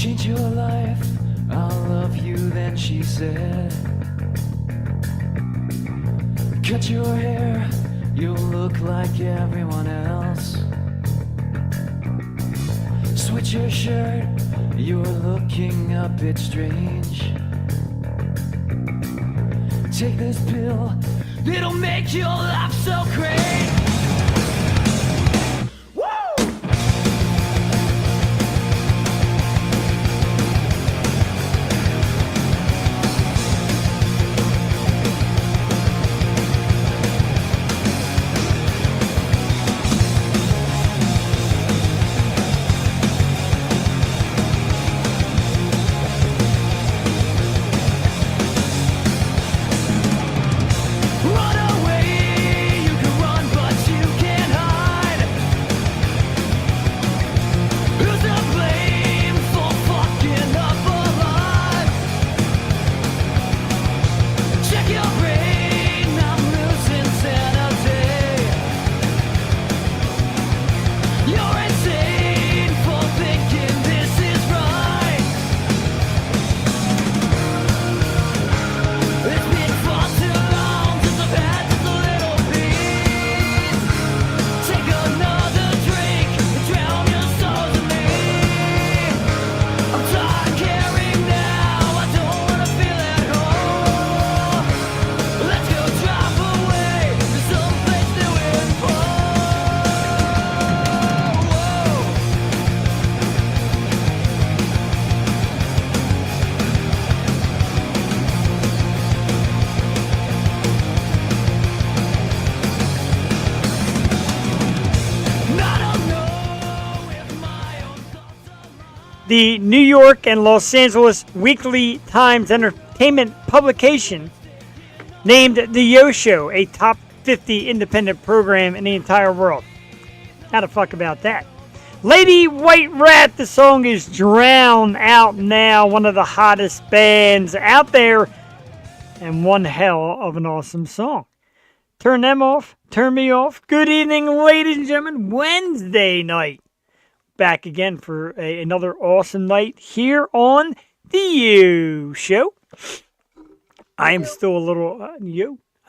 change your life, I'll love you, then she said. Cut your hair, you'll look like everyone else. Switch your shirt, you're looking a bit strange. Take this pill, it'll make your life so great. The New York and Los Angeles Weekly Times entertainment publication named The Yo Show a top 50 independent program in the entire world. How the fuck about that? Lady White Rat, the song is Drown Out Now, one of the hottest bands out there, and one hell of an awesome song. Turn them off, turn me off. Good evening, ladies and gentlemen. Wednesday night. Back again for another awesome night here on The Yo Show. I am still a little,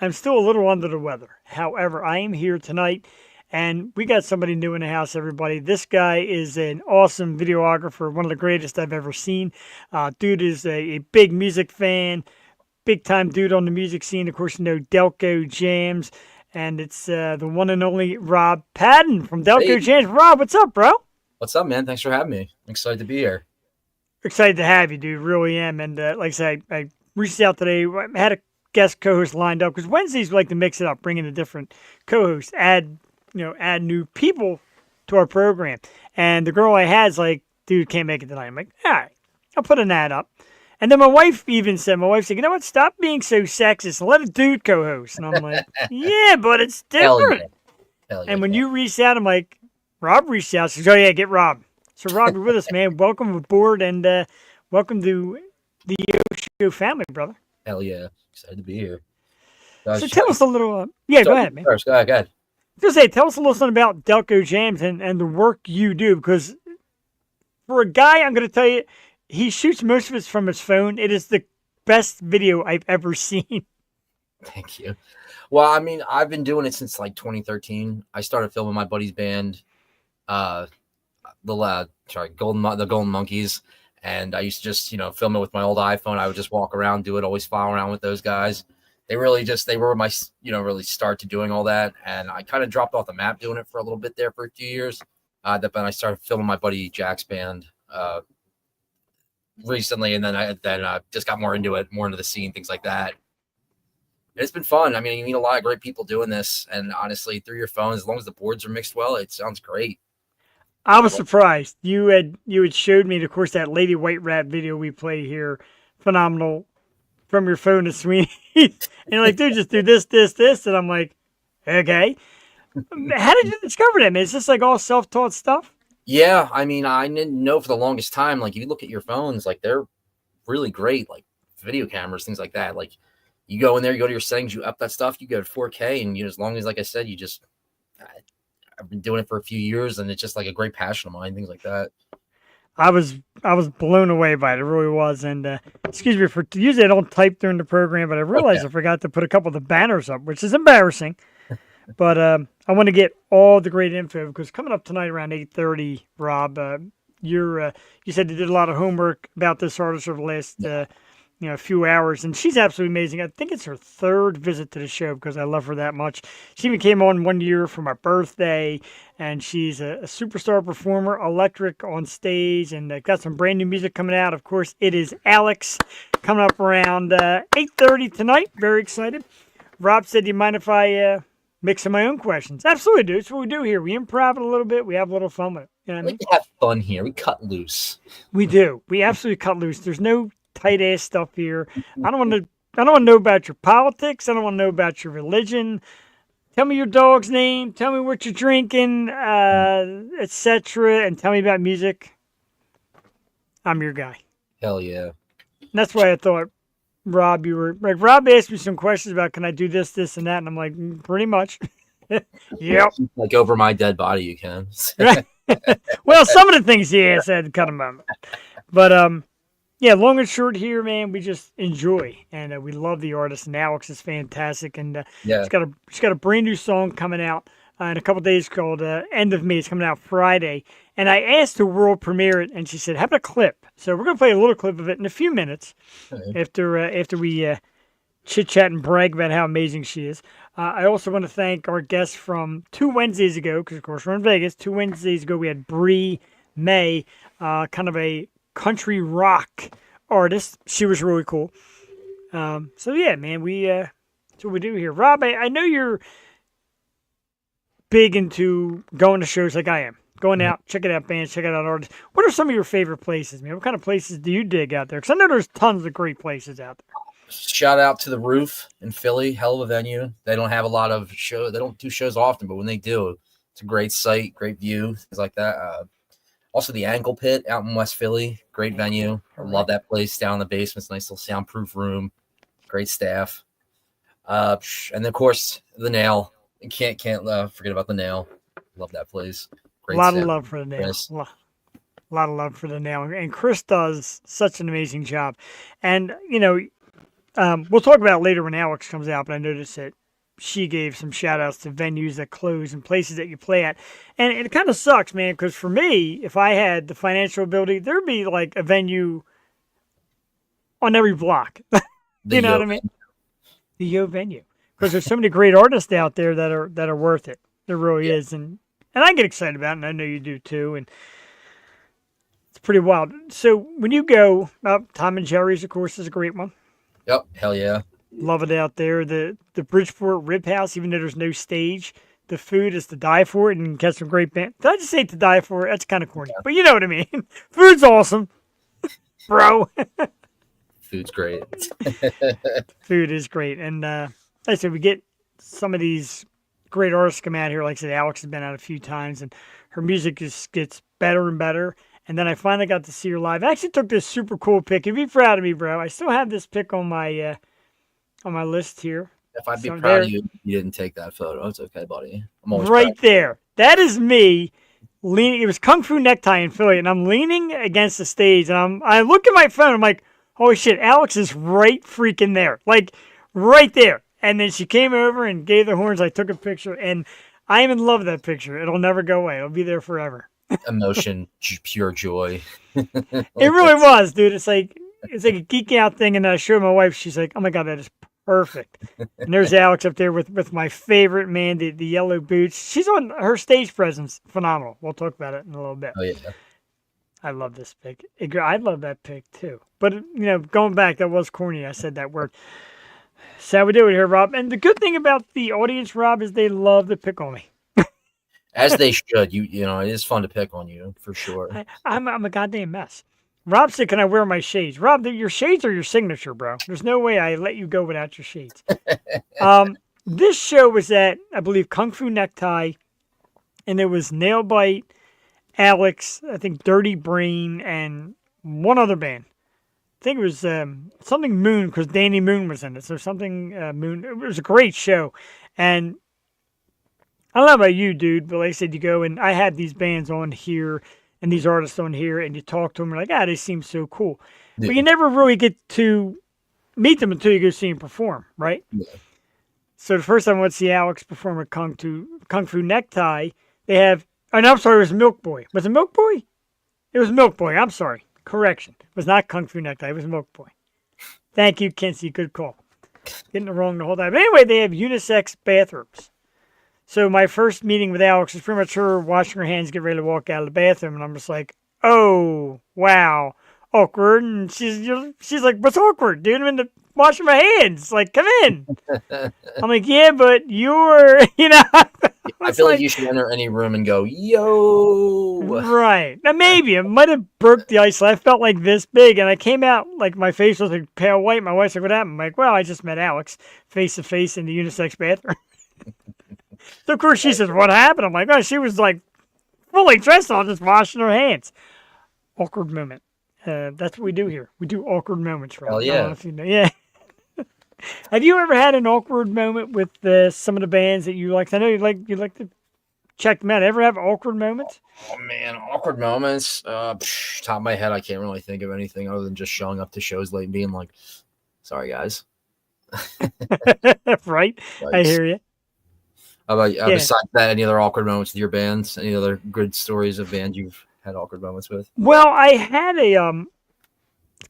I'm still a little under the weather. However, I am here tonight, and we got somebody new in the house, everybody. This guy is an awesome videographer, one of the greatest I've ever seen. Dude is a big music fan, big-time dude on the music scene. Of course, you know Delco Jams, and it's the one and only Rob Padden from Delco Jams. Rob, what's up, bro? What's up, man? Thanks for having me. I'm excited to be here. Excited to have you, dude. Really am. And like I said, I reached out today. I had a guest co-host lined up because Wednesdays we like to mix it up, bring in a different co-host, add new people to our program. And the girl I had is like, dude, can't make it tonight. I'm like, all right, I'll put an ad up. And then my wife said, you know what? Stop being so sexist and let a dude co-host. And I'm like, yeah, but it's different. Hell yeah. And when you reached out, I'm like, Rob reached out. She says, oh, yeah, get Rob. So, Rob, you're with us, man. Welcome aboard, and welcome to the Yo Show family, brother. Hell yeah. Excited to be here. So tell us a little... go ahead, man. First, go ahead. Just say, tell us a little something about Delco Jams and the work you do, because for a guy, I'm going to tell you, he shoots most of it from his phone. It is the best video I've ever seen. Thank you. Well, I mean, I've been doing it since like 2013. I started filming my buddy's band, the Golden Monkeys, and I used to just film it with my old iPhone. I would just walk around, do it, always follow around with those guys. They were my really start to doing all that, and I kind of dropped off the map doing it for a little bit there for a few years. Then I started filming my buddy Jack's band recently, and then I just got more into it, more into the scene, things like that. It's been fun. I mean, you meet a lot of great people doing this, and honestly, through your phone, as long as the boards are mixed well, it sounds great. I was surprised. You had showed me, of course, that Lady White Rat video we play here. Phenomenal. From your phone to Sweeney. And you're like, dude, just do this, and I'm like, okay. How did you discover that, man? Is this like all self-taught stuff? Yeah, I mean, I didn't know for the longest time. Like, if you look at your phones, like, they're really great, like video cameras, things like that. Like, you go in there, you go to your settings, you up that stuff, you go to 4K, and as long as, like I said, I've been doing it for a few years, and it's just like a great passion of mine, things like that. I was blown away by it. It really was. And excuse me for usually I don't type during the program, but I realized Okay. I forgot to put a couple of the banners up, which is embarrassing. But I want to get all the great info because coming up tonight around 8:30, Rob, you said you did a lot of homework about this artist over the last few hours, and she's absolutely amazing. I think it's her third visit to the show because I love her that much. She even came on one year for my birthday, and she's a superstar performer, electric on stage, and got some brand new music coming out. Of course, it is Alyxx coming up around 8:30 tonight. Very excited. Rob said, "Do you mind if I mix some of my own questions?" Absolutely, dude. It's what we do here. We improv it a little bit. We have a little fun with it. You know what I We mean? like to have fun here. We cut loose. We do. We absolutely cut loose. There's no tight ass stuff here. I don't want to. I don't want to know about your politics. I don't want to know about your religion. Tell me your dog's name. Tell me what you're drinking, etc., and tell me about music. I'm your guy. Hell yeah. And that's why I thought, Rob, you were like, Rob asked me some questions about can I do this, this, and that, and I'm like, pretty much. Yep. Like over my dead body, you can. Right. Well, some of the things he asked, I had to cut him out. But yeah, long and short here, man, we just enjoy and we love the artist. And Alyxx is fantastic, and Yeah. she's got a brand new song coming out in a couple days called "End of Me." It's coming out Friday, and I asked to world premiere it, and she said, "Have a clip." So we're gonna play a little clip of it in a few minutes after we chit chat and brag about how amazing she is. I also want to thank our guests from 2 Wednesdays ago, because of course we're in Vegas. 2 Wednesdays ago, we had Bree May, kind of a country rock artist. She was really cool. So yeah, man, that's what we do here. Rob, I know you're big into going to shows like I am. Going out, checking out bands, checking out artists. What are some of your favorite places, man? What kind of places do you dig out there? Because I know there's tons of great places out there. Shout out to the Roof in Philly, hell of a venue. They don't have a lot of show. They don't do shows often, but when they do, it's a great site, great view, things like that. Also, the Ankle Pit out in West Philly, great venue. I love that place down in the basement. It's a nice little soundproof room, great staff. And of course, the Nail. You can't forget about the Nail. Love that place. Great A lot staff. of love for the Nail. Chris. A lot of love for the Nail. And Chris does such an amazing job. And, we'll talk about it later when Alyxx comes out, but I noticed that she gave some shout outs to venues that close and places that you play at. And it kind of sucks, man, because for me, if I had the financial ability, there'd be like a venue on every block. You know what I mean? The Yo venue. Because there's so many great artists out there that are worth it. There really is. And I get excited about it, and I know you do too. And it's pretty wild. So when you go, Tom and Jerry's, of course, is a great one. Yep, hell yeah. Love it out there. The Bridgeport Rib House, even though there's no stage, the food is to die for it, and you can catch some great band. Did I just say to die for it? That's kind of corny, but you know what I mean. Food's awesome, bro. Food's great. Food is great, and like I said, we get some of these great artists come out here. Like I said, Alyxx has been out a few times, and her music just gets better and better. And then I finally got to see her live. I actually took this super cool pic. You'd be proud of me, bro. I still have this pic on my list here. If I'd be So proud of you, you didn't take that photo. It's okay, buddy. I'm always Right proud. there. That is me leaning. It was Kung Fu Necktie in Philly, and I'm leaning against the stage, and I look at my phone. I'm like, holy shit, Alyxx is right freaking there, like right there. And then she came over and gave the horns. I took a picture, and I am in love with that picture. It'll never go away. It'll be there forever. Emotion, pure joy. It really was, dude. It's like a geek out thing, and I showed my wife. She's like, "Oh my god, that is perfect." And there's Alyxx up there with my favorite man, the yellow boots. She's on her stage presence, phenomenal. We'll talk about it in a little bit. Oh yeah. I love this pic. I love that pic too. But going back, that was corny. I said that word. So how we do it here, Rob. And the good thing about the audience, Rob, is they love to pick on me. As they should. You know, it is fun to pick on you for sure. I'm a goddamn mess. Rob said, "Can I wear my shades?" Rob, your shades are your signature, bro. There's no way I let you go without your shades. This show was at, I believe, Kung Fu Necktie, and it was Nailbite, Alyxx, I think Dirty Brain, and one other band. I think it was something Moon, because Danny Moon was in it. So something Moon. It was a great show. And I don't know about you, dude, but like I said, you go, and I had these bands on here, and these artists on here, and you talk to them, and like, they seem so cool. Yeah. But you never really get to meet them until you go see them perform, right? Yeah. So the first time I went to see Alyxx perform at Kung Fu Necktie, they have, oh, no, I'm sorry, it was Milk Boy. Was it Milk Boy? It was Milk Boy. I'm sorry. Correction. It was not Kung Fu Necktie. It was Milk Boy. Thank you, Kinsey. Good call. Getting it wrong the whole time. But anyway, they have unisex bathrooms. So my first meeting with Alyxx was pretty much her washing her hands, get ready to walk out of the bathroom, and I'm just like, oh, wow, awkward. And she's like, what's awkward, dude? I'm in the washing my hands. Like, come in. I'm like, yeah, but you're, I feel like you should enter any room and go, yo. Right. Now, maybe. It might have broke the ice. I felt like this big, and I came out, like, my face was like pale white. My wife's like, what happened? I'm like, well, I just met Alyxx face to face in the unisex bathroom. So, of course, she says, what happened? I'm like, oh, she was, like, fully dressed on, just washing her hands. Awkward moment. That's what we do here. We do awkward moments. Hell yeah. Yeah. Have you ever had an awkward moment with some of the bands that you like? I know you like to check them out. Ever have awkward moments? Oh man, awkward moments. Top of my head, I can't really think of anything other than just showing up to shows late and being like, "Sorry, guys." Right. I hear you. How about besides that, any other awkward moments with your bands? Any other good stories of bands you've had awkward moments with? Well, I had a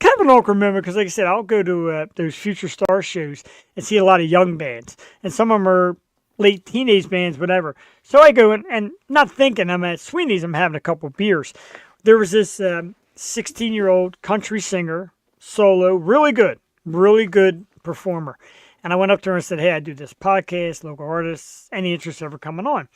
kind of an awkward moment because, like I said, I'll go to those Future Star shows and see a lot of young bands, and some of them are late teenage bands, whatever. So I go and not thinking I'm at Sweeney's, I'm having a couple beers. There was this 16-year-old country singer, solo, really good performer. And I went up to her and said, hey, I do this podcast, local artists, any interest ever coming on?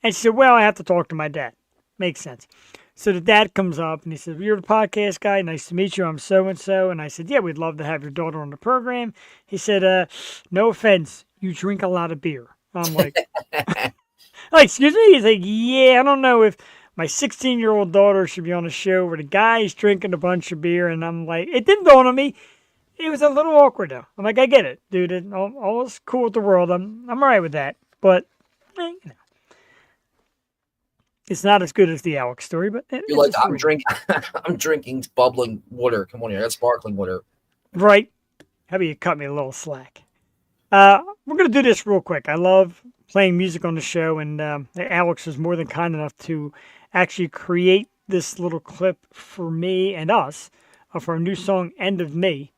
And she said, well, I have to talk to my dad. Makes sense. So the dad comes up and he says, you're the podcast guy. Nice to meet you. I'm so-and-so. And I said, yeah, we'd love to have your daughter on the program. He said, no offense, you drink a lot of beer. I'm like, excuse me? He's like, yeah, I don't know if my 16-year-old daughter should be on a show where the guy's drinking a bunch of beer. And I'm like, it didn't dawn on me. It was a little awkward, though. I'm like, I get it, dude. All is cool with the world. I'm all right with that. But, it's not as good as the Alyxx story, but you're like, I'm drinking bubbling water. Come on here, that's sparkling water. Right. How about you cut me a little slack? We're gonna do this real quick. I love playing music on the show, and Alyxx was more than kind enough to actually create this little clip for me and us of our new song, "End of Me."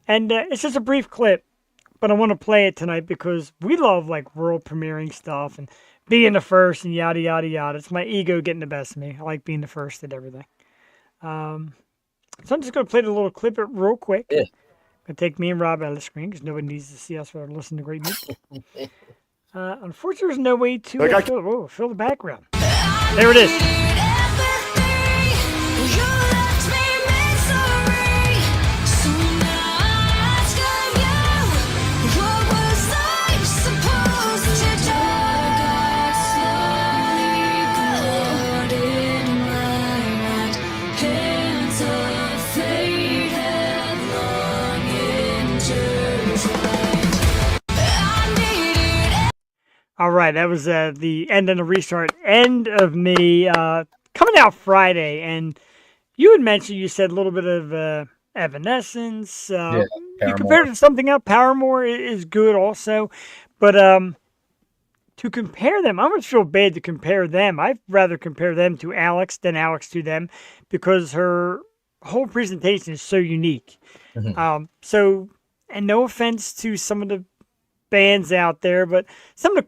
And it's just a brief clip, but I want to play it tonight because we love like world premiering stuff and being the first and yada, yada, yada. It's my ego getting the best of me. I like being the first at everything. So I'm just going to play the little clip it real quick. Yeah. Going to take me and Rob out of the screen because nobody needs to see us while we're listening to great music. Unfortunately, there's no way to fill the background. There it is. All right, that was the end and the restart. End of Me coming out Friday, and you had mentioned you said a little bit of Evanescence. You compared it to something else. Paramore is good also, but to compare them, I almost feel bad to compare them. I'd rather compare them to Alyxx than Alyxx to them because her whole presentation is so unique. Mm-hmm. And no offense to some of the bands out there, but some of the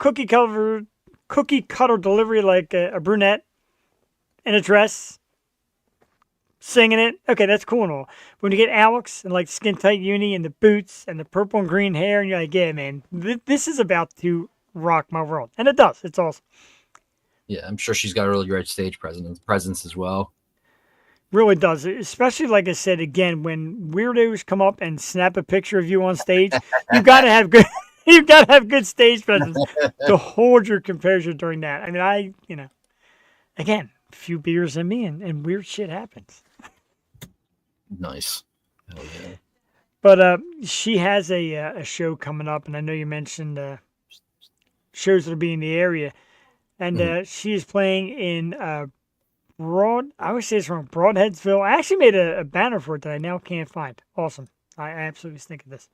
cookie cutter delivery, like a brunette in a dress singing it, okay, that's cool and all. When you get Alyxx and like skin tight uni and the boots and the purple and green hair, and you're like, yeah, man, this is about to rock my world, and it does. It's awesome. Yeah, I'm sure she's got a really great stage presence as well. Really does, especially like I said again, when weirdos come up and snap a picture of you on stage, you gotta have good. You've got to have good stage presence to hold your composure during that. I mean, again, a few beers in me and weird shit happens. Nice. Hell yeah. But she has a show coming up, and I know you mentioned shows that'll be in the area. And she is playing in I always say it's wrong. Broadheadsville. I actually made a banner for it that I now can't find. Awesome. I absolutely stink of this.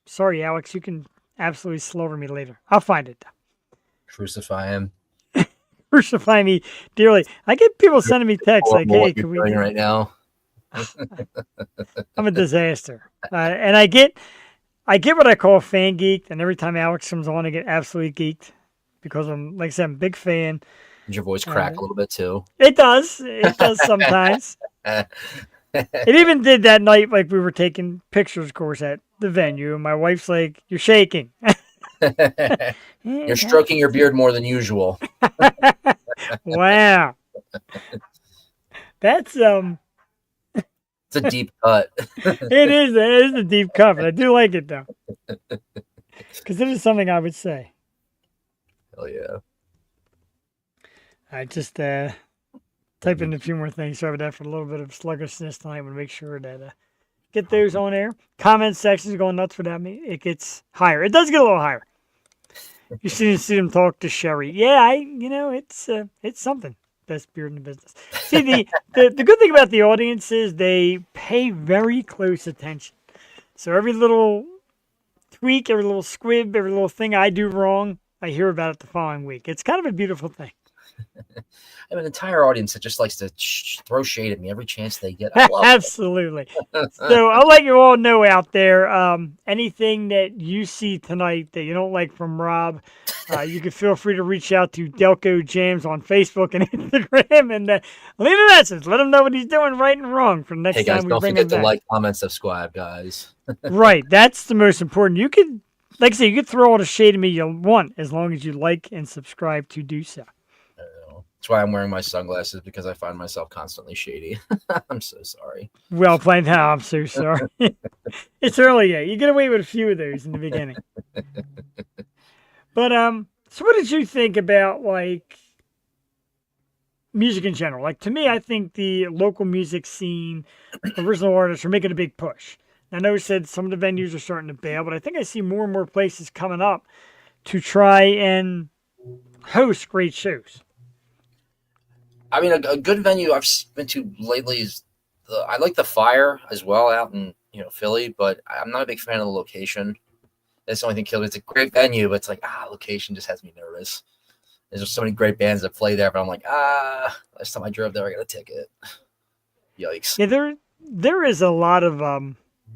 Sorry, Alyxx. You can absolutely slaughter me later. I'll find it. Crucify him. Crucify me dearly. I get people sending me texts like, "Hey, What can you're we?" doing right now. I'm a disaster, and I get what I call fan geeked, and every time Alyxx comes on, I get absolutely geeked because I'm, like I said, I'm a big fan. Did your voice crack a little bit too? It does. It does sometimes. It even did that night, like we were taking pictures, of course, at the venue, and my wife's like, "You're shaking." You're stroking your beard more than usual. Wow. That's It's a deep cut. it is a deep cut, but I do like it though. Because it is something I would say. Hell yeah. I just type in a few more things. Sorry about that for a little bit of sluggishness tonight. I'm going to make sure that get those on air. Comment sections going nuts without me. It gets higher. It does get a little higher. You see them talk to Sherry. Yeah, it's something. Best beard in the business. See, the good thing about the audience is they pay very close attention. So every little tweak, every little squib, every little thing I do wrong, I hear about it the following week. It's kind of a beautiful thing. I have an entire audience that just likes to throw shade at me every chance they get. I love Absolutely. So I'll let you all know out there, anything that you see tonight that you don't like from Rob, you can feel free to reach out to Delco Jams on Facebook and Instagram and leave a message. Let him know what he's doing right and wrong for the next Hey guys, time we don't bring him forget to back. like, comment, subscribe, guys. Right. That's the most important. You could, like I say, you could throw all the shade at me you want as long as you like and subscribe to do so. That's why I'm wearing my sunglasses, because I find myself constantly shady. I'm so sorry. Well played. Now I'm so sorry. It's early yet. You get away with a few of those in the beginning. But so what did you think about like music in general? Like to me, I think the local music scene, original artists are making a big push. I know you said some of the venues are starting to bail, but I think I see more and more places coming up to try and host great shows. I mean, a good venue I've been to lately is I like the Fire as well out in Philly, but I'm not a big fan of the location. That's the only thing killing me. It's a great venue, but it's like location just has me nervous. There's just so many great bands that play there, but I'm like last time I drove there, I got a ticket. Yikes! Yeah, there is a lot of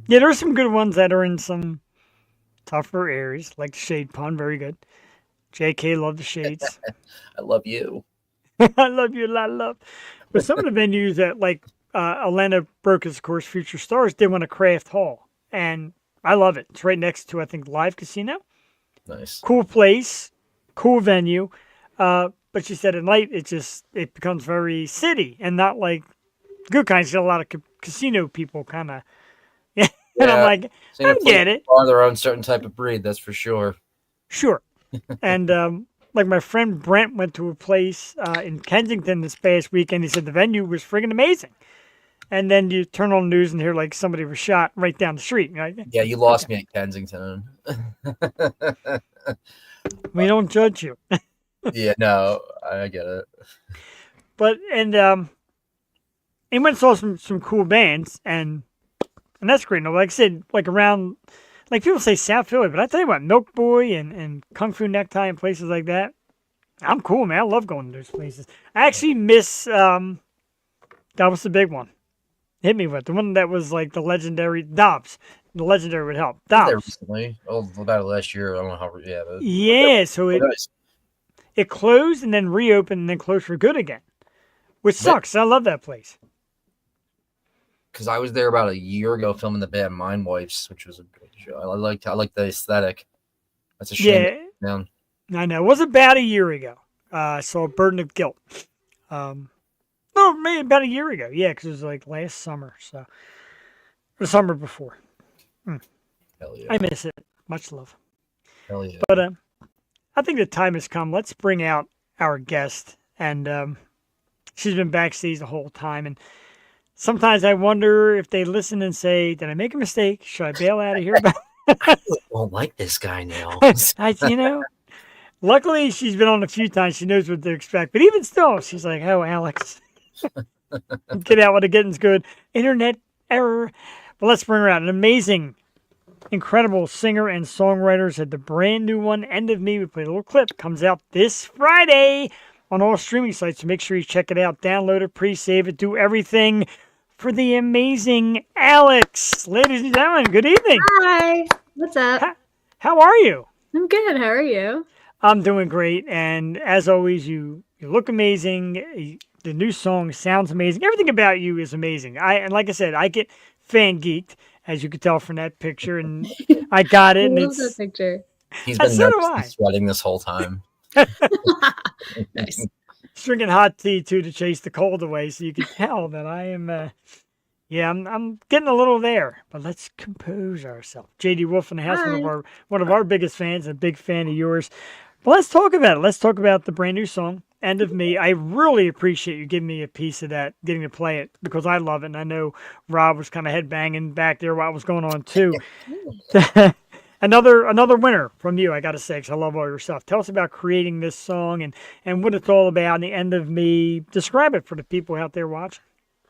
there's some good ones that are in some tougher areas, like the Shade Pond, very good. JK, love the Shades. I love you. I love you a lot of love. But some of the venues that, like Atlanta Brokers, of course, Future Stars, they want a craft hall. And I love it. It's right next to, I think, Live Casino. Nice. Cool place, cool venue. But she said at night, it becomes very city and not like good kinds. Got a lot of casino people kind of. Yeah. And I'm like, I get it. Are their own certain type of breed, that's for sure. Sure. And like my friend Brent went to a place in Kensington this past weekend. He said the venue was friggin' amazing. And then you turn on the news and hear like somebody was shot right down the street. Right? Yeah, you lost me at Kensington. We don't judge you. Yeah, no, I get it. But and went and saw some cool bands and that's great. No, like I said, like around. Like people say South Philly, but I tell you what, Milk Boy and Kung Fu Necktie and places like that, I'm cool, man. I love going to those places. I actually miss, that was the big one. Hit me with the one that was like the legendary Dobbs. The legendary would help. Dobbs. There recently, about last year. I don't know how. Yeah. But yeah. So it closed and then reopened and then closed for good again, which sucks. I love that place. Because I was there about a year ago filming the band Mind Wipes, which was a great show. I like the aesthetic. That's a shame. Yeah. I know. It was about a year ago. I saw Burden of Guilt. No, maybe about a year ago. Yeah, because it was like last summer. So the summer before. Hell yeah. I miss it. Much love. Hell yeah. But I think the time has come. Let's bring out our guest. And she's been backstage the whole time. And sometimes I wonder if they listen and say, did I make a mistake? Should I bail out of here? I really don't like this guy now. Luckily, she's been on a few times. She knows what to expect. But even still, she's like, "Oh, Alyxx, get out when the getting's good." Internet error. But let's bring her out. An amazing, incredible singer and songwriter. Said the brand new one, "End of Me." We played a little clip. Comes out this Friday on all streaming sites. So make sure you check it out. Download it, pre-save it, do everything for the amazing Alyxx. Ladies and gentlemen, good evening. Hi, what's up? How are you? I'm good. How are you? I'm doing great, and as always, you look amazing. The new song sounds amazing. Everything about you is amazing. And like I said, I get fan geeked, as you could tell from that picture, and I got it. I and love it's that picture. He's been so do nervous I. and sweating this whole time. Nice. Drinking hot tea too to chase the cold away, so you can tell that I am. Yeah, I'm getting a little there, but let's compose ourselves. JD Wolf in the house, Hi. one of our biggest fans, a big fan of yours. But let's talk about it. Let's talk about the brand new song, "End of Me." I really appreciate you giving me a piece of that, getting to play it because I love it, and I know Rob was kind of headbanging back there while it was going on too. Another winner from you, I got to say, because I love all your stuff. Tell us about creating this song and what it's all about. And "The End of Me." Describe it for the people out there watching.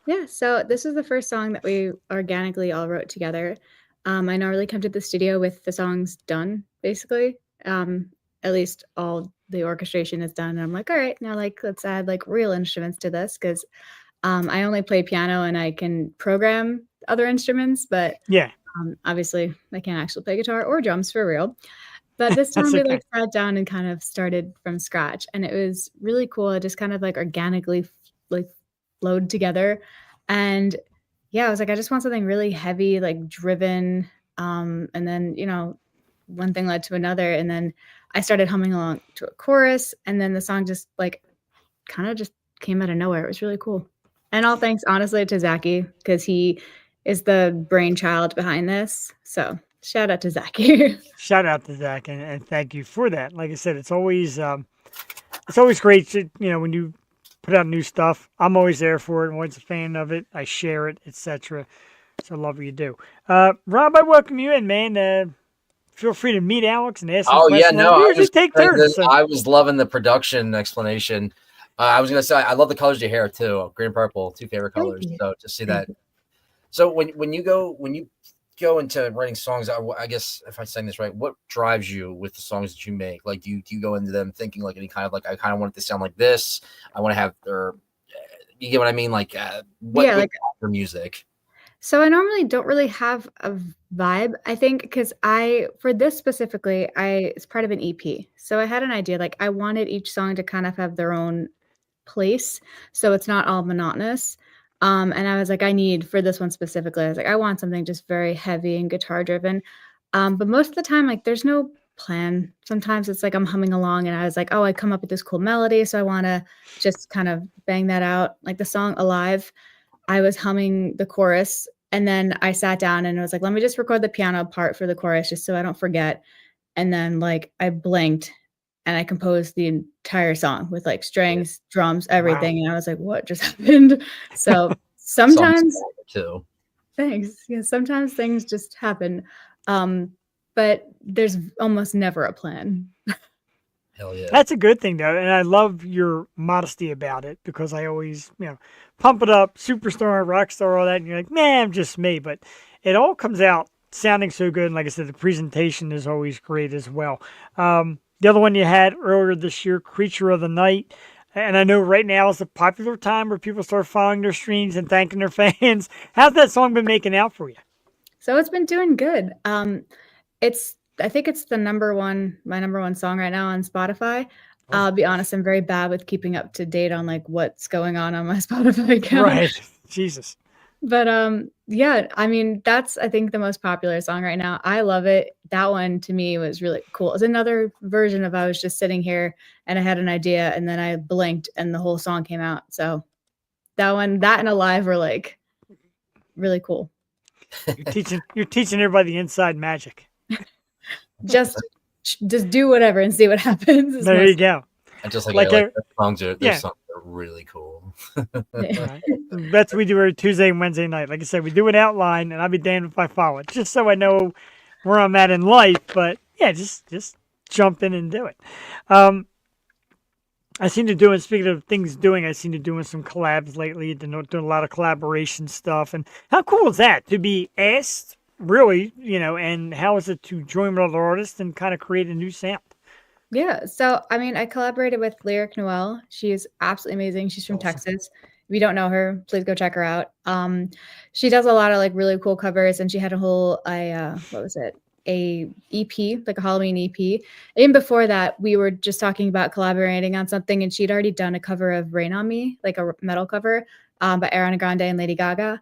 Yeah, so this is the first song that we organically all wrote together. I normally come to the studio with the songs done, basically. At least all the orchestration is done. And I'm like, all right, now let's add real instruments to this because I only play piano and I can program other instruments, but Yeah. obviously I can't actually play guitar or drums for real. But this time we okay. sat down and kind of started from scratch, and it was really cool. It just kind of organically flowed together, and yeah, I was like, I just want something really heavy, driven. And then one thing led to another, and then I started humming along to a chorus, and then the song just kind of just came out of nowhere. It was really cool, and all thanks honestly to Zachy because he is the brainchild behind this. So shout out to Zachy. Shout out to Zach and thank you for that. Like I said, it's always great to, when you put out new stuff. I'm always there for it. I'm always a fan of it. I share it, etc. So I love what you do. Rob, I welcome you in, man. Feel free to meet Alyxx and ask him Oh yeah, questions. no, We usually take turns. So. I was loving the production explanation. I was gonna say I love the colors of your hair too. Green and purple, two favorite colors. you. So to see that. So when you go into writing songs, I guess if I'm saying this right, what drives you with the songs that you make? Like, do you go into them thinking any kind of I kind of want it to sound like this? I want to have you get what I mean? What your music? So I normally don't really have a vibe, I think, because for this specifically, it's part of an EP. So I had an idea, I wanted each song to kind of have their own place, so it's not all monotonous. And I was like, for this one specifically, I was like, I want something just very heavy and guitar driven. But most of the time, there's no plan. Sometimes it's I'm humming along and I was like, oh, I come up with this cool melody, so I want to just kind of bang that out. Like the song Alive, I was humming the chorus and then I sat down and I was like, let me just record the piano part for the chorus just so I don't forget. And then I blinked and I composed the entire song with strings, drums, everything. Wow. And I was like, what just happened? So sometimes too. Thanks. Yeah, sometimes things just happen. But there's almost never a plan. Hell yeah. That's a good thing, though. And I love your modesty about it because I always, pump it up, superstar, rock star, all that. And you're like, man, I'm just me. But it all comes out sounding so good. And like I said, the presentation is always great as well. The other one you had earlier this year, Creature of the Night. And I know right now is a popular time where people start following their streams and thanking their fans. How's that song been making out for you? So it's been doing good. I think it's my number one song right now on Spotify. I'll be honest, I'm very bad with keeping up to date on what's going on my Spotify account. Right. Jesus. But yeah, that's I think the most popular song right now. I love it. That one to me was really cool. It's another version of I was just sitting here and I had an idea and then I blinked and the whole song came out. So that and Alive were really cool. You're teaching everybody the inside magic. Just do whatever and see what happens. There you go. I just songs are really cool. Right. That's what we do every Tuesday and Wednesday night. Like I said, we do an outline, and I'll be damned if I follow it, just so I know where I'm at in life. But yeah, just jump in and do it. Um, I seem to doing, speaking of things doing, I seem to doing some collabs lately, doing a lot of collaboration stuff. And how cool is that to be asked, really, and how is it to join with other artists and kind of create a new sound? Yeah. So, I mean, I collaborated with Lyric Noel. She is absolutely amazing. She's from Awesome. Texas. If you don't know her, please go check her out. She does a lot of like really cool covers, and she had a whole, what was it? A EP, like a Halloween EP. Even before that, we were just talking about collaborating on something, and she'd already done a cover of Rain on Me, like a metal cover, by Ariana Grande and Lady Gaga.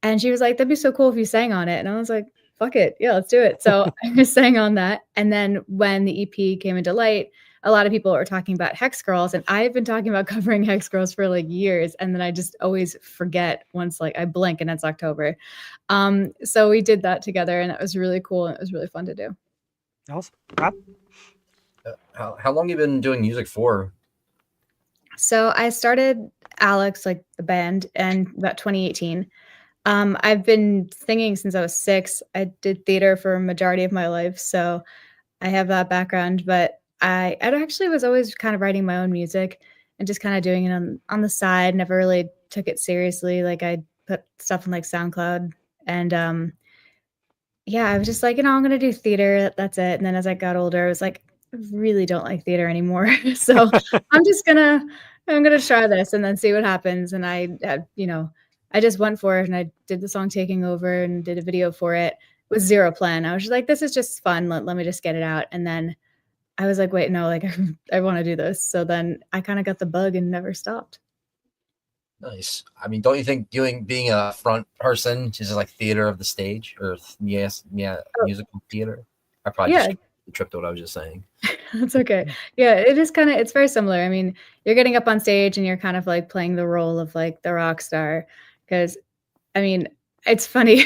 And she was like, "That'd be so cool if you sang on it." And I was like, "Fuck it. Yeah, let's do it." So I sang on that. And then when the EP came into light, a lot of people were talking about Hex Girls. And I've been talking about covering Hex Girls for like years. And then I just always forget once like I blink and it's October. So we did that together, and that was really cool. And it was really fun to do. Awesome. Rob? How long you been doing music for? So I started Alyxx, like the band, in about 2018. I've been singing since I was 6. I did theater for a majority of my life, so I have that background. But I actually was always kind of writing my own music and just kind of doing it on the side. Never really took it seriously. Like I put stuff on like SoundCloud, and yeah, I was just like, I'm gonna do theater. That's it. And then as I got older, I was like, I really don't like theater anymore. So I'm gonna try this and then see what happens. And I just went for it, and I did the song Taking Over and did a video for it with zero plan. I was just like, this is just fun. Let me just get it out. And then I was like, wait, no, like I want to do this. So then I kind of got the bug and never stopped. Nice. I mean, don't you think being a front person, just like theater of the stage, or musical theater? I probably just tripped what I was just saying. That's okay. Yeah, it's very similar. I mean, you're getting up on stage and you're kind of like playing the role of like the rock star. Because, I mean, it's funny.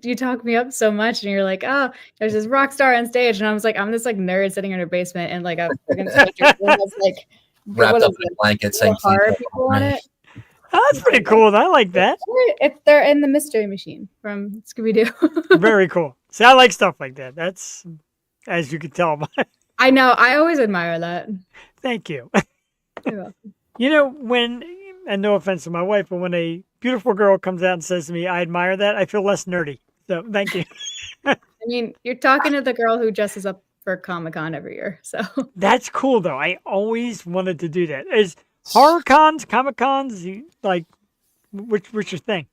you talk me up so much, and you're like, oh, there's this rock star on stage, and I was like, I'm this like nerd sitting in her basement, and like a freaking stage has like wrapped up in a blanket, saying horror people on it. Oh, that's pretty cool. I like that. They're in the Mystery Machine from Scooby-Doo. Very cool. See, I like stuff like that. That's, as you can tell. I know. I always admire that. Thank you. You're welcome. When, and no offense to my wife, but when a beautiful girl comes out and says to me, I admire that, I feel less nerdy. So thank you. I mean, you're talking to the girl who dresses up for Comic-Con every year. So that's cool, though. I always wanted to do that. Is horror cons, Comic Cons, like, what's your thing?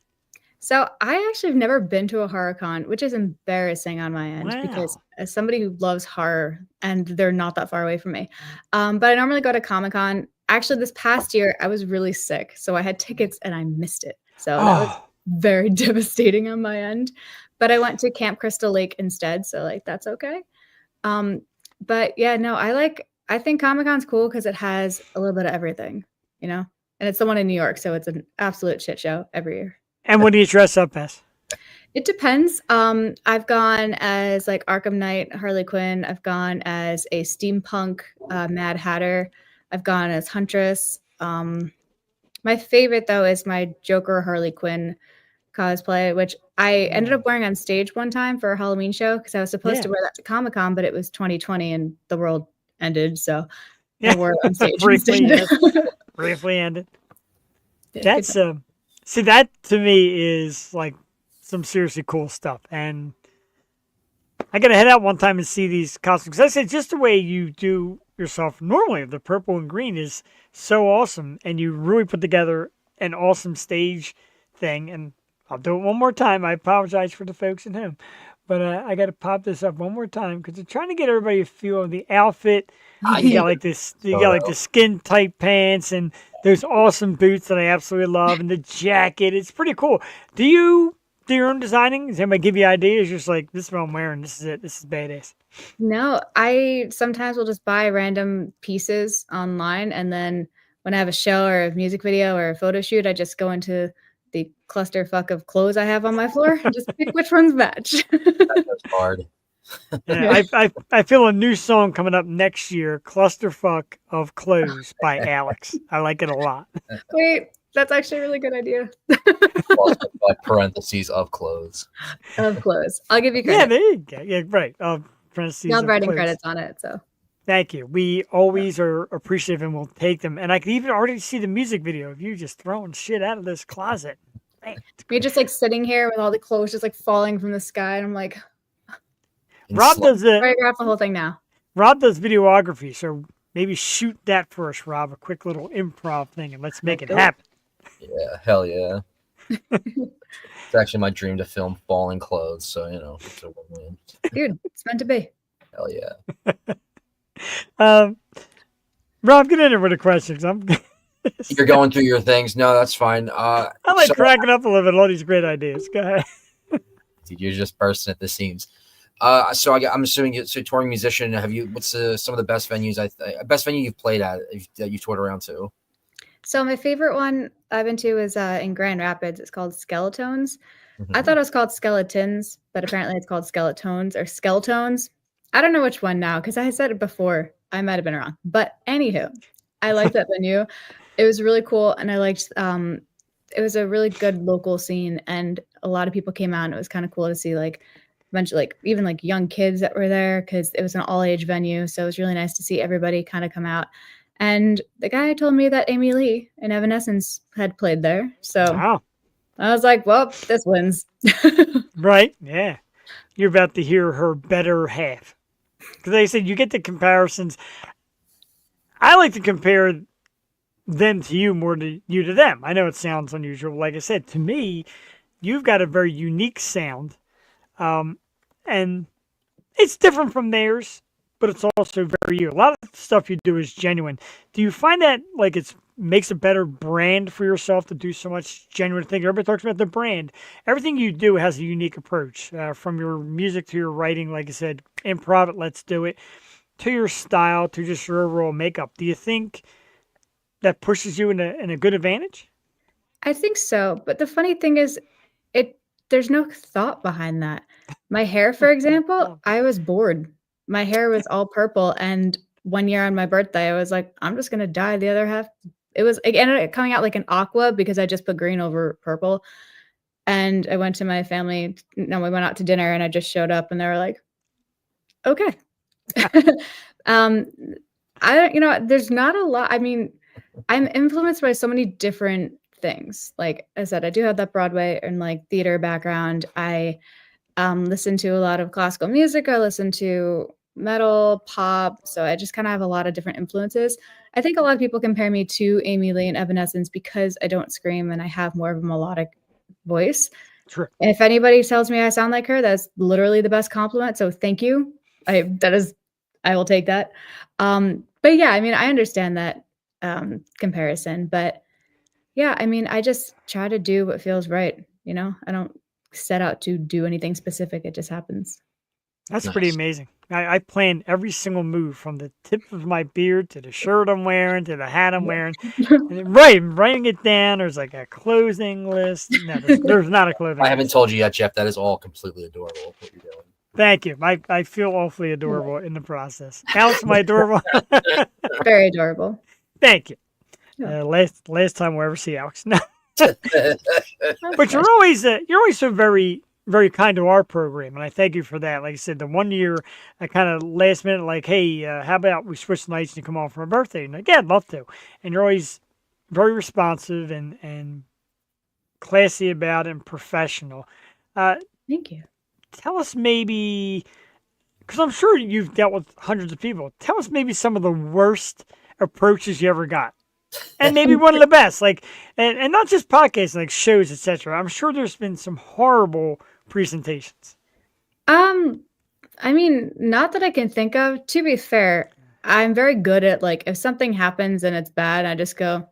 So I actually have never been to a horror con, which is embarrassing on my end because as somebody who loves horror, and they're not that far away from me. But I normally go to Comic-Con. Actually, this past year, I was really sick. So I had tickets and I missed it. So that was very devastating on my end. But I went to Camp Crystal Lake instead. So like, that's okay. But yeah, no, I think Comic-Con's cool because it has a little bit of everything, and it's the one in New York. So it's an absolute shit show every year. And what do you dress up as? It depends. I've gone as like Arkham Knight, Harley Quinn. I've gone as a steampunk Mad Hatter. I've gone as Huntress. My favorite though is my Joker Harley Quinn cosplay, which I ended up wearing on stage one time for a Halloween show because I was supposed to wear that to Comic-Con, but it was 2020 and the world ended, so I wore it on stage. Briefly ended. That's see, that to me is like some seriously cool stuff, and I gotta head out one time and see these costumes. I said just the way you do yourself normally, the purple and green is so awesome, and you really put together an awesome stage thing. And I'll do it one more time. I apologize for the folks at home, but I got to pop this up one more time because I'm trying to get everybody a feel of the outfit. You got like this, you got like the skin tight pants and those awesome boots that I absolutely love, and the jacket. It's pretty cool. Do you do your own designing? Does anybody give you ideas? You're just like, this is what I'm wearing. This is it. This is badass. No, I sometimes will just buy random pieces online, and then when I have a show or a music video or a photo shoot, I just go into the clusterfuck of clothes I have on my floor and just pick which ones match. That's hard. Yeah, I feel a new song coming up next year, Clusterfuck of Clothes by Alyxx. I like it a lot. Wait, that's actually a really good idea. Parentheses of clothes. Of clothes. I'll give you Yeah, credit. there you go. Yeah, right. Parentheses Y'all of writing clothes. credits on it, so. Thank you. We always are appreciative and we'll take them. And I can even already see the music video of you just throwing shit out of this closet. Man, Me just like sitting here with all the clothes just like falling from the sky, and I'm like, Rob does choreograph the whole thing now. Rob does videography, so maybe shoot that for us, Rob. A quick little improv thing, and let's make it happen. Yeah, hell yeah. It's actually my dream to film falling clothes, so it's a win-win. Dude, it's meant to be. Hell yeah. Rob, get in there with the questions. You're going through your things. No, that's fine. I like cracking up a little bit. All these great ideas. Go ahead. Dude, you're just bursting at the seams. So I'm assuming you're a touring musician. What's some of the best venues? Best venue you've played at that you toured around to? So my favorite one I've been to is in Grand Rapids. It's called Skeletones. Mm-hmm. I thought it was called Skeletons, but apparently it's called Skeletones or Skeletones. I don't know which one now because I said it before. I might have been wrong. But anywho, I liked that venue. It was really cool. And I liked it was a really good local scene. And a lot of people came out. And it was kind of cool to see like a bunch of even young kids that were there because it was an all-age venue. So it was really nice to see everybody kind of come out. And the guy told me that Amy Lee and Evanescence had played there. So wow. I was like, well, this wins. Right. Yeah. You're about to hear her better half. Because they said you get the comparisons. I like to compare them to you more than you to them. I know it sounds unusual. Like I said, to me, you've got a very unique sound. And it's different from theirs, but it's also very you. A lot of the stuff you do is genuine. Do you find that it makes a better brand for yourself to do so much genuine thing? Everybody talks about the brand. Everything you do has a unique approach, from your music to your writing, like I said, improv it, let's do it, to your style, to just your overall makeup. Do you think that pushes you in a good advantage? I think so. But the funny thing is, there's no thought behind that. My hair, for example, I was bored. My hair was all purple. And one year on my birthday, I was like, I'm just going to dye the other half. It ended up coming out like an aqua because I just put green over purple. And I went to my family. No, we went out to dinner and I just showed up and they were like, okay. There's not a lot. I mean, I'm influenced by so many different things. Like I said, I do have that Broadway and theater background. I listen to a lot of classical music. I listen to metal, pop. So I just kind of have a lot of different influences. I think a lot of people compare me to Amy Lee and Evanescence because I don't scream and I have more of a melodic voice. Sure. And if anybody tells me I sound like her, that's literally the best compliment. So thank you. I will take that. But yeah, I mean, I understand that comparison, but yeah, I mean, I just try to do what feels right. I don't set out to do anything specific. It just happens. That's Nice. pretty amazing. I plan every single move from the tip of my beard to the shirt I'm wearing to the hat I'm wearing. And then, writing it down. There's a closing list. No, there's not a closing I haven't list. told you yet, Jeff. That is all completely adorable what you're doing. Thank you. I feel awfully adorable in the process. Alyxx, am I adorable? Very adorable. Thank you. Yeah. Last time we'll ever see Alyxx. No. But you're always so very, very kind to our program, and I thank you for that. Like I said, the one year I kind of last minute, hey, how about we switch nights and you come on for my birthday? And I'd love to. And you're always very responsive and classy about it and professional. Thank you. Tell us maybe, because I'm sure you've dealt with hundreds of people. Tell us maybe some of the worst approaches you ever got. And maybe one of the best, and not just podcasts, shows, etc. I'm sure there's been some horrible presentations. I mean, not that I can think of. To be fair, I'm very good at if something happens and it's bad, I just go,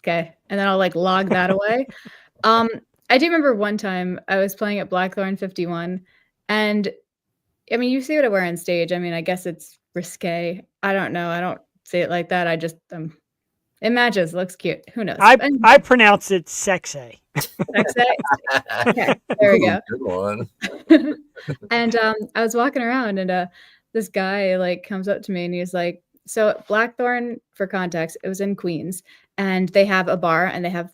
okay, and then I'll log that away. I do remember one time I was playing at Blackthorn 51, and I mean, you see what I wear on stage. I mean, I guess it's risque. I don't know. I don't say it like that. I just it matches, looks cute. Who knows? I pronounce it sexy. Sexy? Okay, there we go. Good one. And I was walking around and this guy comes up to me and he's like, so at Blackthorn, for context, it was in Queens, and they have a bar and they have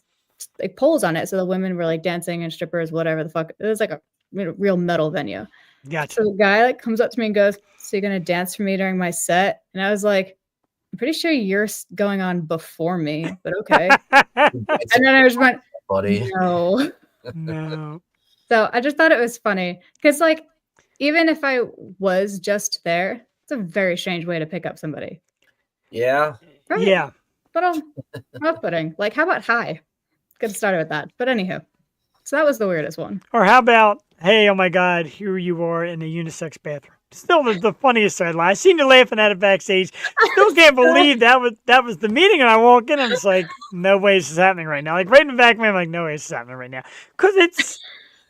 poles on it. So the women were dancing and strippers, whatever the fuck. It was a real metal venue. Gotcha. So the guy like comes up to me and goes, "So you're gonna dance for me during my set?" And I was like, "I'm pretty sure you're going on before me, but okay." And then I just went, buddy. "No." No. So I just thought it was funny because, like, even if I was just there, it's a very strange way to pick up somebody. Yeah. Right? Yeah. But off-putting. Like, how about hi? Could have started with that. But anywho, so that was the weirdest one. Or how about, hey, oh my God, here you are in a unisex bathroom. Still the funniest sideline. I seen you laughing at it backstage. Still can't believe that was the meeting. And I walk in and it's like, no way this is happening right now. Like right in the back of me, I'm like, no way this is happening right now. Because it's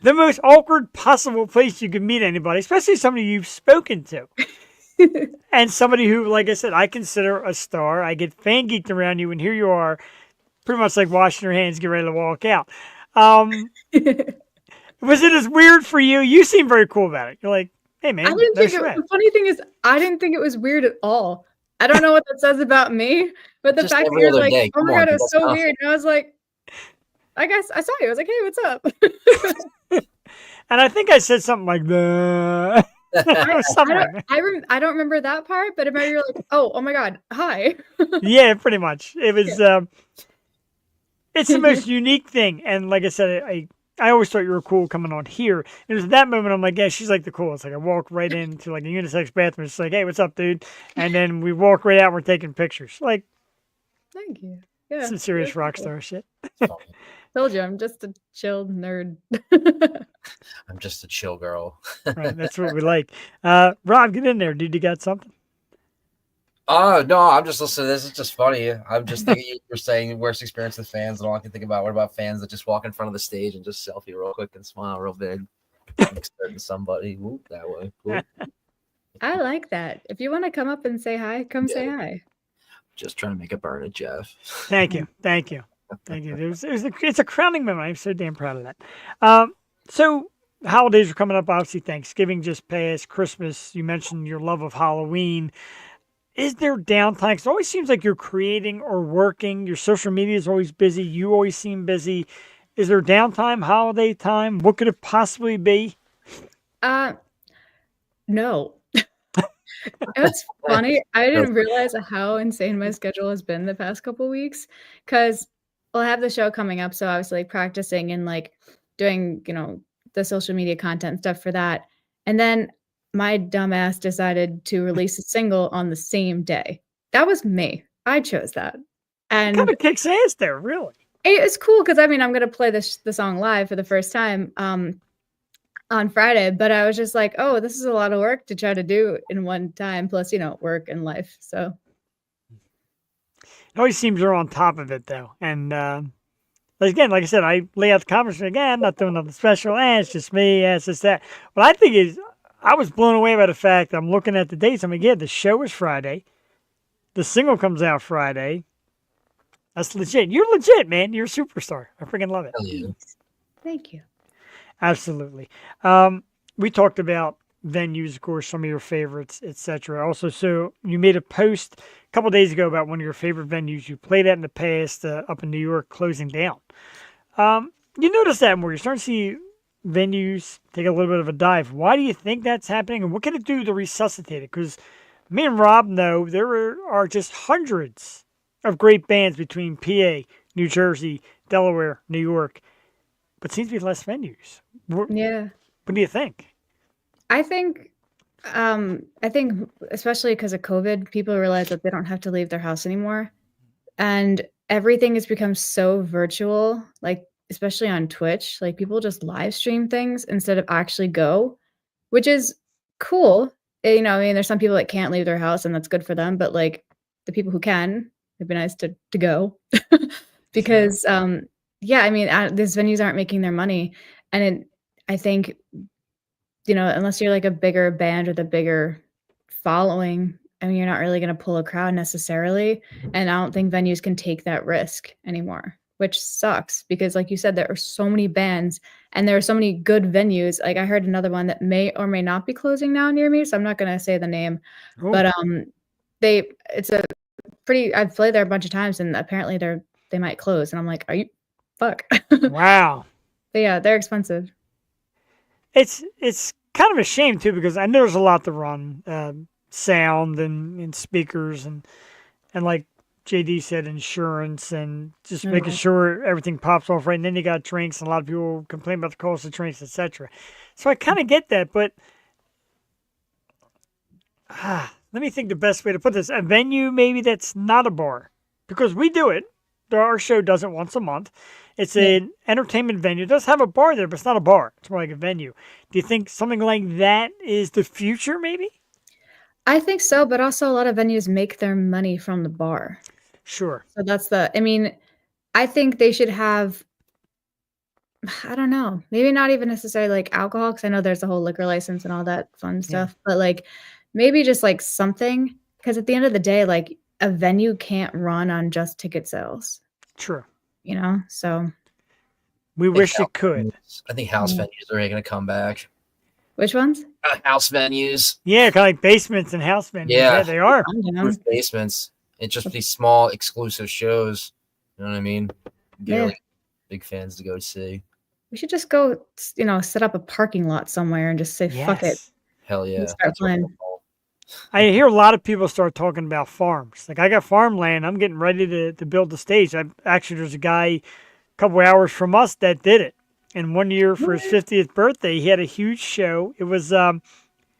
the most awkward possible place you can meet anybody, especially somebody you've spoken to. And somebody who, like I said, I consider a star. I get fan geeked around you, and here you are, pretty much like washing your hands, get ready to walk out. Was it as weird for you? You seem very cool about it. You're like, hey man, the funny thing is, I didn't think it was weird at all. I don't know what that says about me, but the Just fact that every you're other like, day. oh Come my on, God, dude, it was that's so nothing. weird. And I was like, I guess I saw you. I was like, hey, what's up? And I think I said something like the. I don't remember that part, but I remember you're like, oh my God, hi. Yeah, pretty much. It was. It's the most unique thing, and like I said, I always thought you were cool coming on here. It was that moment I'm like, yeah, she's like the coolest. Like I walk right into like a unisex bathroom, it's like, hey, what's up, dude? And then we walk right out, and we're taking pictures. Like, thank you. Yeah, some serious rock star shit. Told you, I'm just a chill nerd. I'm just a chill girl. Right, that's what we like. Rob, get in there, dude. You got something? Oh no, I'm just listening. This is just funny. I'm just thinking you were saying worst experience with fans, and all I can think about what about fans that just walk in front of the stage and just selfie real quick and smile real big, expecting somebody. Whoop, that way. Whoop. I like that. If you want to come up and say hi, come say hi. Just trying to make a burn at Jeff. Thank you. It's a crowning moment. I'm so damn proud of that. So holidays are coming up. Obviously, Thanksgiving just passed. Christmas. You mentioned your love of Halloween. Is there downtime? 'Cause it always seems like you're creating or working. Your social media is always busy. You always seem busy. Is there downtime, holiday time? What could it possibly be? No. It's funny. I didn't realize how insane my schedule has been the past couple weeks because I have the show coming up. So I was like practicing and like doing, the social media content and stuff for that. And then my dumbass decided to release a single on the same day. That was me. I chose that. And kind of kicks ass there, really. It's cool because I'm going to play the song live for the first time on Friday, but I was just like, oh, this is a lot of work to try to do in one time, plus, work and life. So it always seems you're on top of it, though. And again, like I said, I lay out the comments again, I'm not doing nothing special. It's just me. It's just that. What I think is, I was blown away by the fact I'm looking at the dates. I mean, yeah, the show is Friday. The single comes out Friday. That's legit. You're legit, man. You're a superstar. I freaking love it. Hell yeah. thank you. Absolutely. We talked about venues, of course, some of your favorites, etc. Also, so you made a post a couple days ago about one of your favorite venues you played at in the past up in New York closing down. You notice that more. You're starting to see venues take a little bit of a dive. Why do you think that's happening, and what can it do to resuscitate it? Because me and Rob know there are just hundreds of great bands between PA, New Jersey, Delaware, New York, but seems to be less venues. Yeah. What do you think? I think especially because of COVID, people realize that they don't have to leave their house anymore. And everything has become so virtual, like especially on Twitch, like people just live stream things instead of actually go, which is cool. I mean, there's some people that can't leave their house and that's good for them, but like the people who can, it'd be nice to go because, yeah, I mean, these venues aren't making their money. And I think, unless you're like a bigger band with a bigger following, I mean, you're not really going to pull a crowd necessarily. And I don't think venues can take that risk anymore, which sucks because like you said, there are so many bands and there are so many good venues. Like I heard another one that may or may not be closing now near me. So I'm not going to say the name, but it's a pretty, I've played there a bunch of times and apparently they might close. And I'm like, are you fuck? Wow. But yeah, they're expensive. It's kind of a shame too because I know there's a lot to run, sound and speakers and like JD said, insurance and just making sure everything pops off right. And then you got drinks, and a lot of people complain about the cost of drinks, etc. So I kind of get that, but let me think the best way to put this. A venue maybe that's not a bar, because we do it. Our show does it once a month. It's an entertainment venue. It does have a bar there, but it's not a bar. It's more like a venue. Do you think something like that is the future, maybe? I think so, but also a lot of venues make their money from the bar. Sure. So that's I mean, I think they should have, I don't know, maybe not even necessarily like alcohol, because I know there's a whole liquor license and all that fun stuff, but like maybe just like something, because at the end of the day, like a venue can't run on just ticket sales. True. You know, so we wish it could. I think house venues are going to come back. Which ones? House venues. Yeah, kind of like basements and house venues. Yeah, they are. Roof basements. It's just these small exclusive shows. You know what I mean? Get really big fans to go see. We should just go, you know, set up a parking lot somewhere and just say, fuck it. Hell yeah. Start playing. I hear a lot of people start talking about farms. Like, I got farmland. I'm getting ready to build the stage. Actually, there's a guy a couple hours from us that did it. And one year for his 50th birthday, he had a huge show. It was,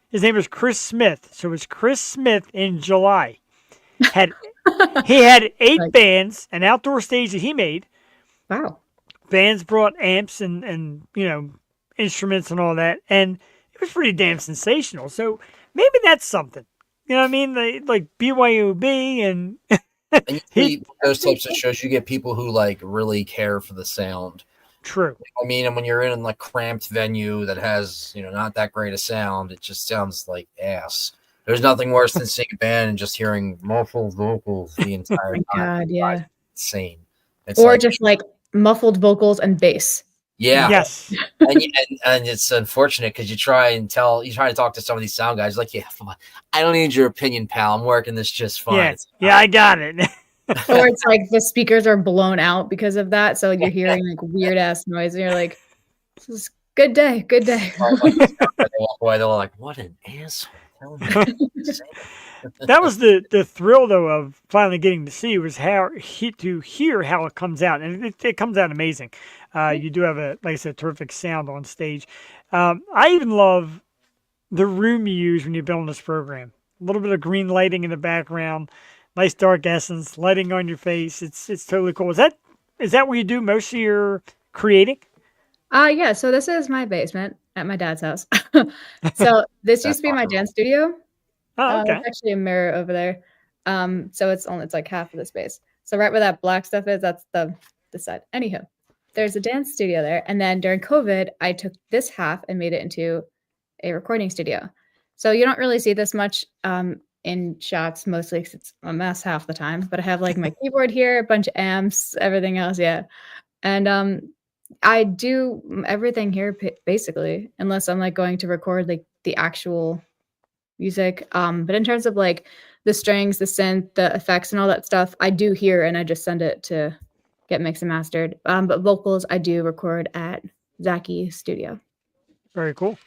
his name was Chris Smith. So it was Chris Smith in July. He had 8 bands, an outdoor stage that he made. Wow. Bands brought amps and you know, instruments and all that. And it was pretty damn sensational. So maybe that's something. You know what I mean? Like BYOB and those types of shows, you get people who like really care for the sound. True. I mean, and when you're in like cramped venue that has, you know, not that great a sound, it just sounds like ass. There's nothing worse than seeing a band and just hearing muffled vocals the entire time. God, yeah. Insane. It's or like, just like muffled vocals and bass. Yeah. Yes. and it's unfortunate because you try to talk to some of these sound guys like, I don't need your opinion, pal. I'm working this just fine. Yeah, I got it. Or it's like the speakers are blown out because of that. So you're hearing like weird ass noise and you're like, this is good day. Good day. They walk away, they're like, what an asshole. That was the thrill though of finally getting to see was to hear how it comes out, and it comes out amazing. You do have like I said, terrific sound on stage. I even love the room you use when you're building this program. A little bit of green lighting in the background, nice dark essence, lighting on your face. It's totally cool. Is that where you do most of your creating? Yeah. So this is my basement at my dad's house. So this used to be my dance studio. Oh, okay. There's actually a mirror over there. So it's like half of the space. So right where that black stuff is, that's the side. Anyhow, there's a dance studio there. And then during COVID, I took this half and made it into a recording studio. So you don't really see this much in shots, mostly because it's a mess half the time. But I have like my keyboard here, a bunch of amps, everything else. Yeah. And I do everything here basically, unless I'm like going to record like the actual music. But in terms of like the strings, the synth, the effects and all that stuff, I do here and I just send it to get mixed and mastered. But vocals, I do record at Zacky's studio. Very cool.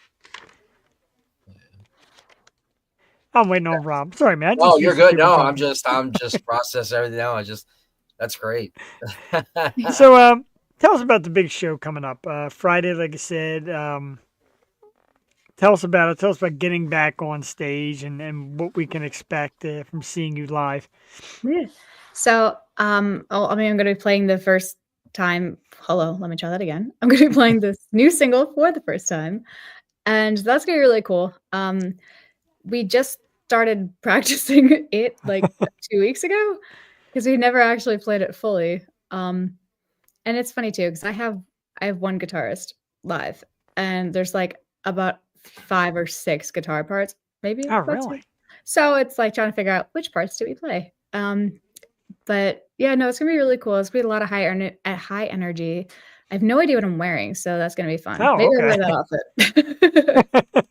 I'm waiting on Rob. Sorry, man. Oh, you're good. No, I'm just processing everything now. That's great. So, tell us about the big show coming up Friday. Like I said, tell us about it. Tell us about getting back on stage and what we can expect from seeing you live. Yeah. So, I'm going to be playing the first time. Hello, let me try that again. I'm going to be playing this new single for the first time, and that's going to be really cool. We just started practicing it like 2 weeks ago because we never actually played it fully. And it's funny too because I have one guitarist live, and there's like about 5 or 6 guitar parts, maybe. Oh, really? So it's like trying to figure out which parts do we play. But yeah, no, it's gonna be really cool. It's gonna be a lot of high energy. I have no idea what I'm wearing, so that's gonna be fun. Oh, maybe okay. I'll wear that outfit.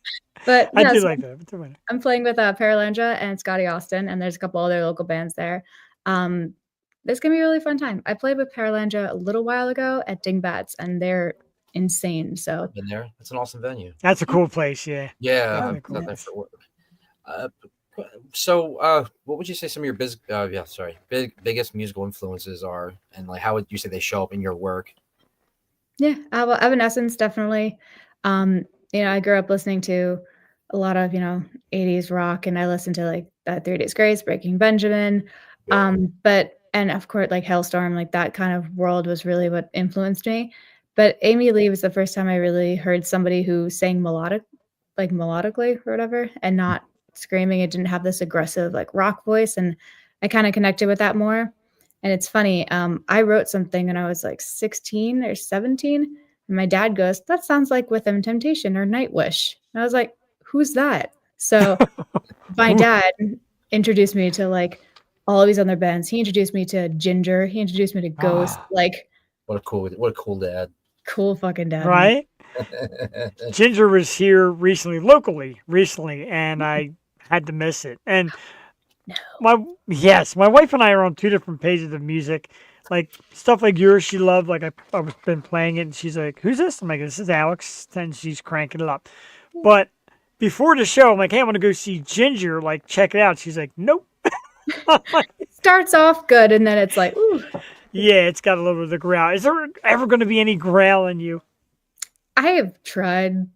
But I do like that. I'm playing with Paralandra and Scotty Austin, and there's a couple other local bands there. It's gonna be a really fun time. I played with Paralandra a little while ago at Dingbats, and they're insane. So I've been there. It's an awesome venue. That's a cool place. Yeah. Yeah, Definitely I've cool. done that for work. What would you say some of your biggest musical influences are, and like how would you say they show up in your work? yeah, well, Evanescence definitely. I grew up listening to a lot of 80s rock, and I listened to like that 3 Days Grace, Breaking Benjamin, but and of course like Hellstorm, like that kind of world was really what influenced me. But Amy Lee was the first time I really heard somebody who sang melodically or whatever, and not screaming. It didn't have this aggressive like rock voice, and I kind of connected with that more. And it's funny, I wrote something when I was like 16 or 17, and my dad goes, "That sounds like Within Temptation or Nightwish." And I was like, "Who's that?" So my dad introduced me to like all of these other bands. He introduced me to Ginger. He introduced me to Ghost. Like, What a cool dad. cool fucking dad, man. Right? Ginger was here recently, and I had to miss it. And No. my wife and I are on two different pages of music. Like stuff like yours, she loved. Like I've been playing it, and she's like, "Who's this?" I'm like, "This is Alyxx," and she's cranking it up. But before the show, I'm like, "Hey, I want to go see Ginger. Like, check it out." She's like, "Nope." It starts off good, and then it's like, ooh. Yeah, it's got a little bit of the growl. Is there ever going to be any growl in you? I have tried.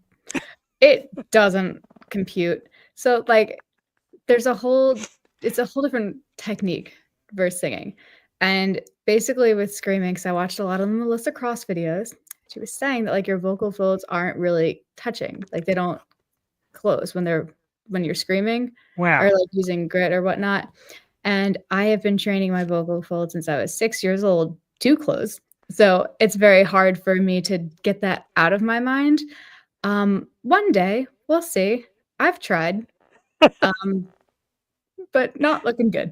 It doesn't compute. So like it's a whole different technique versus singing. And basically with screaming, because I watched a lot of the Melissa Cross videos, she was saying that like your vocal folds aren't really touching. Like they don't close when you're screaming Wow. or like using grit or whatnot. And I have been training my vocal folds since I was 6 years old to close. So it's very hard for me to get that out of my mind. One day we'll see. I've tried, but not looking good.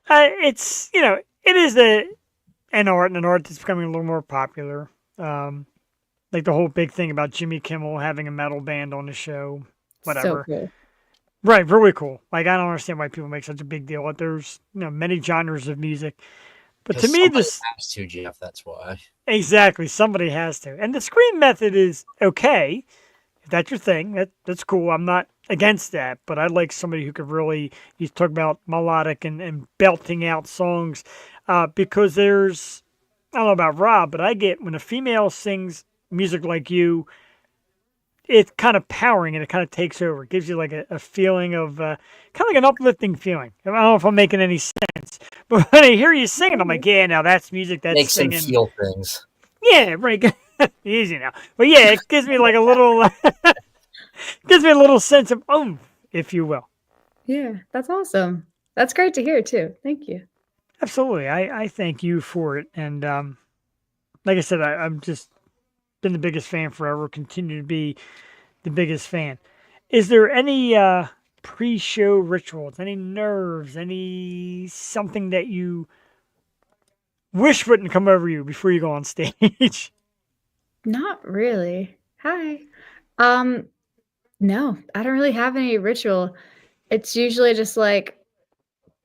It's it is an art that's becoming a little more popular. Like the whole big thing about Jimmy Kimmel having a metal band on the show, whatever. So cool. Right, really cool. Like I don't understand why people make such a big deal. Like there's many genres of music, but to me this has to, Jeff. That's why. exactly somebody has to. And the scream method is okay if that's your thing. That's cool. I'm not against that, but I'd like somebody who could really you talk about melodic and belting out songs, because there's I don't know about Rob, but I get when a female sings music like you, it's kind of powering and it kind of takes over. It gives you like a feeling of kind of like an uplifting feeling. I don't know if I'm making any sense, but when I hear you singing, I'm like, yeah, now that's music that's Makes singing. him feel things. Yeah, right. Easy now, but yeah, it gives me like a little, gives me a little sense of oomph, if you will. Yeah, that's awesome. That's great to hear too. Thank you. Absolutely, I thank you for it, and like I said, I'm just been the biggest fan forever. Continue to be the biggest fan. Is there any pre-show rituals, any nerves, any something that you wish wouldn't come over you before you go on stage? Not really. Hi. No, I don't really have any ritual. It's usually just like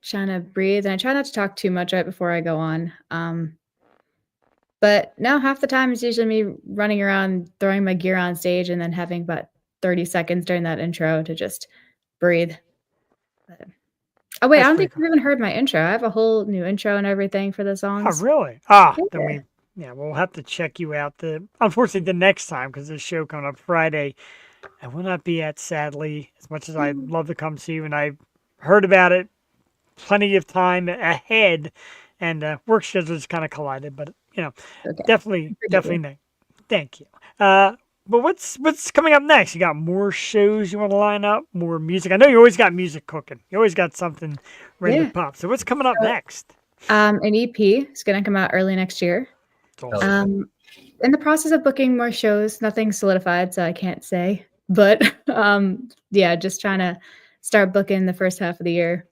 trying to breathe, and I try not to talk too much right before I go on. But no, half the time it's usually me running around, throwing my gear on stage, and then having about 30 seconds during that intro to just breathe. Oh wait, I That's don't pretty think you've even heard my intro. I have a whole new intro and everything for the Oh, songs. really? Yeah. Then we'll have to check you out. Unfortunately, the next time because the show coming up Friday, I will not be at sadly. As much as I'd love to come see you, and I've heard about it plenty of time ahead, and work schedules kind of collided. But Okay. definitely Forgive you. no. Thank you. But what's coming up next? You got more shows you want to line up, more music. I know you always got music cooking. You always got something ready to Yeah. pop. So what's coming up next? An EP is gonna come out early next year. It's awesome. In the process of booking more shows, nothing solidified, so I can't say. But yeah, just trying to start booking the first half of the year.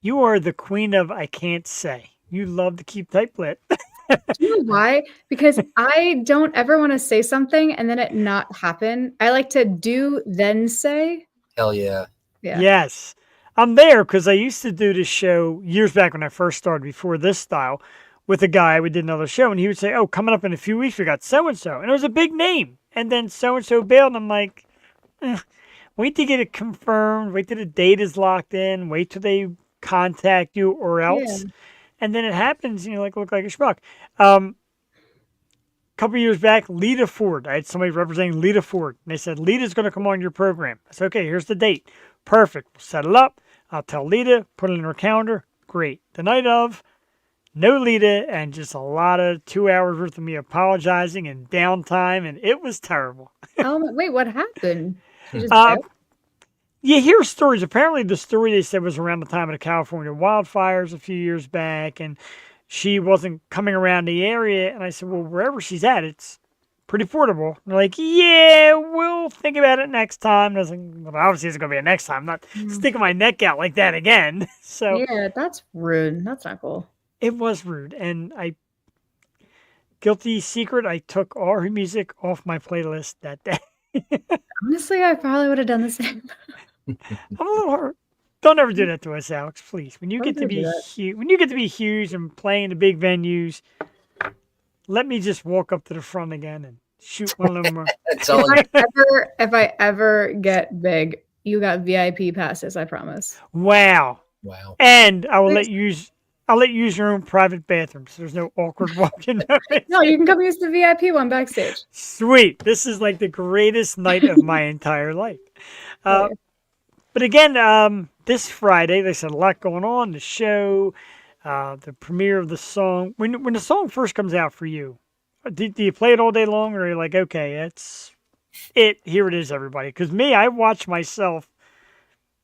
You are the queen of I can't say. You love to keep tight lit. Do you know why? Because I don't ever want to say something and then it not happen. I like to do, then say. Hell yeah. Yeah. Yes. I'm there because I used to do this show years back when I first started before this style with a guy. We did another show, and he would say, "Oh, coming up in a few weeks, we got so and so," and it was a big name. And then so and so bailed. And I'm like, wait to get it confirmed. Wait till the date is locked in. Wait till they contact you, or else. Yeah. And then it happens, and you look like a schmuck. Couple years back, Lita Ford. I had somebody representing Lita Ford, and they said Lita's going to come on your program. I said, okay, here's the date. Perfect. We'll set it up. I'll tell Lita, put it in her calendar. Great. The night of, no Lita, and just a lot of 2 hours worth of me apologizing and downtime, and it was terrible. Wait, what happened? She just You hear stories. Apparently, the story they said was around the time of the California wildfires a few years back, and she wasn't coming around the area. And I said, well, wherever she's at, it's pretty portable. And they're like, yeah, we'll think about it next time. And I was like, well, obviously it's going to be a next time. I'm not sticking my neck out like that again. So yeah, that's rude. That's not cool. it was rude. And guilty secret, I took all her music off my playlist that day. Honestly, I probably would have done the same. I'm a little hurt. Don't ever do that to us, Alex, please. When you Don't get to do be that. when you get to be huge and playing the big venues, let me just walk up to the front again and shoot one of them. It's all in- If I ever get big, you got VIP passes, I promise. Wow. wow. And I'll let you use your own private bathroom, so there's no awkward walking. No, you can come use the VIP one backstage. Sweet. This is like the greatest night of my entire life. But again, this Friday, there's a lot going on. The show, the premiere of the song. When the song first comes out for you, do you play it all day long, or are you like, okay, it's it. Here it is, everybody. Because me, I watch myself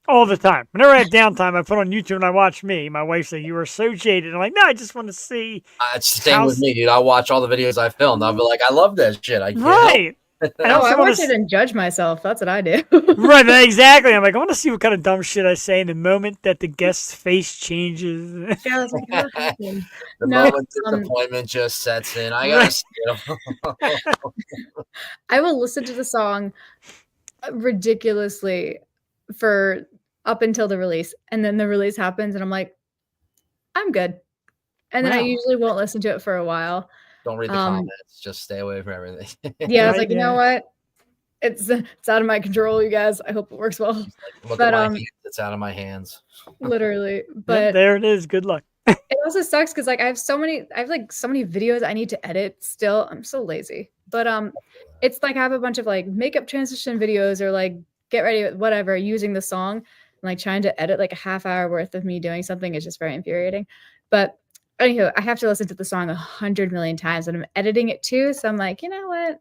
all the time. Whenever I have downtime, I put on YouTube and I watch me. My wife said, "You are so jaded." I'm like, no, I just want to see. It's the same with me, dude. I'll watch all the videos I filmed. I'll be like, I love that shit. I can't help Right. I I also want watch it and judge myself. That's what I do. Right, exactly. I'm like, I want to see what kind of dumb shit I say in the moment that the guest's face changes. Yeah, I was like, what happened? The No, moment disappointment just sets in. I gotta see it. I will listen to the song ridiculously for up until the release, and then the release happens, and I'm like, I'm good. And then I Wow. usually won't listen to it for a while. Don't read the comments. Just stay away from everything. Yeah, I was Right, like, you know yeah. what? It's out of my control, you guys. I hope it works well. Look But, at my hands. It's out of my hands. Literally. Yeah, But there it is. Good luck. it also sucks because like I have so many videos I need to edit still. I'm so lazy. But it's like I have a bunch of like makeup transition videos or like get ready with whatever using the song and like trying to edit like a half hour worth of me doing something is just very infuriating. But anywho, I have to listen to the song 100 million times and I'm editing it too. So I'm like, you know what?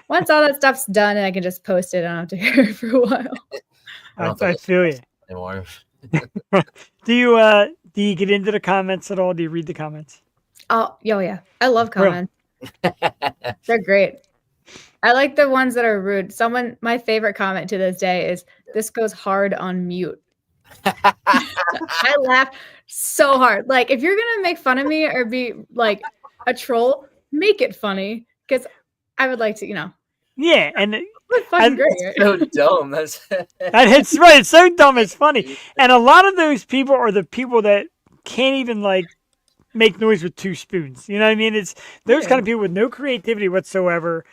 Once all that stuff's done and I can just post it, I don't have to hear it for a while. I feel you. Anymore. Do you get into the comments at all? Do you read the comments? Oh yeah. I love Real. comments. They're great. I like the ones that are rude. My favorite comment to this day is, "This goes hard on mute." I laugh so hard. Like, if you're gonna make fun of me or be like a troll, make it funny because I would like to, Yeah, and it's fucking great. Right? So dumb. That's it's right. It's so dumb. It's funny. And a lot of those people are the people that can't even like make noise with two spoons. You know what I mean? It's those kind of people with no creativity whatsoever.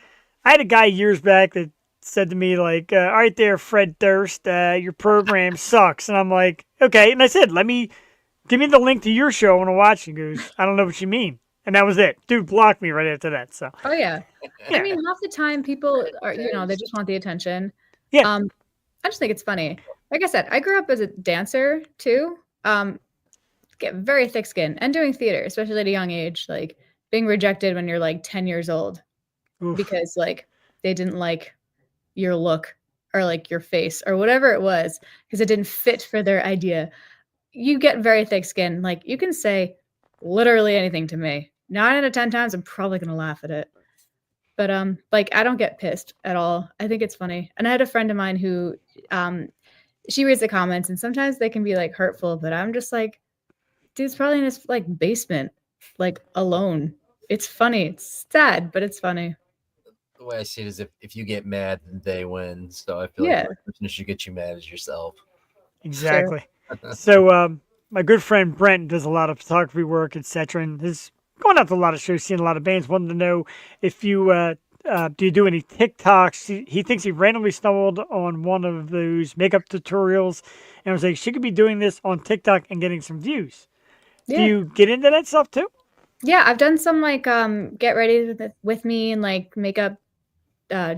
I had a guy years back that said to me like, "All right, there, Fred Durst, your program sucks." And I'm like, "Okay." And I said, give me the link to your show. I want to watch." He goes, "I don't know what you mean." And that was it. Dude blocked me right after that. So Oh yeah. Yeah. I mean, half the time people are, they just want the attention. Yeah. I just think it's funny. Like I said, I grew up as a dancer too. Get very thick skin and doing theater, especially at a young age, like being rejected when you're like 10 years old oof. because like they didn't like your look or like your face or whatever it was because it didn't fit for their idea. You get very thick skin. Like you can say literally anything to me. 9 out of 10 times I'm probably gonna laugh at it. But like I don't get pissed at all. I think it's funny. And I had a friend of mine who she reads the comments and sometimes they can be like hurtful, but I'm just like, dude's probably in his like basement, like alone. It's funny. It's sad, but it's funny. the way I see it is if you get mad, they win. So I feel Yeah. like the person who should get you mad is yourself. Exactly. So my good friend Brent does a lot of photography work, etc., and is going out to a lot of shows, seeing a lot of bands. Wanted to know if you do you do any TikToks? He thinks he randomly stumbled on one of those makeup tutorials, and was like, she could be doing this on TikTok and getting some views. Do Yeah. you get into that stuff too? Yeah, I've done some like get ready with me and like makeup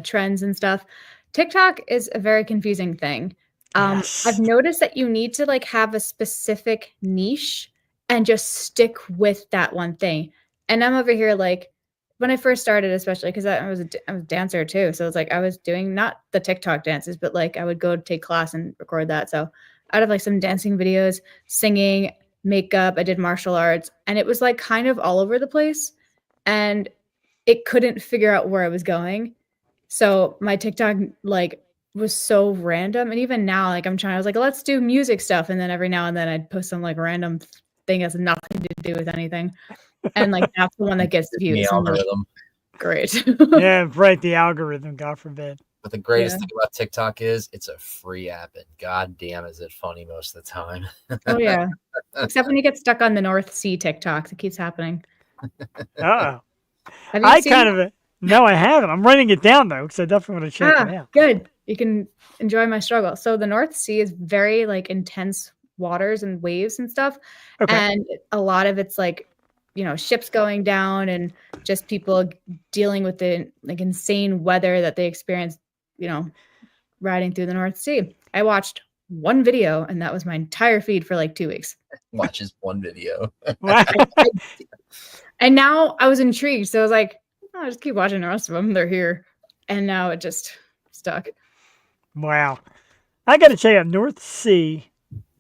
trends and stuff. TikTok is a very confusing thing. Yes. I've noticed that you need to like have a specific niche and just stick with that one thing. And I'm over here like when I first started, especially because I was a dancer too. So it's like I was doing not the TikTok dances, but like I would go take class and record that. So out of like some dancing videos, singing, makeup, I did martial arts, and it was like kind of all over the place. And it couldn't figure out where I was going. So my TikTok like was so random. And even now, like I was like, let's do music stuff. And then every now and then I'd post some like random thing that has nothing to do with anything. And like that's the one that gets The views. I'm like, algorithm. great. Yeah, right. The algorithm, God forbid. But the greatest thing about TikTok is it's a free app, and goddamn, is it funny most of the time. Oh yeah. Except when you get stuck on the North Sea TikToks, it keeps happening. Uh-oh. Have you I seen kind of no, I haven't. I'm writing it down though, because I definitely want to check it out. Good. You can enjoy my struggle. So the North Sea is very like intense waters and waves and stuff. Okay. And a lot of it's like, you know, ships going down and just people dealing with the like insane weather that they experience, you know, riding through the North Sea. I watched one video and that was my entire feed for like 2 weeks. Watches one video. And now I was intrigued. So I was like, oh, I'll just keep watching the rest of them. They're here. And now it just stuck. Wow. I got to check out North Sea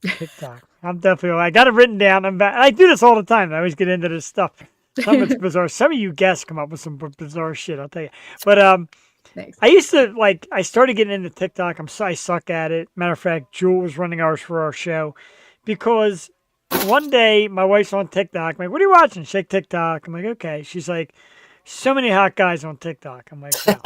TikTok. I'm definitely, I got it written down. I do this all the time. I always get into this stuff. Some of it's bizarre. Some of you guests come up with some bizarre shit, I'll tell you. But Thanks. I used to, like, I started getting into TikTok. I suck at it. Matter of fact, Jewel was running ours for our show because one day my wife's on TikTok. I'm like, what are you watching? She's like, TikTok. I'm like, okay. She's like, so many hot guys on TikTok. I'm like, wow.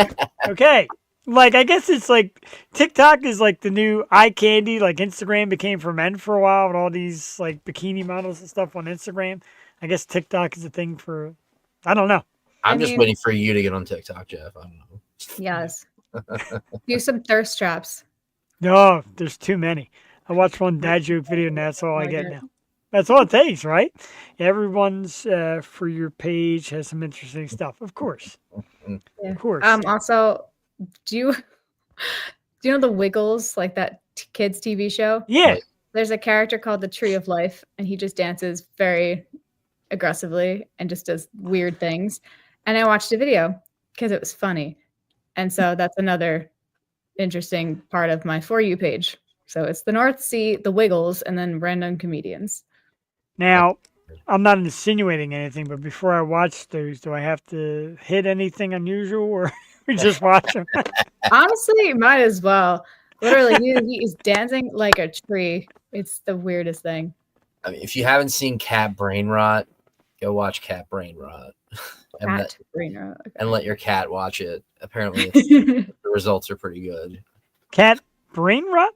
Okay. Like, I guess it's like TikTok is like the new eye candy. Like Instagram became for men for a while with all these like bikini models and stuff on Instagram. I guess TikTok is a thing for, I don't know. I'm just waiting for you to get on TikTok, Jeff. I don't know. Yes. Do some thirst traps. No, there's too many. I watched one dad joke video and that's all I get now. That's all it takes, right? Everyone's for your page has some interesting stuff, of course. Yeah. Of course. Also, do you know the Wiggles, like that kids TV show? Yeah. There's a character called the Tree of Life, and he just dances very aggressively and just does weird things. And I watched a video because it was funny. And so that's another interesting part of my For You page. So it's the North Sea, the Wiggles, and then random comedians. Now, I'm not insinuating anything, but before I watch those, do I have to hit anything unusual or we just watch them? Honestly, might as well. Literally, he is dancing like a tree. It's the weirdest thing. I mean, if you haven't seen Cat Brain Rot, go watch Cat Brain Rot. And let your cat watch it. Apparently, the results are pretty good. Cat brain rot?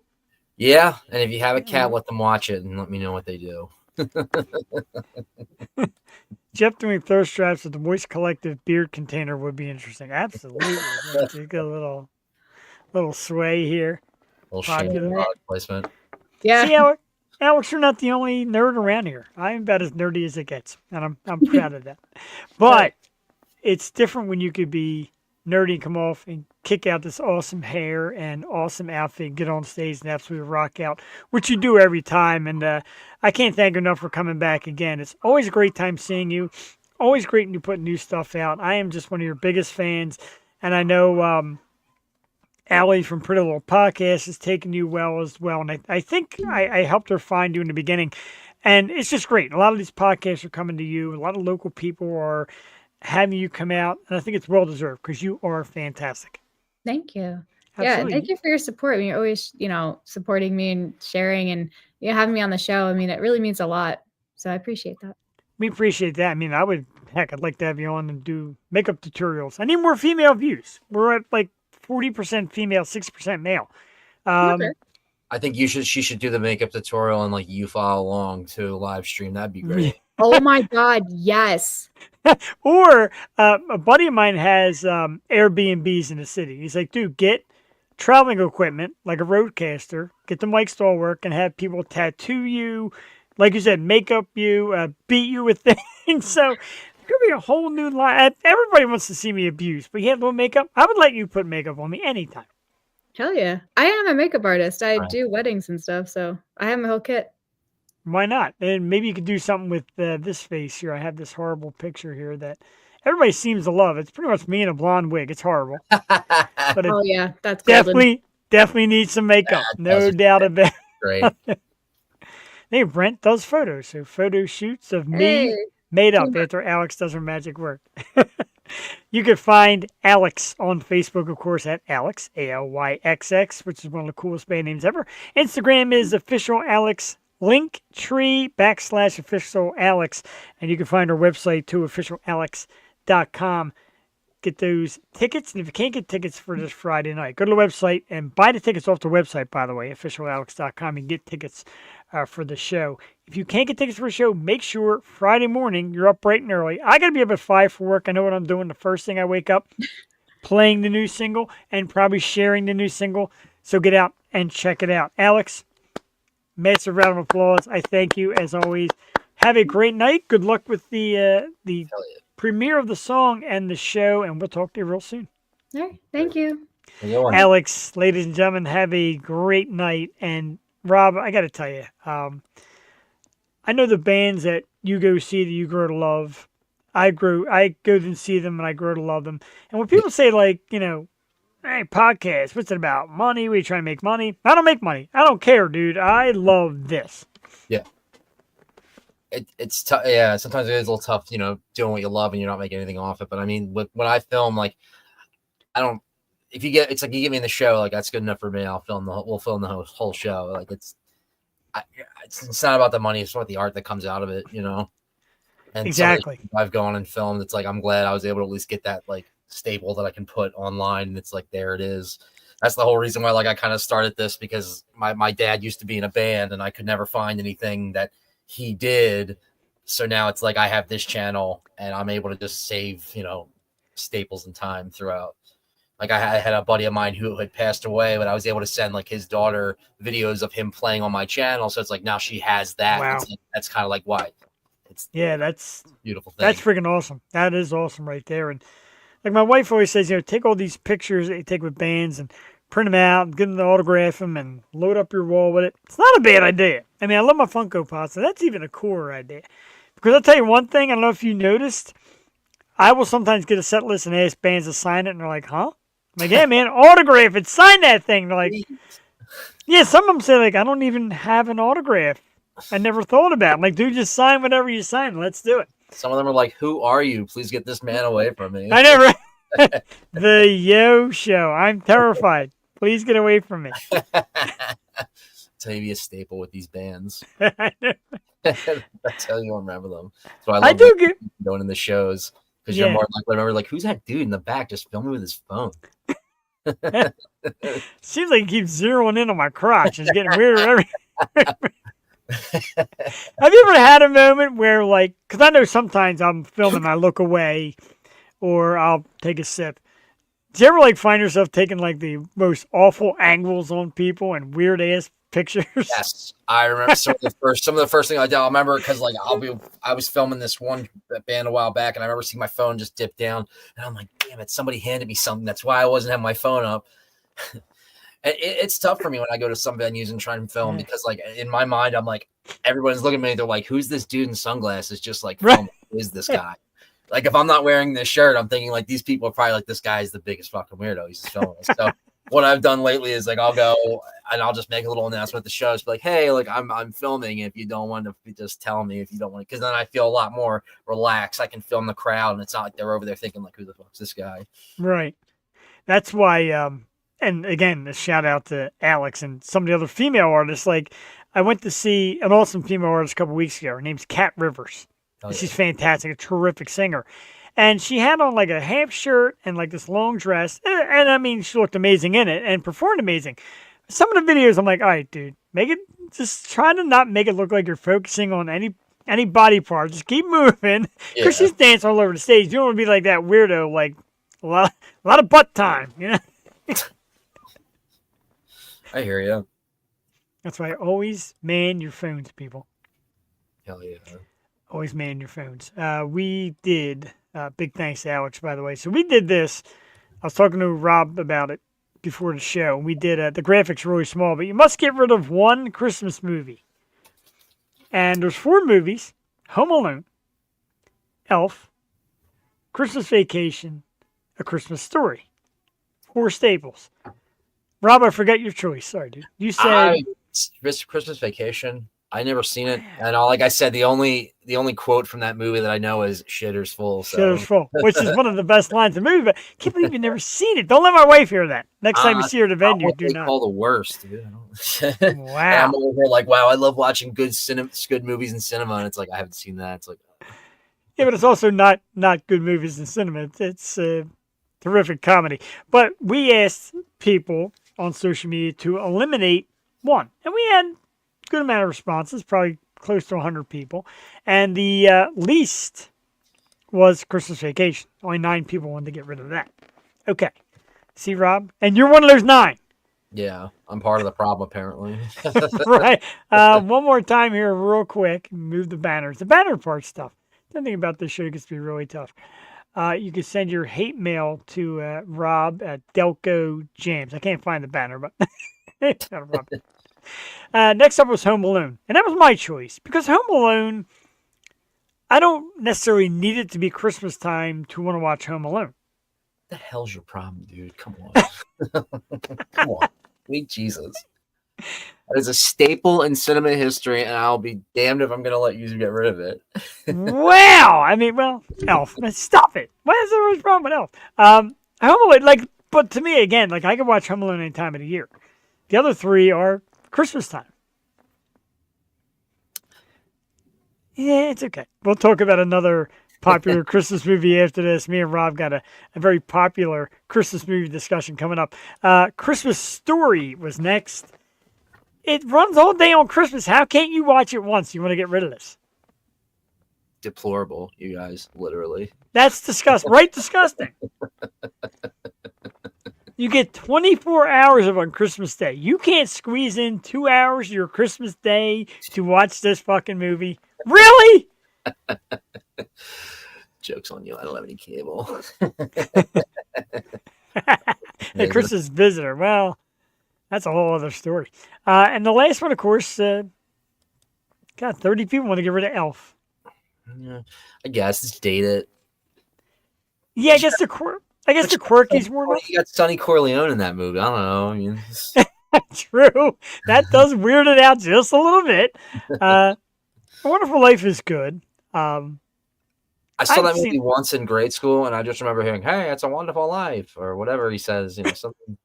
Yeah, and if you have a cat, let them watch it and let me know what they do. Jeff doing thirst traps with the Moist Collective beard container would be interesting. Absolutely. You got a little sway here. A little shady product placement. Yeah. See, Alex, you're not the only nerd around here. I'm about as nerdy as it gets, and I'm proud of that. But it's different when you could be nerdy and come off and kick out this awesome hair and awesome outfit, get on stage and absolutely rock out, which you do every time. And I can't thank you enough for coming back again. It's always a great time seeing you. Always great when you put new stuff out. I am just one of your biggest fans, and I know Allie from Pretty Little Podcast is taking you well as well. And I think I helped her find you in the beginning. And it's just great. A lot of these podcasts are coming to you. A lot of local people are having you come out. And I think it's well-deserved because you are fantastic. Thank you. Absolutely. Yeah, thank you for your support. I mean, you're always, supporting me and sharing and having me on the show. I mean, it really means a lot. So I appreciate that. We appreciate that. I mean, I'd like to have you on and do makeup tutorials. I need more female views. We're at like 40% female, 60% male. I I think she should do the makeup tutorial and like you follow along to live stream. That'd be great. Oh my God, yes. Or a buddy of mine has Airbnbs in the city. He's like, dude, get traveling equipment like a roadcaster, get the mic stall work, and have people tattoo you, like you said, make up you, beat you with things. So it could be a whole new line. Everybody wants to see me abused, but you have no makeup. I would let you put makeup on me anytime. Hell yeah. I am a makeup artist. I Right. do weddings and stuff, so I have my whole kit. Why not? And maybe you could do something with this face here. I have this horrible picture here that everybody seems to love. It's pretty much me in a blonde wig. It's horrible. But it Oh yeah, that's golden. definitely needs some makeup. That No does. doubt about it. Great. Hey, Brent does photos. So photo shoots of me Hey, made up teamwork. after Alyxx does her magic work. You can find Alyxx on Facebook, of course, at Alyxx, Alyxx, which is one of the coolest band names ever. Instagram is official Alyxx, Linktree/official Alyxx. And you can find our website too, officialalyxx.com. Get those tickets. And if you can't get tickets for this Friday night, go to the website and buy the tickets off the website, by the way, officialalyxx.com. You can get tickets for the show. If you can't get tickets for a show, make sure Friday morning you're up bright and early. I got to be up at 5 for work. I know what I'm doing the first thing I wake up, playing the new single and probably sharing the new single. So get out and check it out. Alyxx, massive round of applause. I thank you as always. Have a great night. Good luck with the premiere of the song and the show, and we'll talk to you real soon. All right, thank you. Alyxx, ladies and gentlemen, have a great night. And Rob, I got to tell you, I know the bands that you go see that you grow to love. I go and see them and I grow to love them. And when people say like, hey, podcast, what's it about? Money? We trying to make money? I don't make money. I don't care, dude. I love this. Yeah. It's tough. Yeah, sometimes it is a little tough, doing what you love and you're not making anything off it. But I mean, when I film, like, it's like you give me the show, like that's good enough for me. We'll film the whole show. Like it's not about the money. It's about the art that comes out of it, And exactly. I've gone and filmed. It's like I'm glad I was able to at least get that like staple that I can put online, and it's like there it is. That's the whole reason why like I kind of started this, because my dad used to be in a band and I could never find anything that he did. So now it's like I have this channel and I'm able to just save, staples and time throughout. Like I had a buddy of mine who had passed away, but I was able to send like his daughter videos of him playing on my channel. So it's like now she has that. Wow. That's kind of like why. That's a beautiful thing. That's freaking awesome. That is awesome right there. And like my wife always says, take all these pictures that you take with bands and print them out and get them to autograph them and load up your wall with it. It's not a bad idea. I mean, I love my Funko Pops, and that's even a cooler idea. Because I'll tell you one thing, I don't know if you noticed, I will sometimes get a set list and ask bands to sign it, and they're like, huh? I'm like, yeah, man, autograph it, sign that thing. They're like, yeah, some of them say, like, I don't even have an autograph. I never thought about it. I'm like, dude, just sign whatever you sign. Let's do it. Some of them are like, who are you? Please get this man away from me. I know, right? The Yo Show. I'm terrified. Please get away from me. Tell you be a staple with these bands. I know. That's how you remember them. So I I love do get. going in the shows, because Yeah. you're more likely to remember, like, who's that dude in the back just filming with his phone? Seems like he keeps zeroing in on my crotch. It's getting weirder. Have you ever had a moment where, like, because I know sometimes I'm filming, and I look away, or I'll take a sip. Do you ever like find yourself taking like the most awful angles on people and weird ass pictures? Yes, I remember some of the first thing I did. I remember because like I was filming this one band a while back, and I remember seeing my phone just dip down, and I'm like, damn it, somebody handed me something. That's why I wasn't having my phone up. It's tough for me when I go to some venues and try and film, because like in my mind, I'm like, everyone's looking at me. They're like, who's this dude in sunglasses? Just like, Right. Who is this guy? Like if I'm not wearing this shirt, I'm thinking like these people are probably like, this guy is the biggest fucking weirdo. He's just filming us. So what I've done lately is like I'll go and I'll just make a little announcement at the shows, be like, hey, like I'm filming. If you don't want to, just tell me if you don't want to, because then I feel a lot more relaxed. I can film the crowd, and it's not like they're over there thinking like, who the fuck's this guy? Right. That's why. And again, a shout out to Alyxx and some of the other female artists. Like I went to see an awesome female artist a couple weeks ago. Her name's Kat Rivers. Oh, yeah. She's fantastic, a terrific singer. And she had on like a half shirt and like this long dress. And I mean, she looked amazing in it and performed amazing. some of the videos, I'm like, all right, dude, just try to not make it look like you're focusing on any body part. Just keep moving. Yeah. She's dancing all over the stage. You don't want to be like that weirdo, like a lot of butt time, you know? I hear you. That's why always man your phones, people. Hell yeah. Always man your phones. We did, big thanks to Alyxx, by the way. So we did this. I was talking to Rob about it before the show. We did, the graphics are really small, but you must get rid of one Christmas movie. And there's 4 movies: Home Alone, Elf, Christmas Vacation, A Christmas Story. 4 staples. Rob, I forgot your choice. Sorry, dude. You said Christmas Vacation. I never seen it, and like I said, the only quote from that movie that I know is "Shitter's full." So. Shitter's full, which is one of the best lines in the movie. But I can't believe you've never seen it. Don't let my wife hear that. Next time you see her at a venue, do not. Call the worst, dude. Wow. I'm over here like, wow, I love watching good movies in cinema, and it's like I haven't seen that. It's like, yeah, but it's also not good movies in cinema. It's terrific comedy. But we asked people on social media to eliminate one, and we had a good amount of responses, probably close to 100 people, and the least was Christmas Vacation. Only 9 people wanted to get rid of that. Okay, see, Rob, and you're one of those 9. Yeah, I'm part of the problem apparently. Right. One more time here, real quick. Move the banners. The banner part stuff. The thing about this show gets to be really tough. You can send your hate mail to Rob at Delco Jams. I can't find the banner, but next up was Home Alone. And that was my choice because Home Alone, I don't necessarily need it to be Christmas time to want to watch Home Alone. What the hell's your problem, dude? Come on. Come on. Sweet Jesus. That is a staple in cinema history, and I'll be damned if I'm going to let you get rid of it. Wow. I mean, well, Elf. Stop it. What is there wrong with Elf? Home Alone, but to me, again, I can watch Home Alone any time of the year. The other 3 are Christmas time. Yeah, it's okay. We'll talk about another popular Christmas movie after this. Me and Rob got a very popular Christmas movie discussion coming up. Christmas Story was next. It runs all day on Christmas. How can't you watch it once? You want to get rid of this? Deplorable, you guys, literally. That's disgusting. Right? Disgusting. You get 24 hours of on Christmas Day. You can't squeeze in 2 hours of your Christmas Day to watch this fucking movie. Really? Joke's on you. I don't have any cable. The Christmas Visitor. Well, that's a whole other story. And the last one, of course, 30 people want to get rid of Elf. Yeah, I guess it's dated. Yeah, I guess the quirky's more. You got Sonny Corleone in that movie. I don't know. I mean, true. That does weird it out just a little bit. A Wonderful Life is good. I saw that movie once in grade school, and I just remember hearing, "Hey, it's a wonderful life," or whatever he says. Something.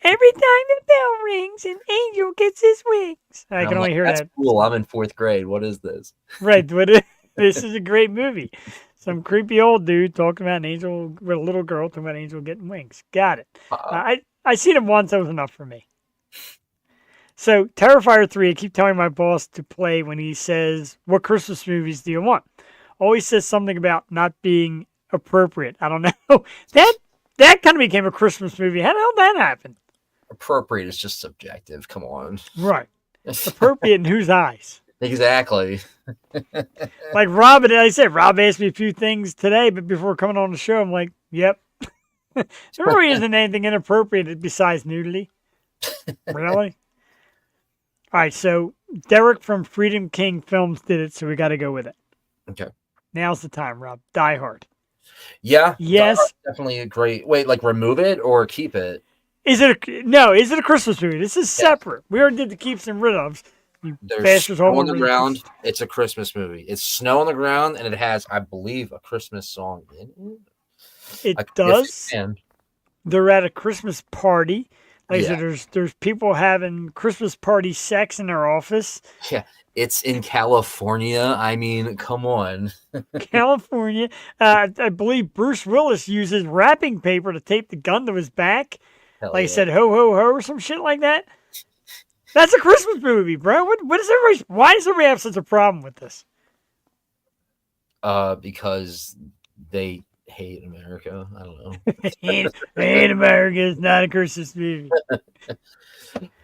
Every time the bell rings, an angel gets his wings. I can only hear That's that. Cool. I'm in 4th grade. What is this? Right. This is a great movie. Some creepy old dude talking about an angel with a little girl talking about an angel getting wings. Got it. I seen it once. That was enough for me. So Terrifier 3, I keep telling my boss to play when he says, "What Christmas movies do you want?" Always says something about not being appropriate. I don't know. That kind of became a Christmas movie. How the hell did that happen? Appropriate is just subjective. Come on. Right. Appropriate in whose eyes? Exactly. Like Rob, I said, Rob asked me a few things today, but before coming on the show, I'm like, yep. There really isn't anything inappropriate besides nudity. Really? All right, so Derek from Freedom King Films did it, so we got to go with it. Okay. Now's the time, Rob. Die Hard. Yeah. Yes. Definitely a great. Wait, remove it or keep it? Is it a Christmas movie? This is separate. We already did the keeps and rid ofs. There's snow on the ground. It's a Christmas movie. It's snow on the ground, and it has, I believe, a Christmas song in it. It does. They're at a Christmas party. Like I said, there's people having Christmas party sex in their office. Yeah, it's in California. I mean, come on. California. I believe Bruce Willis uses wrapping paper to tape the gun to his back. Hell like I yeah. said, ho ho ho or some shit like that. That's a Christmas movie, bro. What is everybody? Why does everybody have such a problem with this? Because they hate America. I don't know. Ain't America is not a Christmas movie.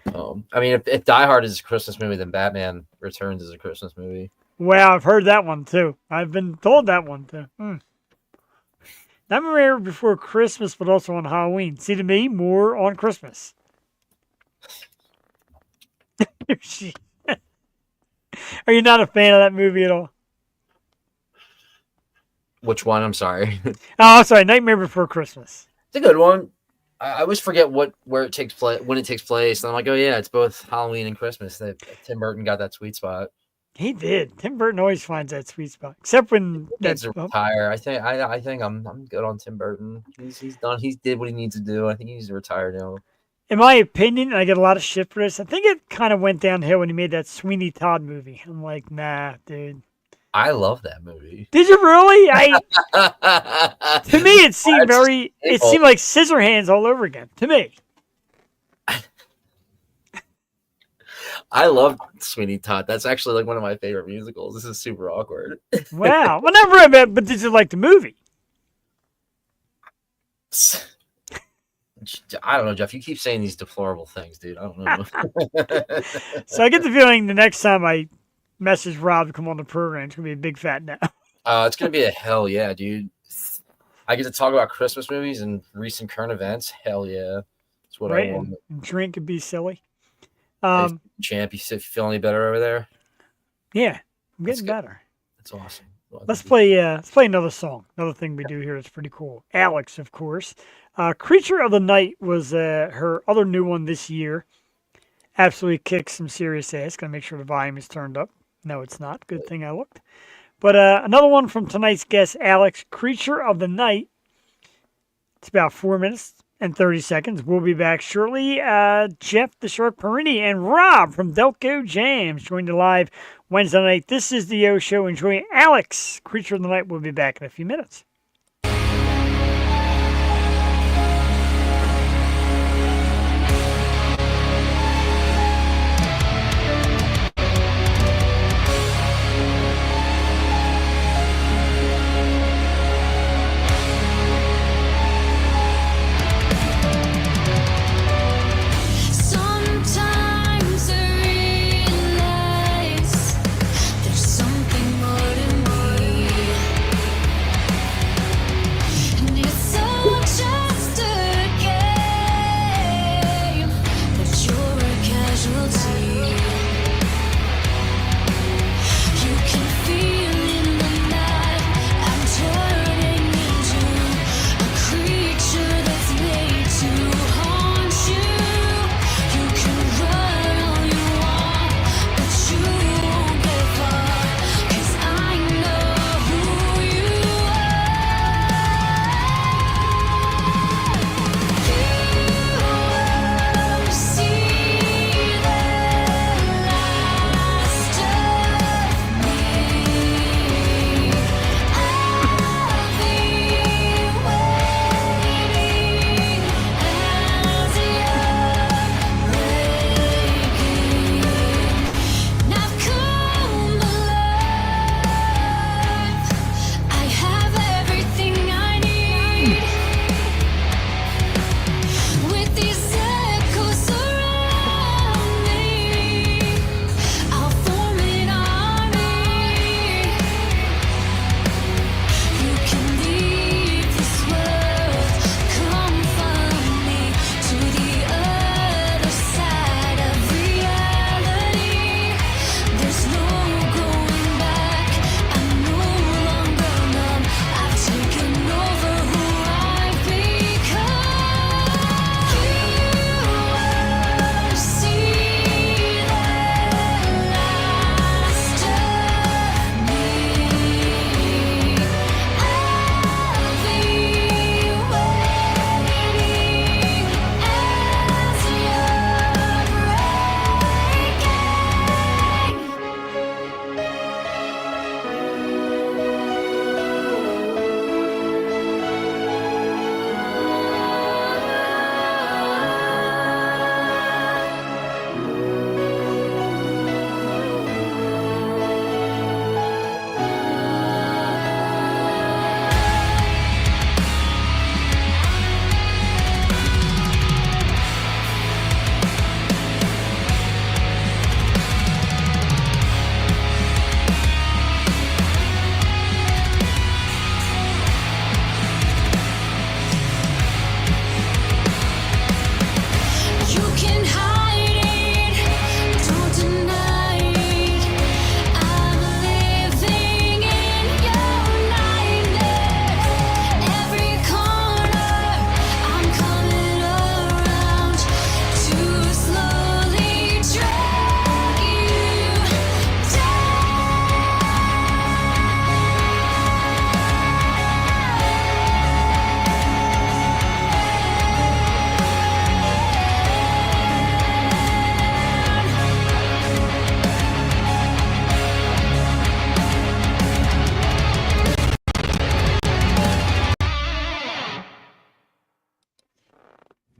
I mean, if Die Hard is a Christmas movie, then Batman Returns is a Christmas movie. Wow, I've heard that one too. I've been told that one too. Nightmare Before Christmas, but also on Halloween. See, to me, more on Christmas. Are you not a fan of that movie at all? Which one? I'm sorry. Oh, sorry, Nightmare Before Christmas. It's a good one. I always forget where it takes place, when it takes place. And I'm like, oh yeah, it's both Halloween and Christmas. Tim Burton got that sweet spot. He did. Tim Burton always finds that sweet spot, except when Needs to retire. I think I'm good on Tim Burton. He's done. He did what he needs to do. I think he needs to retire now. In my opinion, and I get a lot of shit for this, I think it kind of went downhill when he made that Sweeney Todd movie. I'm like, nah, dude. I love that movie. Did you really? To me, it seemed it seemed like Scissorhands all over again. To me, I love Sweeney Todd. That's actually like one of my favorite musicals. This is super awkward. Wow. Well, not really, but did you like the movie? I don't know, Jeff. You keep saying these deplorable things, dude. I don't know. So I get the feeling the next time I message Rob to come on the program, it's gonna be a big fat no. It's gonna be a hell yeah, dude. I get to talk about Christmas movies and recent current events. Hell yeah, that's what I want. And drink and be silly. Hey, Champ, you feel any better over there? Yeah, I'm getting better. That's awesome. Let's play another song. Another thing we do here is pretty cool. Alyxx, of course. Creature of the Night was her other new one this year. Absolutely kicks some serious ass. Gotta make sure the volume is turned up. No, it's not. Good thing I looked. But another one from tonight's guest, Alyxx, Creature of the Night. It's about 4 minutes and 30 seconds. We'll be back shortly. Jeff the Shark Perini and Rob from Delco Jams joined you live Wednesday night. This is the Yo Show. Enjoy Alyxx, Creature of the Night. We'll be back in a few minutes. Sometimes I realize there's something more to me.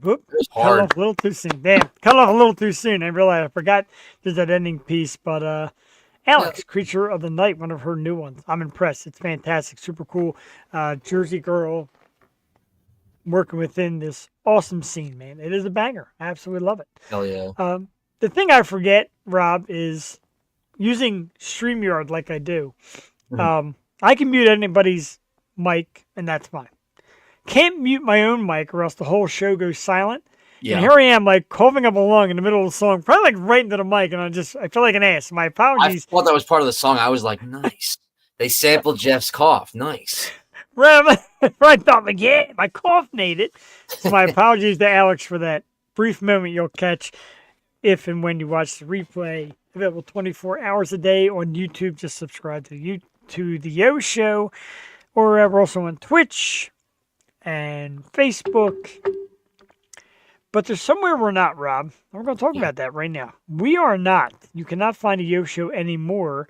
Whoop. It was Cut hard. off a little too soon. Damn. Cut off a little too soon. I realized I forgot there's that ending piece. But Alyxx, Creature of the Night, one of her new ones. I'm impressed. It's fantastic. Super cool. Jersey girl working within this awesome scene, man. It is a banger. I absolutely love it. Hell yeah. The thing I forget, Rob, is using StreamYard like I do. I can mute anybody's mic, and that's fine. Can't mute my own mic, or else the whole show goes silent. Yeah. And here I am, like coughing up a lung in the middle of the song, probably like right into the mic, and I feel like an ass. My I apologies. thought that was part of the song. I was like, nice. They sampled Jeff's cough. Nice. Right, I thought, like, yeah, my cough made it. So my apologies to Alyxx for that brief moment you'll catch if and when you watch the replay. Available 24 hours a day on YouTube. Just subscribe to the Yo Show, or we're also on Twitch and Facebook. But there's somewhere we're not, Rob. We're going to talk about that right now. We are not. You cannot find a Yo Show anymore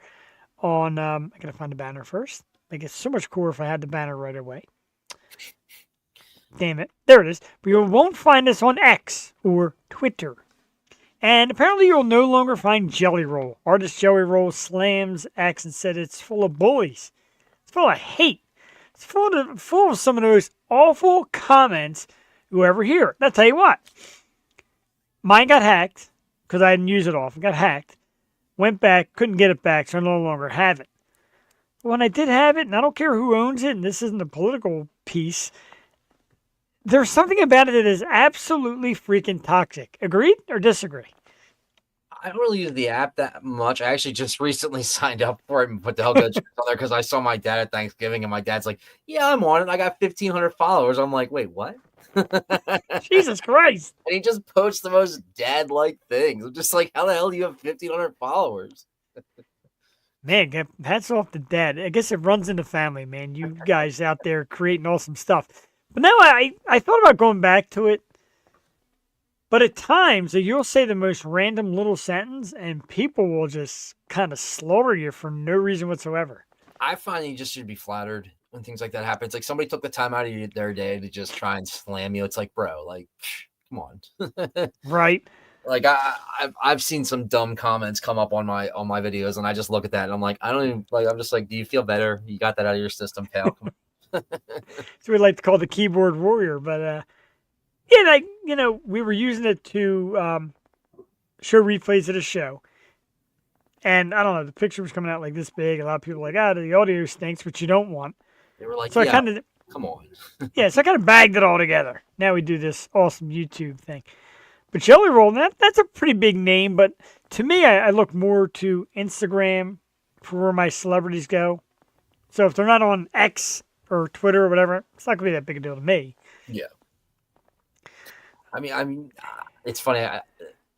on. I got to find the banner first. Like, it's so much cooler if I had the banner right away. Damn it. There it is. But you won't find us on X or Twitter. And apparently you'll no longer find Jelly Roll. Artist Jelly Roll slams X and said it's full of bullies. It's full of hate. It's full of some of those awful comments you ever hear. I'll tell you what. Mine got hacked because I didn't use it off. It got hacked. Went back, couldn't get it back, so I no longer have it. When I did have it, and I don't care who owns it, and this isn't a political piece, there's something about it that is absolutely freaking toxic. Agreed or disagree? I don't really use the app that much. I actually just recently signed up for it and put the Hell Good on there because I saw my dad at Thanksgiving, and my dad's like, yeah, I'm on it. I got 1,500 followers. I'm like, wait, what? Jesus Christ. And he just posts the most dad-like things. I'm just like, how the hell do you have 1,500 followers? Man, hats off to Dad. I guess it runs in the family, man. You guys out there creating awesome stuff. But now I thought about going back to it. But at times, you'll say the most random little sentence, and people will just kind of slaughter you for no reason whatsoever. I find you just should be flattered when things like that happen. It's like somebody took the time out of their day to just try and slam you. It's like, bro, like, come on. Right. Like I've seen some dumb comments come up on my videos, and I just look at that and I'm like, I don't even like. I'm just like, do you feel better? You got that out of your system, pal. Come on. So we like to call the keyboard warrior, but yeah, like we were using it to show replays of the show, and I don't know, the picture was coming out like this big. A lot of people were like, the audio stinks, which you don't want. They were like, so yeah, I kind of come on. Yeah, so I kind of bagged it all together. Now we do this awesome YouTube thing. But Jelly Roll, that's a pretty big name. But to me, I look more to Instagram for where my celebrities go. So if they're not on X or Twitter or whatever, it's not going to be that big a deal to me. Yeah. I mean, it's funny. I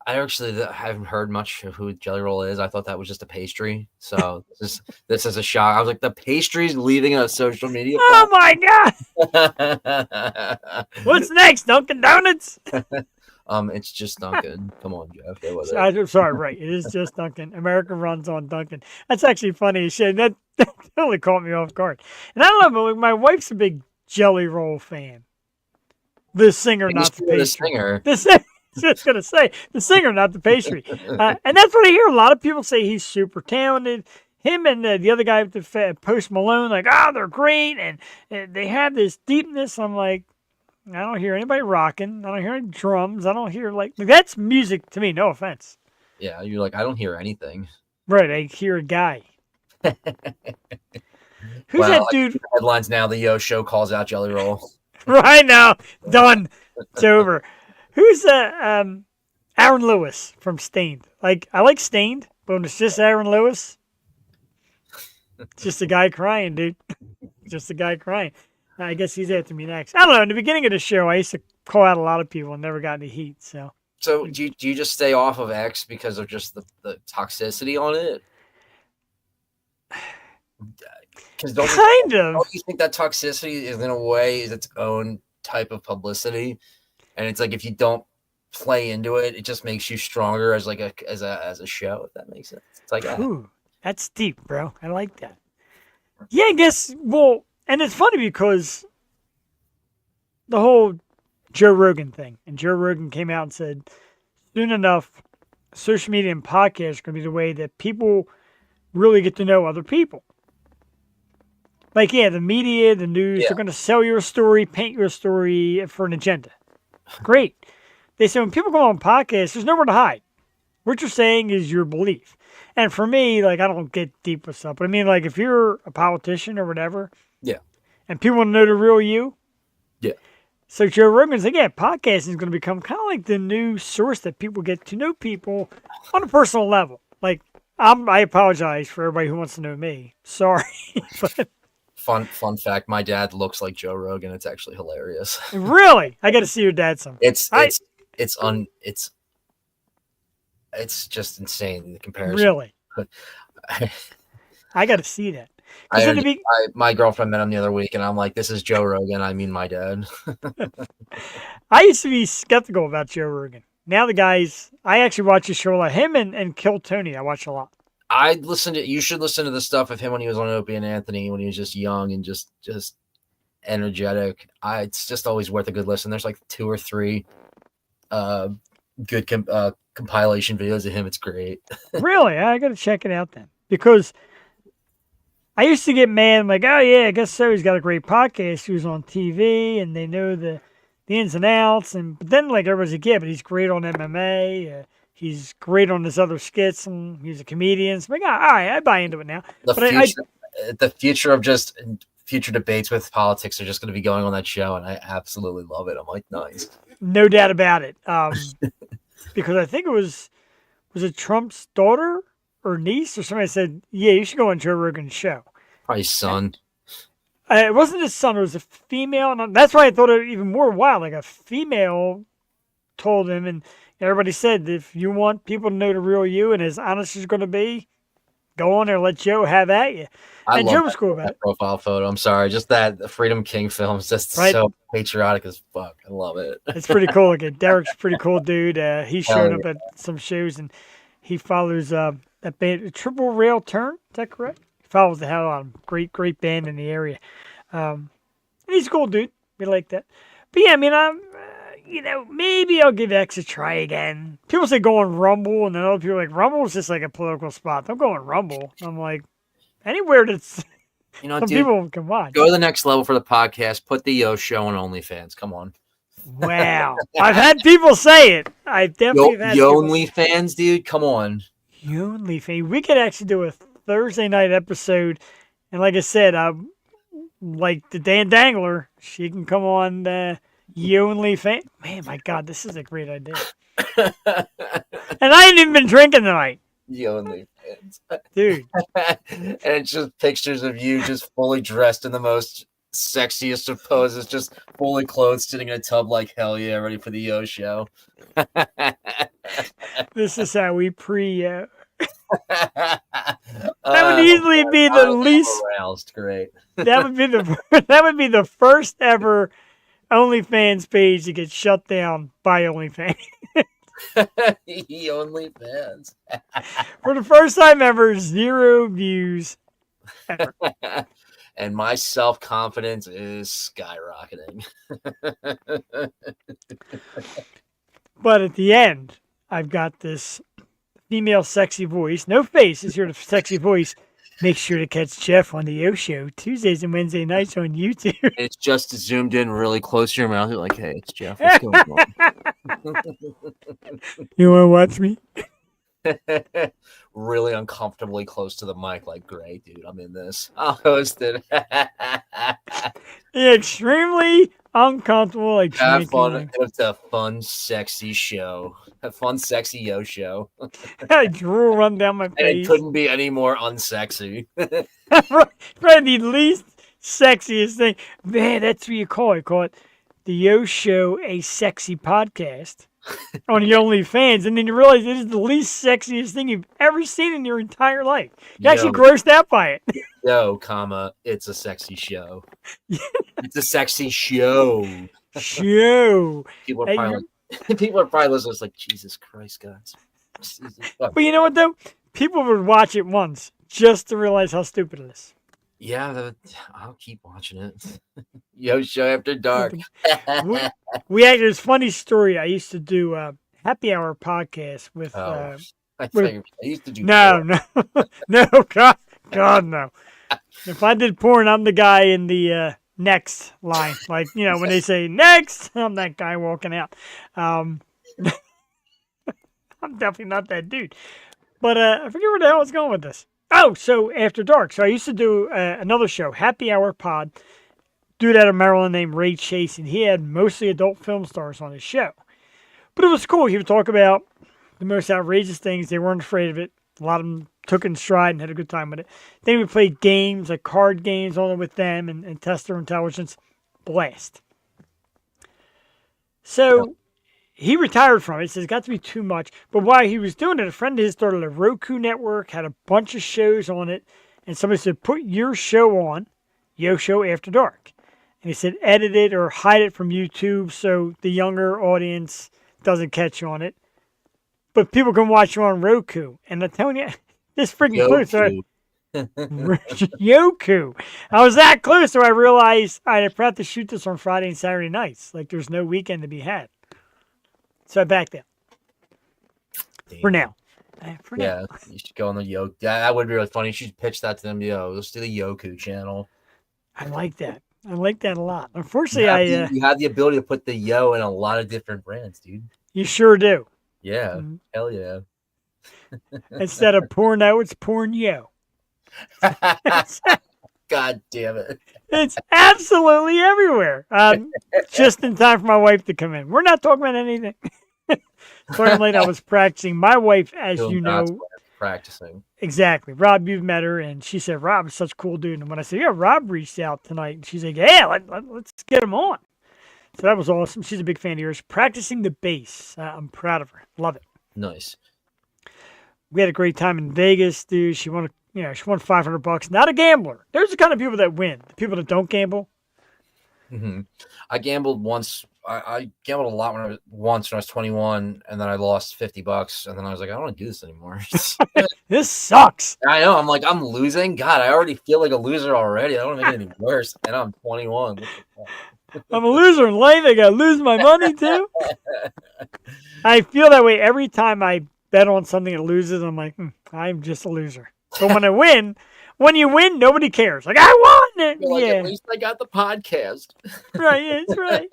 actually haven't heard much of who Jelly Roll is. I thought that was just a pastry. So this is a shock. I was like, the pastry's leaving a social media Oh my God! What's next, Dunkin' Donuts? It's just Dunkin'. Come on, Jeff. I'm sorry, right. It is just Dunkin'. America runs on Dunkin'. That's actually funny as shit. That totally caught me off guard. And I don't know, but my wife's a big Jelly Roll fan. The singer, not the pastry. The singer. Just going to say, the singer, not the pastry. And that's what I hear. A lot of people say he's super talented. Him and the other guy, Post Malone, like, they're great. And they have this deepness. I'm like, I don't hear anybody rocking. I don't hear any drums. I don't hear, like that's music to me. No offense. Yeah, you're like, I don't hear anything. Right, I hear a guy. Who's well, that dude? Headlines now, the Yo Show calls out Jelly Roll. Right now, done. It's over. Who's Aaron Lewis from Stained? Like, I like Stained, but when it's just Aaron Lewis, it's just a guy crying, dude. Just a guy crying. I guess he's after me next. I don't know. In the beginning of the show, I used to call out a lot of people and never got any heat. So do you just stay off of X because of just the toxicity on it? Don't you think that toxicity is in a way is its own type of publicity? And it's like if you don't play into it, it just makes you stronger as like as a show. If that makes sense, it's like ooh, that's deep, bro. I like that. Yeah, I guess. Well, and it's funny because the whole Joe Rogan thing. And Joe Rogan came out and said, soon enough, social media and podcasts are going to be the way that people really get to know other people. Like, yeah, the media, the news, Yeah. they're going to sell your story, paint your story for an agenda. Great. They say when people go on podcasts, there's nowhere to hide. What you're saying is your belief. And for me, like, I don't get deep with stuff, but I mean, like, if you're a politician or whatever, Yeah. and people want to know the real you, Yeah. so Joe Rogan's like, yeah, podcasting is going to become kind of like the new source that people get to know people on a personal level. Like, I apologize for everybody who wants to know me. Sorry, but Fun fact: my dad looks like Joe Rogan. It's actually hilarious. really, I got to see your dad sometime. It's just insane the comparison. Really, I got to see that. 'Cause in the be- My girlfriend met him the other week, and I'm like, "This is Joe Rogan." I mean, my dad. I used to be skeptical about Joe Rogan. Now the guys, I actually watch his show a lot. Him and Kill Tony, I watch a lot. You should listen to the stuff of him when he was on Opie and Anthony, when he was just young and just energetic. It's just always worth a good listen. There's like 2 or 3 good compilation videos of him. It's great. Really, I got to check it out then, because I used to get mad. I'm like, oh yeah, I guess so. He's got a great podcast. He was on TV, and they know the ins and outs. But then like everybody's like, yeah, but he's great on MMA. He's great on his other skits, and he's a comedian. So I'm like, all right, I buy into it now. The future of just future debates with politics are just going to be going on that show, and I absolutely love it. I'm like, nice. No doubt about it. Because I think it was it Trump's daughter or niece or somebody said, yeah, you should go on Joe Rogan's show. Probably son. It wasn't his son. It was a female. And that's why I thought it even more wild. Like a female told him, and everybody said, if you want people to know the real you and as honest as you're going to be, go on there, let Joe have at you. I and love Joe was cool about that it. profile photo. I'm sorry. Just that Freedom King film is just so patriotic as fuck. I love it. It's pretty cool. Again, Derek's a pretty cool dude. He showed up at some shows, and he follows that band, Triple Rail Turn. Is that correct? He follows the hell out of him. Great band in the area. And he's a cool dude. We like that. But yeah, I mean, maybe I'll give X a try again. People say go on Rumble, and then other people are like, Rumble is just like a political spot. Don't go on Rumble. I'm like, anywhere that's some dude, people can watch. Go to the next level for the podcast. Put the Yo Show on OnlyFans. Come on. Wow. I've had people say it. I've definitely had Yo OnlyFans, dude. Come on. Yo OnlyFans. We could actually do a Thursday night episode. And like I said, like the Dan Dangler, she can come on Yo OnlyFans. Man, my God, this is a great idea. And I ain't even been drinking tonight. Yo OnlyFans. Dude. And it's just pictures of you just fully dressed in the most sexiest of poses, just fully clothed, sitting in a tub like hell yeah, ready for the Yo Show. This is how we that would easily be the least aroused. Great. That would be the first ever OnlyFans page to get shut down by OnlyFans. OnlyFans. For the first time ever, 0 views ever. And my self-confidence is skyrocketing. But at the end, I've got this female sexy voice. No face, is here the sexy voice. Make sure to catch Jeff on the Yo Show Tuesdays and Wednesday nights on YouTube. It's just zoomed in really close to your mouth. You're like, hey, it's Jeff. What's going on? You want to watch me? Really uncomfortably close to the mic, like, great, dude, I'm in this. I'll host it. Extremely uncomfortable. Like, have fun. It's a fun, sexy show. A fun, sexy Yo Show. Drool run down my face. And it couldn't be any more unsexy. Probably the least sexiest thing. Man, that's what you call it. Call it the Yo Show, a sexy podcast on your OnlyFans. And then you realize it is the least sexiest thing you've ever seen in your entire life. You actually grossed out by it. It's a sexy show. It's a sexy show. People are probably listening. It's like, Jesus Christ, guys. But you know what, though? People would watch it once just to realize how stupid it is. Yeah, I'll keep watching it. Yo Show After Dark. we, we had this funny story. I used to do a happy hour podcast Oh, I with thought I used to do no, porn. no, no, God, no. If I did porn, I'm the guy in the next line. Like, when they say next, I'm that guy walking out. Um, I'm definitely not that dude. But I forget where the hell I was going with this. Oh, so After Dark. So I used to do another show, Happy Hour Pod. Dude out of Maryland named Ray Chase, and he had mostly adult film stars on his show. But it was cool. He would talk about the most outrageous things. They weren't afraid of it. A lot of them took it in stride and had a good time with it. Then we played games, like card games, on it with them and test their intelligence. Blast. So he retired from it. He says it got to be too much. But while he was doing it, a friend of his started a Roku network, had a bunch of shows on it. And somebody said, put your show on, Yo Show After Dark. And he said, edit it or hide it from YouTube so the younger audience doesn't catch on it. But people can watch you on Roku. And I'm telling you, this freaking close. Yoku. I was that close, so I realized I forgot to shoot this on Friday and Saturday nights. Like, there's no weekend to be had. So I backed out. Damn. For now. Yeah, you should go on the Yoku. Yeah, that would be really funny. You should pitch that to them. Yo, let's do the Yoku channel. I like that. I like that a lot. Unfortunately, you have the ability to put the Yo in a lot of different brands, dude. You sure do. Yeah. Mm-hmm. Hell yeah. Instead of porno, it's porn yo. God damn it. It's absolutely everywhere. Just in time for my wife to come in. We're not talking about anything. Clearly, I was practicing. My wife, as you know, practicing. Exactly. Rob, you've met her, and she said, Rob is such a cool dude. And when I said, yeah, Rob reached out tonight, and she's like, yeah, let's get him on. So that was awesome. She's a big fan of yours. Practicing the bass. I'm proud of her. Love it. Nice. We had a great time in Vegas, dude. She won $500. Not a gambler. There's the kind of people that win. The people that don't gamble. Mm-hmm. I gambled once. I gambled a lot when I was 21, and then I lost $50, and then I was like, I don't want to do this anymore. This sucks. I know. I'm like, I'm losing. God, I already feel like a loser already. I don't want to make it any worse, and I'm 21. I'm a loser in life. I got to lose my money too. I feel that way every time I bet on something that loses. I'm like, I'm just a loser. But when you win, nobody cares. Like, I won it. Like, at least I got the podcast. Right, that's right.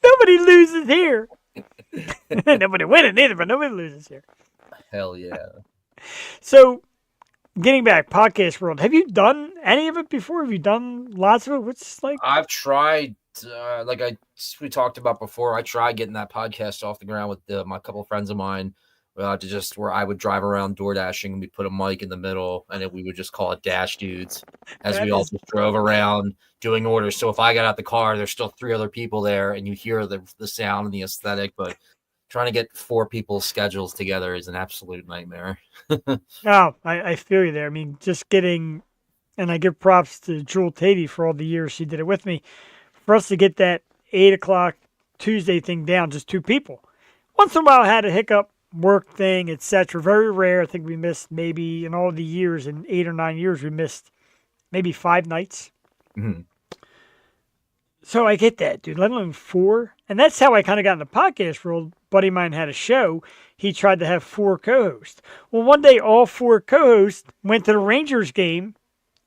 Nobody loses here. Nobody wins either, but nobody loses here. Hell yeah. So, getting back, podcast world. Have you done any of it before? Have you done lots of it? What's like? I've tried, we talked about before. I tried getting that podcast off the ground with my couple of friends of mine. Where I would drive around door dashing and we'd put a mic in the middle and we would just call it Dash Dudes as we all just drove around doing orders. So if I got out the car, there's still 3 other people there and you hear the sound and the aesthetic, but trying to get 4 people's schedules together is an absolute nightmare. Oh, I feel you there. I mean, just getting, and I give props to Jewel Tatey for all the years she did it with me. For us to get that 8 o'clock Tuesday thing down, just 2 people. Once in a while I had a hiccup. Work thing, etc. Very rare. I think we missed maybe in all the years, in 8 or 9 years, we missed maybe 5 nights. Mm-hmm. So I get that, dude. Let alone 4. And that's how I kind of got in the podcast world. A buddy of mine had a show. He tried to have 4 co-hosts. Well, one day all 4 co-hosts went to the Rangers game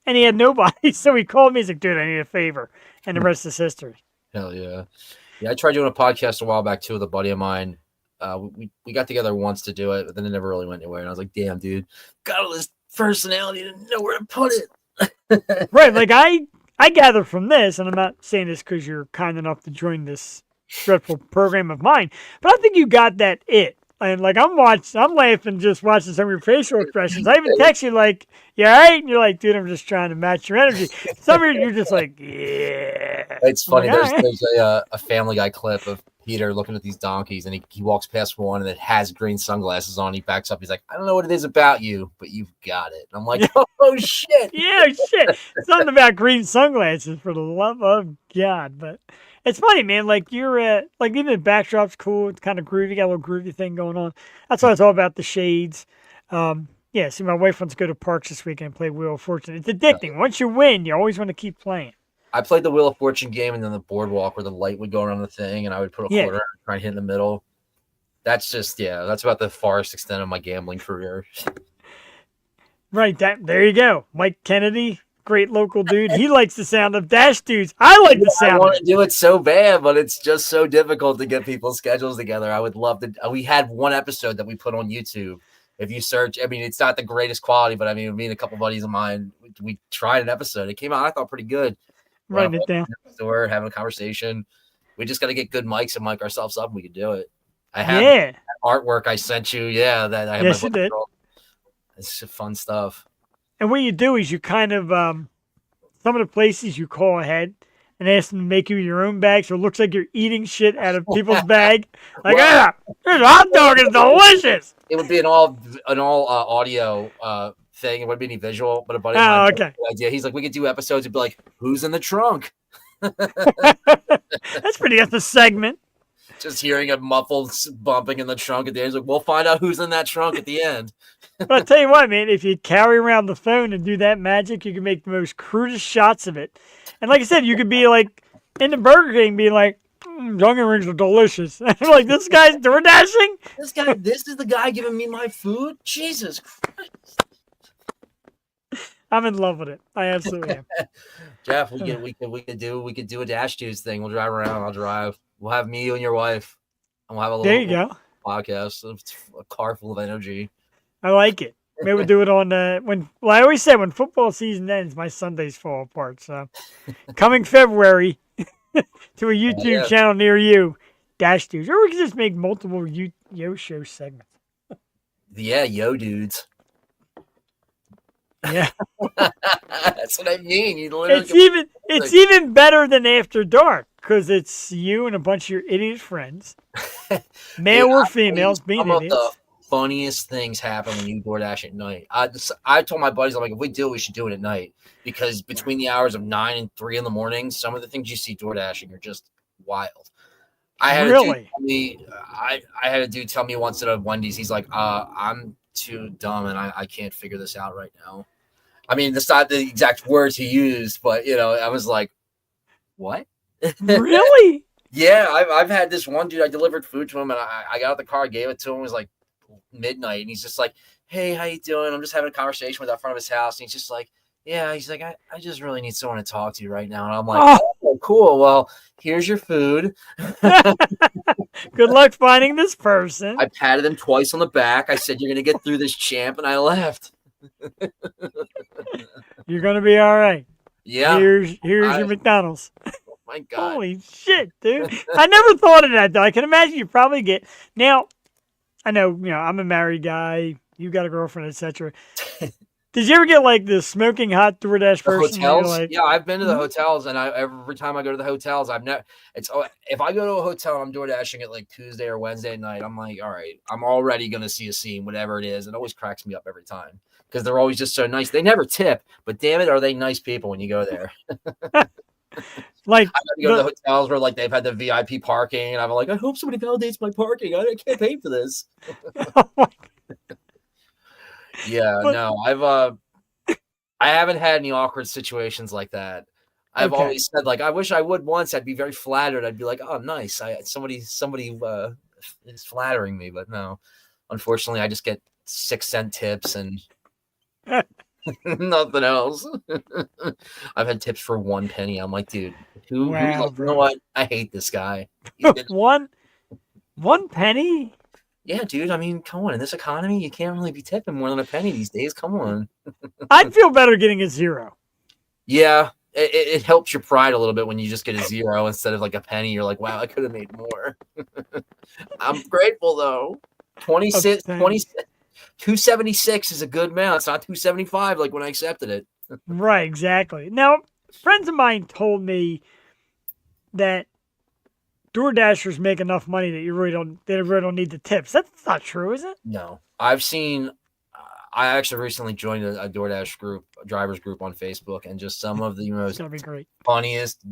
and he had nobody. So he called me. He's like, dude, I need a favor. And the rest is history. Hell yeah. Yeah, I tried doing a podcast a while back too with a buddy of mine. We got together once to do it, but then it never really went anywhere. And I was like, damn, dude, got all this personality to know where to put it. Right. Like I gather from this, and I'm not saying this because you're kind enough to join this dreadful program of mine, but I think you got that it. And like I'm laughing just watching some of your facial expressions. I even text you like, "You all right?" And you're like, "Dude, I'm just trying to match your energy." Some of you're just like, "Yeah." It's funny. Like, there's a Family Guy clip of Peter looking at these donkeys, and he walks past one, and it has green sunglasses on. He backs up. He's like, "I don't know what it is about you, but you've got it." And I'm like, "Oh shit!" Yeah, shit. Something about green sunglasses, for the love of God, but. It's funny, man. Like you're like even the backdrop's cool. It's kind of groovy. You got a little groovy thing going on. That's why it's all about the shades. Yeah, see, my wife wants to go to parks this weekend and play Wheel of Fortune. It's addicting. Once you win, you always want to keep playing. I played the Wheel of Fortune game and then the boardwalk where the light would go around the thing and I would put a Yeah. quarter and try and hit in the middle. That's just, that's about the farthest extent of my gambling career. Right, there you go. Mike Kennedy, great local dude. He likes the sound of Dash Dudes. I like the sound I of want it. to do it so bad, but it's just so difficult to get people's schedules together. I would love to. We had one episode that we put on YouTube. If you search, I mean, it's not the greatest quality, but I mean, me and a couple buddies of mine, we tried an episode. It came out, I thought, pretty good. Writing it down. Store, having a conversation. We just got to get good mics and mic ourselves up, and we could do it. I have that artwork I sent you. Yeah, that I have. Yes, you did. It's fun stuff. And what you do is you kind of some of the places you call ahead and ask them to make you your own bag, so it looks like you're eating shit out of people's bag. Like, this hot dog is delicious. It would be an all audio thing. It wouldn't be any visual, but a buddy of mine had the idea. He's like, we could do episodes and be like, who's in the trunk? That's pretty. That's a segment. Just hearing a muffled bumping in the trunk at the end. He's like, we'll find out who's in that trunk at the end. But I'll tell you what, man, if you carry around the phone and do that magic, you can make the most crudest shots of it. And like I said, you could be like in the Burger King being like, onion rings are delicious. And I'm like, this guy's door dashing? This is the guy giving me my food? Jesus Christ. I'm in love with it. I absolutely am. Jeff, we could do a Dash Dudes thing. We'll drive around. I'll drive. We'll have me, you, and your wife, and we'll have a little podcast. It's a car full of energy. I like it. Maybe we'll do it on I always say when football season ends, my Sundays fall apart. So coming February to a YouTube channel near you, Dash Dudes, or we can just make multiple Yo Show segments. Yeah, Yo Dudes. Yeah, that's what I mean. It's even better than After Dark because it's you and a bunch of your idiot friends, male or females, being idiots. The funniest things happen when you DoorDash at night. I told my buddies, I'm like, if we do it, we should do it at night because between the hours of 9 and 3 in the morning, some of the things you see DoorDashing are just wild. I had a dude tell me once at a Wendy's, he's like, I'm too dumb and I can't figure this out right now. I mean, that's not the exact words he used, but I was like, what? Really? Yeah, I've had this one dude, I delivered food to him and I got out the car, gave it to him, it was like midnight, and he's just like, hey, how you doing? I'm just having a conversation with out front of his house, and he's just like, yeah, he's like, I just really need someone to talk to right now. And I'm like, oh cool, well, here's your food. Good luck finding this person. I patted him twice on the back. I said, you're gonna get through this, champ, and I left. You're gonna be all right. Yeah. Here's your McDonald's. Oh my God. Holy shit, dude. I never thought of that though. I can imagine you probably get now. I know, I'm a married guy. You got a girlfriend, etc. Did you ever get like the smoking hot DoorDash person? Hotels? Like, yeah, I've been to the hotels, and every time I go to the hotels, if I go to a hotel, I'm DoorDashing it like Tuesday or Wednesday night. I'm like, all right, I'm already gonna see a scene, whatever it is. It always cracks me up every time because they're always just so nice. They never tip, but damn it, are they nice people when you go there? Like I go to the hotels where like they've had the VIP parking, and I'm like, I hope somebody validates my parking. I can't pay for this. Yeah, no, I haven't had any awkward situations like that. I've always said like, I wish I would once. I'd be very flattered. I'd be like, oh, nice. Somebody is flattering me, but no, unfortunately, I just get 6-cent tips and nothing else. I've had tips for 1 penny. I'm like, dude, who's like, you know what? I hate this guy. One penny? Yeah, dude. I mean, come on. In this economy, you can't really be tipping more than a penny these days. Come on. I'd feel better getting a 0. Yeah, it helps your pride a little bit when you just get a 0 instead of like a penny. You're like, wow, I could have made more. I'm grateful though. 276 is a good amount. It's not 275 like when I accepted it. Right, exactly. Now, friends of mine told me that DoorDashers make enough money that they really don't need the tips. That's not true, is it? No. I've seen I actually recently joined a DoorDash group, a drivers group on Facebook, and just some of the most funniest,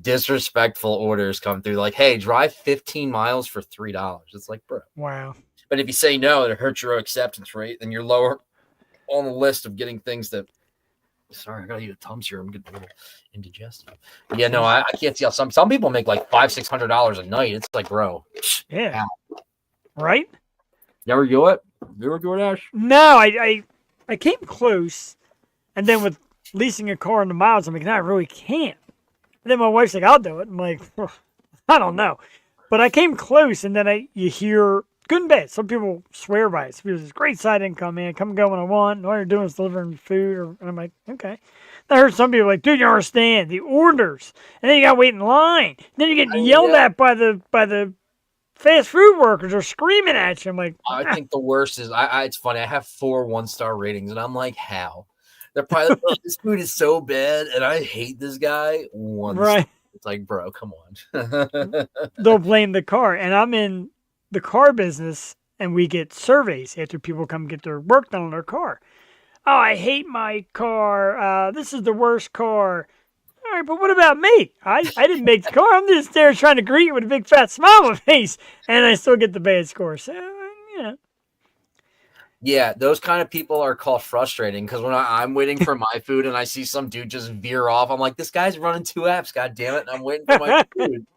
disrespectful orders come through. Like, hey, drive 15 miles for $3. It's like, bro. Wow. But if you say no, it hurts your acceptance rate, then you're lower on the list of getting things that. Sorry, I gotta eat a Tums here. I'm getting a little indigestion. Yeah, no, I can't see how some people make like $500-$600 a night. It's like, bro, yeah, right. You ever do it? You ever DoorDash? No, I came close, and then with leasing a car and the miles, I'm like, no, I really can't. And then my wife's like, I'll do it. I'm like, I don't know, but I came close, and then you hear good and bad. Some people swear by it. Some people say, great side income, man. Come and go when I want. And all you're doing is delivering food. And I'm like, okay. I heard some people like, dude, you don't understand the orders, and then you got to wait in line. And then you're getting yelled at by the fast food workers are screaming at you. I'm like, I think the worst is it's funny. I have 4 1-star ratings, and I'm like, how? They're probably like, this food is so bad, and I hate this guy. Right. It's like, bro, come on. They'll blame the car, and I'm in the car business, and we get surveys after people come get their work done on their car. Oh, I hate my car. This is the worst car. All right, but what about me? I didn't make the car. I'm just there trying to greet you with a big fat smile on my face, and I still get the bad score. So, Yeah, those kind of people are called frustrating because when I'm waiting for my food and I see some dude just veer off, I'm like, this guy's running 2 apps, god damn it, and I'm waiting for my food.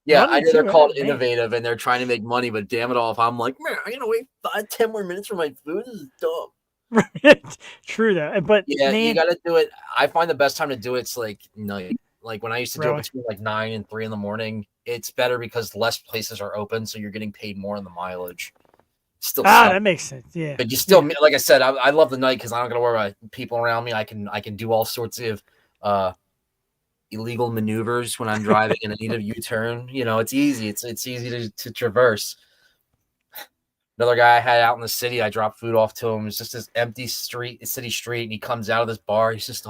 Yeah, I know they're called innovative and they're trying to make money, but damn it all, if I'm like, man, I'm gonna wait 5-10 more minutes for my food, this is dumb. True that, but yeah, man, you gotta do it. I find the best time to do it's like night. Like when I used to do it between like 9 and 3 in the morning, it's better because less places are open, so you're getting paid more on the mileage. Still, that makes sense. Yeah, but you still, like I said, I love the night because I don't gotta worry about people around me. I can do all sorts of illegal maneuvers when I'm driving and I need a U-turn. You know, it's easy. It's easy to traverse. Another guy I had out in the city, I dropped food off to him. It's just this empty city street, and he comes out of this bar. He's just,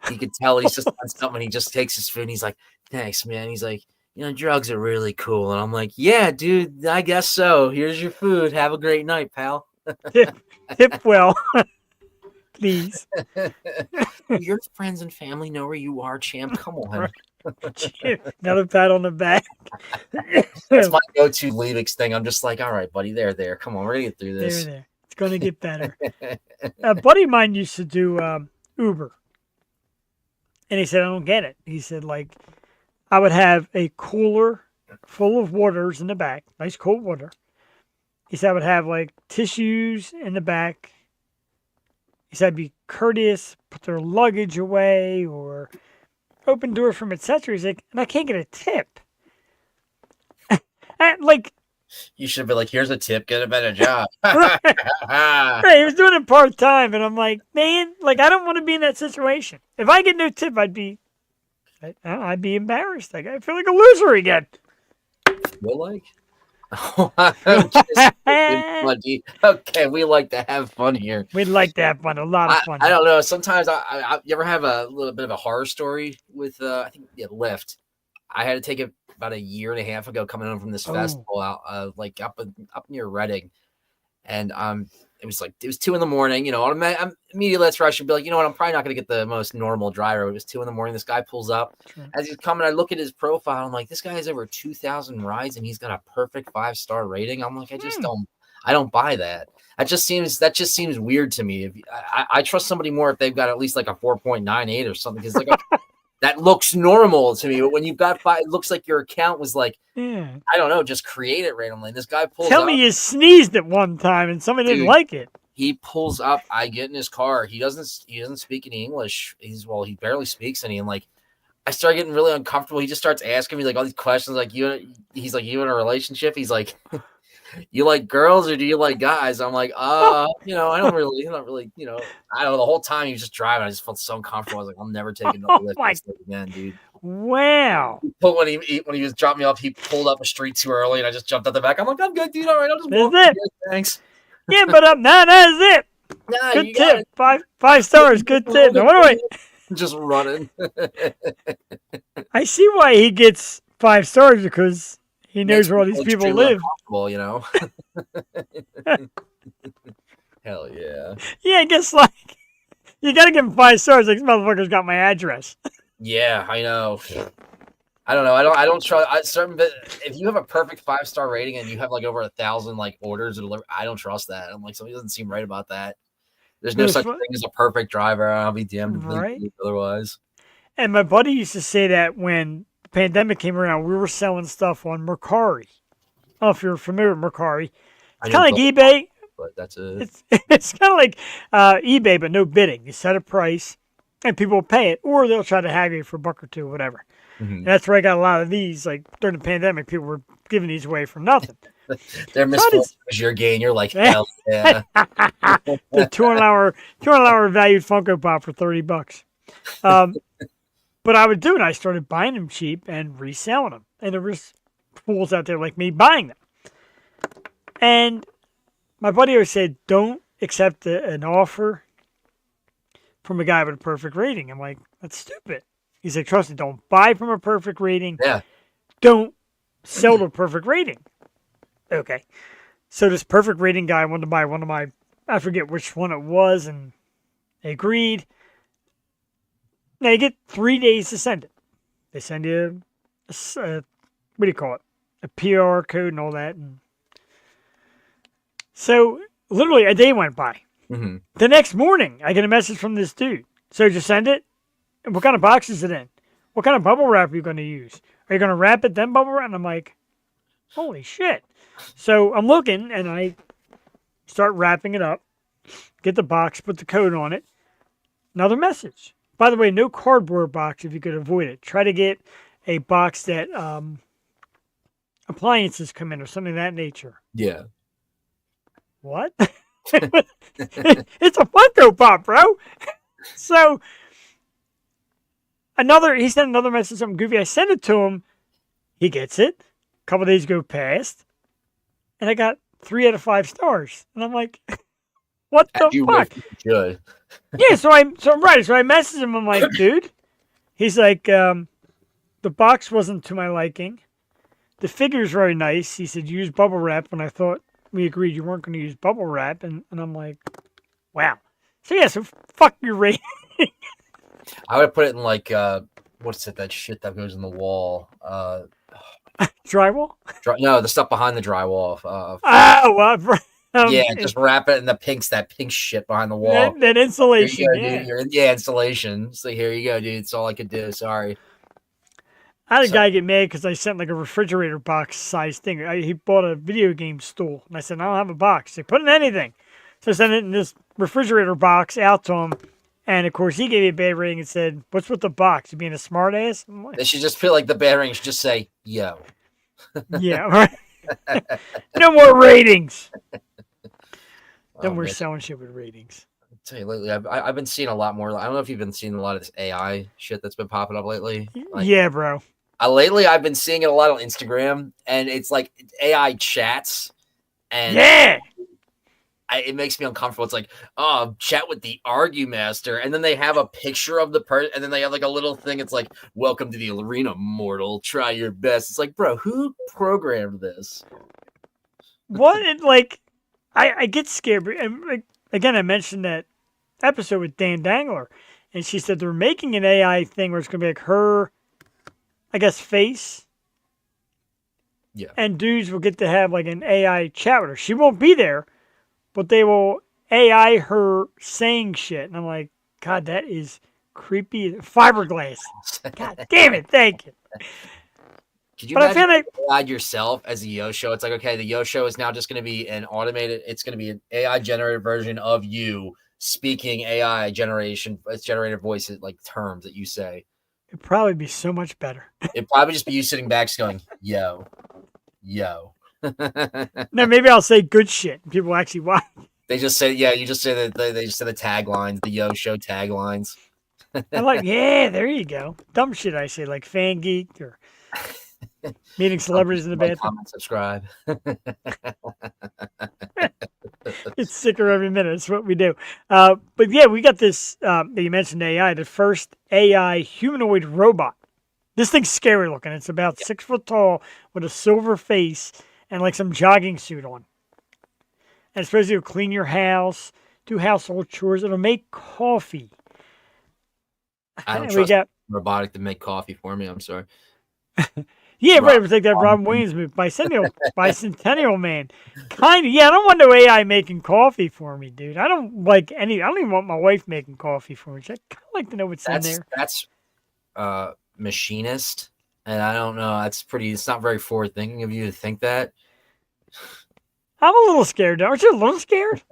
he could tell he's just on something. He just takes his food, and he's like, thanks, man. He's like, drugs are really cool. And I'm like, yeah, dude, I guess so. Here's your food. Have a great night, pal. Tip well. Please. Your friends and family know where you are, champ. Come on. Another pat on the back. That's my go-to Alyxx thing. I'm just like, all right, buddy, there. Come on, we're gonna get through this. There. It's gonna get better. A buddy of mine used to do Uber, and he said, I don't get it. He said, like, I would have a cooler full of waters in the back, nice cold water. He said I would have like tissues in the back. He said I'd be courteous, put their luggage away, or open doors from etc. He's like, and I can't get a tip. Like, you should be like, here's a tip, get a better job. Right, he was doing it part-time, and I'm like, man, like, I don't want to be in that situation. If I get no tip, I'd be embarrassed. Like, I feel like a loser again. Feel like? Okay, we like to have fun here. We'd like to have fun, a lot of fun. I don't know. Sometimes you ever have a little bit of a horror story with I think Lyft. I had to take it about a year and a half ago coming home from this festival out like up near Reading, and it was 2 a.m. I'm immediately let's rush and be like, you know what, I'm probably not going to get the most normal driver. It was 2 a.m. This guy pulls up. Sure. As he's coming, I look at his profile. I'm like, this guy has over 2,000 rides and he's got a perfect 5-star rating. I'm like, I don't buy that. That just seems weird to me. I trust somebody more if they've got at least like a 4.98 or something. Because like that looks normal to me. But when you've got 5, it looks like your account was like, I don't know, just created randomly. And this guy pulls up. Tell me you sneezed at one time and somebody didn't like it. He pulls up. I get in his car. He doesn't speak any English. He barely speaks any. And like, I start getting really uncomfortable. He just starts asking me like all these questions. Like he's like, you in a relationship? He's like, you like girls or do you like guys? I'm like, I don't really, I don't know. The whole time he was just driving, I just felt so uncomfortable. I was like, I'm never taking no Lyft again, dude. Wow. But when he was dropping me off, he pulled up a street too early, and I just jumped out the back. I'm like, I'm good, dude. All right, I'll just walk. That's it. Thanks. Yeah, but that is it. Nah, good tip. 5 stars. Good tip. Now, what do just running. I see why he gets 5 stars because he knows where all these people live. You know. Hell yeah. Yeah, I guess like you gotta give him 5 stars. Like this motherfucker's got my address. Yeah, I know. I don't know. I don't trust certain. But if you have a perfect 5-star rating and you have like over 1,000 like orders delivered, I don't trust that. I'm like, something doesn't seem right about that. There's It no was such fun, thing as a perfect driver. I'll be damned if they right? do otherwise. And my buddy used to say that when the pandemic came around, we were selling stuff on Mercari. I don't know if you're familiar with Mercari. I It's know kind of like Bill, eBay. but that's it. It's kind of like eBay, but no bidding. You set a price, and people will pay it, or they'll try to have you for a buck or two, whatever. Mhm. And that's where I got a lot of these. Like during the pandemic, people were giving these away for nothing. Their So I misfortune is your gain. You're like, just hell yeah. the 200 hour valued Funko Pop for $30. Um, but I would do it. I started buying them cheap and reselling them, and there was fools out there like me buying them. And my buddy always said, "Don't accept an offer from a guy with a perfect rating." I'm like, "That's stupid." He's like, "Trust me, don't buy from a perfect rating. Yeah. Don't sell to a perfect rating." Okay. So this perfect rating guy wanted to buy one of my, I forget which one it was, and they agreed. Now you get 3 days to send it. They send you what do you call it? A PR code and all that. And so literally a day went by. Hmm. The next morning, I get a message from this dude. "So did you send it? And what kind of box is it in? What kind of bubble wrap are you going to use? Are you going to wrap it then bubble wrap?" And I'm like, holy shit. So I'm looking and I start wrapping it up, get the box, put the code on it. Another message. By the way, no cardboard box if you could avoid it. Try to get a box that appliances come in or something of that nature. Yeah. What? It's a Funko Pop, bro. So he sent another message, something goofy. I sent it to him. He gets it. A couple days go past, and I got 3 out of 5 stars. And I'm like, what the You fuck? should. Yeah, so I messaged him. I'm like, dude. He's like, the box wasn't to my liking. The figure's very nice. He said, use bubble wrap. And I thought we agreed you weren't going to use bubble wrap. And I'm like, wow. So yeah, so fuck your rating. I would put it in like what's it? That shit that goes in the wall. Drywall? No, the stuff behind the drywall. Oh, Yeah, just wrap it in that pink shit behind the wall. that insulation. Here you go, Yeah. dude. Yeah, installation. So here you go, dude. It's all I could do. Sorry. I had a guy get mad because I sent like a refrigerator box size thing. He bought a video game stool, and I said, "I don't have a box." He said, "Put in anything." So I sent it in this refrigerator box out to him, and of course he gave me a bad rating and said, "What's with the box? You being a smart ass?" I'm like, They should just feel like the bad ring should just say, yo. yeah, right. No more ratings. Then Oh, we're man. selling shit with ratings. I'll tell you lately, I've been seeing a lot more. I don't know if you've been seeing a lot of this AI shit that's been popping up lately. Like, Yeah, bro. lately I've been seeing it a lot on Instagram, and it's like AI chats, and Yeah. it makes me uncomfortable. It's like, oh, chat with the Argumaster, and then they have a picture of the person, and then they have like a little thing. It's like, welcome to the arena, mortal. Try your best. It's like, bro, who programmed this? What? Like, I get scared. And like, again, I mentioned that episode with Dan Dangler, and she said they're making an AI thing where it's going to be like her, I guess, face. Yeah. And dudes will get to have like an AI chat with her. She won't be there, but they will AI her saying shit. And I'm like, God, that is creepy. Fiberglass. God damn it. Thank you. Could you But I imagine feel like, AI yourself as a Yo show? It's like, okay, the Yo show is now just going to be an automated. It's going to be an AI generated version of you speaking AI generated voices, like terms that you say. it'd probably be so much better. It'd probably just be you sitting back, just going, yo. No, maybe I'll say good shit. And people actually watch. They just say, yeah, you just say that they just say the taglines, the Yo show taglines. I'm like, yeah, there you go. Dumb shit I say, like fan geek or meeting celebrities in the Like, bathroom. comment, subscribe. It's sicker every minute. It's what we do. But yeah, we got this. You mentioned AI, the first AI humanoid robot. This thing's scary looking. It's about 6 foot tall with a silver face and like some jogging suit on. And it's supposed to clean your house, do household chores. It'll make coffee. I don't And we trust got robotic to make coffee for me. I'm sorry. Yeah, right. It was like that Robin Williams movie, Bicentennial Man. Kind of. Yeah, I don't want no AI making coffee for me, dude. I don't like any. I don't even want my wife making coffee for me. I kind of like to know what's in there. That's machinist, and I don't know. That's pretty. It's not very forward thinking of you to think that. I'm a little scared. Aren't you a little scared?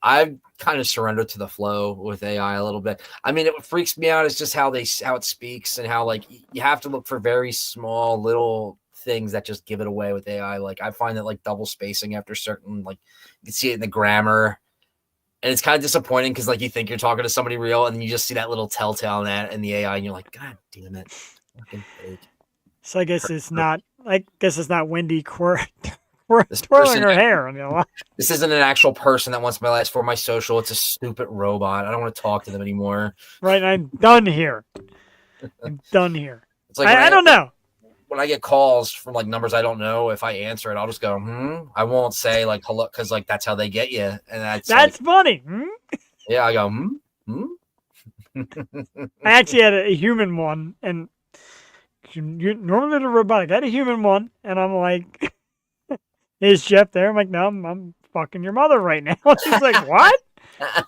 I've kind of surrendered to the flow with AI a little bit. I mean, what freaks me out is just how it speaks and how like you have to look for very small little things that just give it away with AI. Like I find that like double spacing after certain like you can see it in the grammar, and it's kind of disappointing because like you think you're talking to somebody real, and then you just see that little telltale in that in the AI, and you're like, God damn it, fucking fake. So I guess it's not. I guess it's not Wendy twirling her hair. This isn't an actual person that wants my last four of my social. It's a stupid robot. I don't want to talk to them anymore. Right, I'm done here. It's like I don't know. When I get calls from like numbers I don't know, if I answer it, I'll just go, I won't say like hello because like that's how they get you, and that's like, funny. Yeah, I go, I actually had a human one, and normally the robotic. I had a human one, and I'm like, is Jeff there? I'm like, no, I'm fucking your mother right now. She's like, what?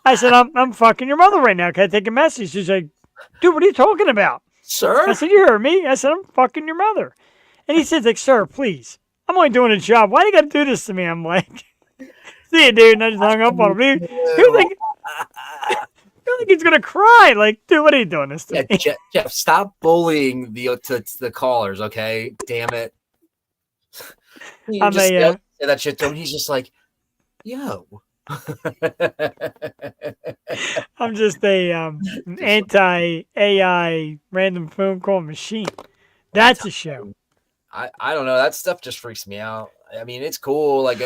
I said, I'm fucking your mother right now. Can I take a message? She's like, dude, what are you talking about? Sir? I said, you heard me. I said, I'm fucking your mother. And he says, like, sir, please. I'm only doing a job. Why do you got to do this to me? I'm like, see you, dude. And I just hung up on him. He was like, I think he's gonna cry. Like, dude, what are you doing this to me? Jeff, stop bullying the callers, okay? Damn it. You just say that shit to him. He's just like, yo. I'm just a anti-AI random phone call machine. That's a show. I don't know. That stuff just freaks me out. I mean, it's cool. Like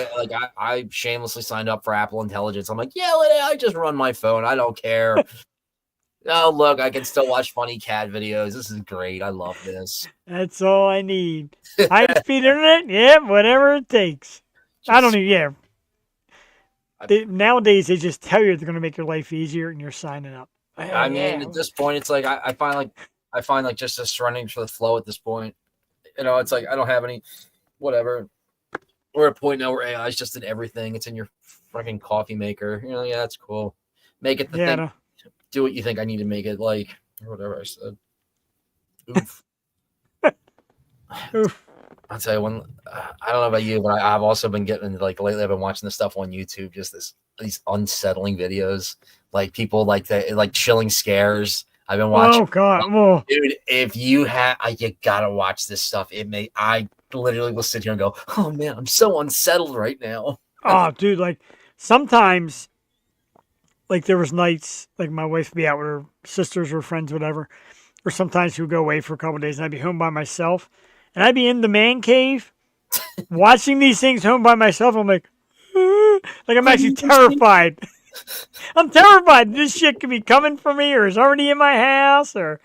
I shamelessly signed up for Apple Intelligence. I'm like, yeah, let AI just run my phone. I don't care. Oh, look, I can still watch funny cat videos. This is great. I love this. That's all I need. High-speed internet? Yeah, whatever it takes. I don't even, nowadays, they just tell you they're going to make your life easier, and you're signing up. I mean, at this point, it's like I find like just running for the flow at this point. You know, it's like I don't have any whatever. We're at a point now where AI is just in everything. It's in your fucking coffee maker. You know, yeah, that's cool. Make it the thing. Do what you think I need to make it like, or whatever I said. Oof. Oof. I'll tell you one. I don't know about you, but I've also been getting like lately. I've been watching this stuff on YouTube. Just these unsettling videos, like people like chilling scares. I've been watching. Oh God, dude! If you you gotta watch this stuff. I literally will sit here and go, oh man, I'm so unsettled right now. Oh, dude, like sometimes. Like there was nights, like my wife would be out with her sisters or friends, whatever. Or sometimes she would go away for a couple of days and I'd be home by myself. And I'd be in the man cave watching these things home by myself. I'm like I'm actually terrified. I'm terrified. This shit could be coming for me or is already in my house or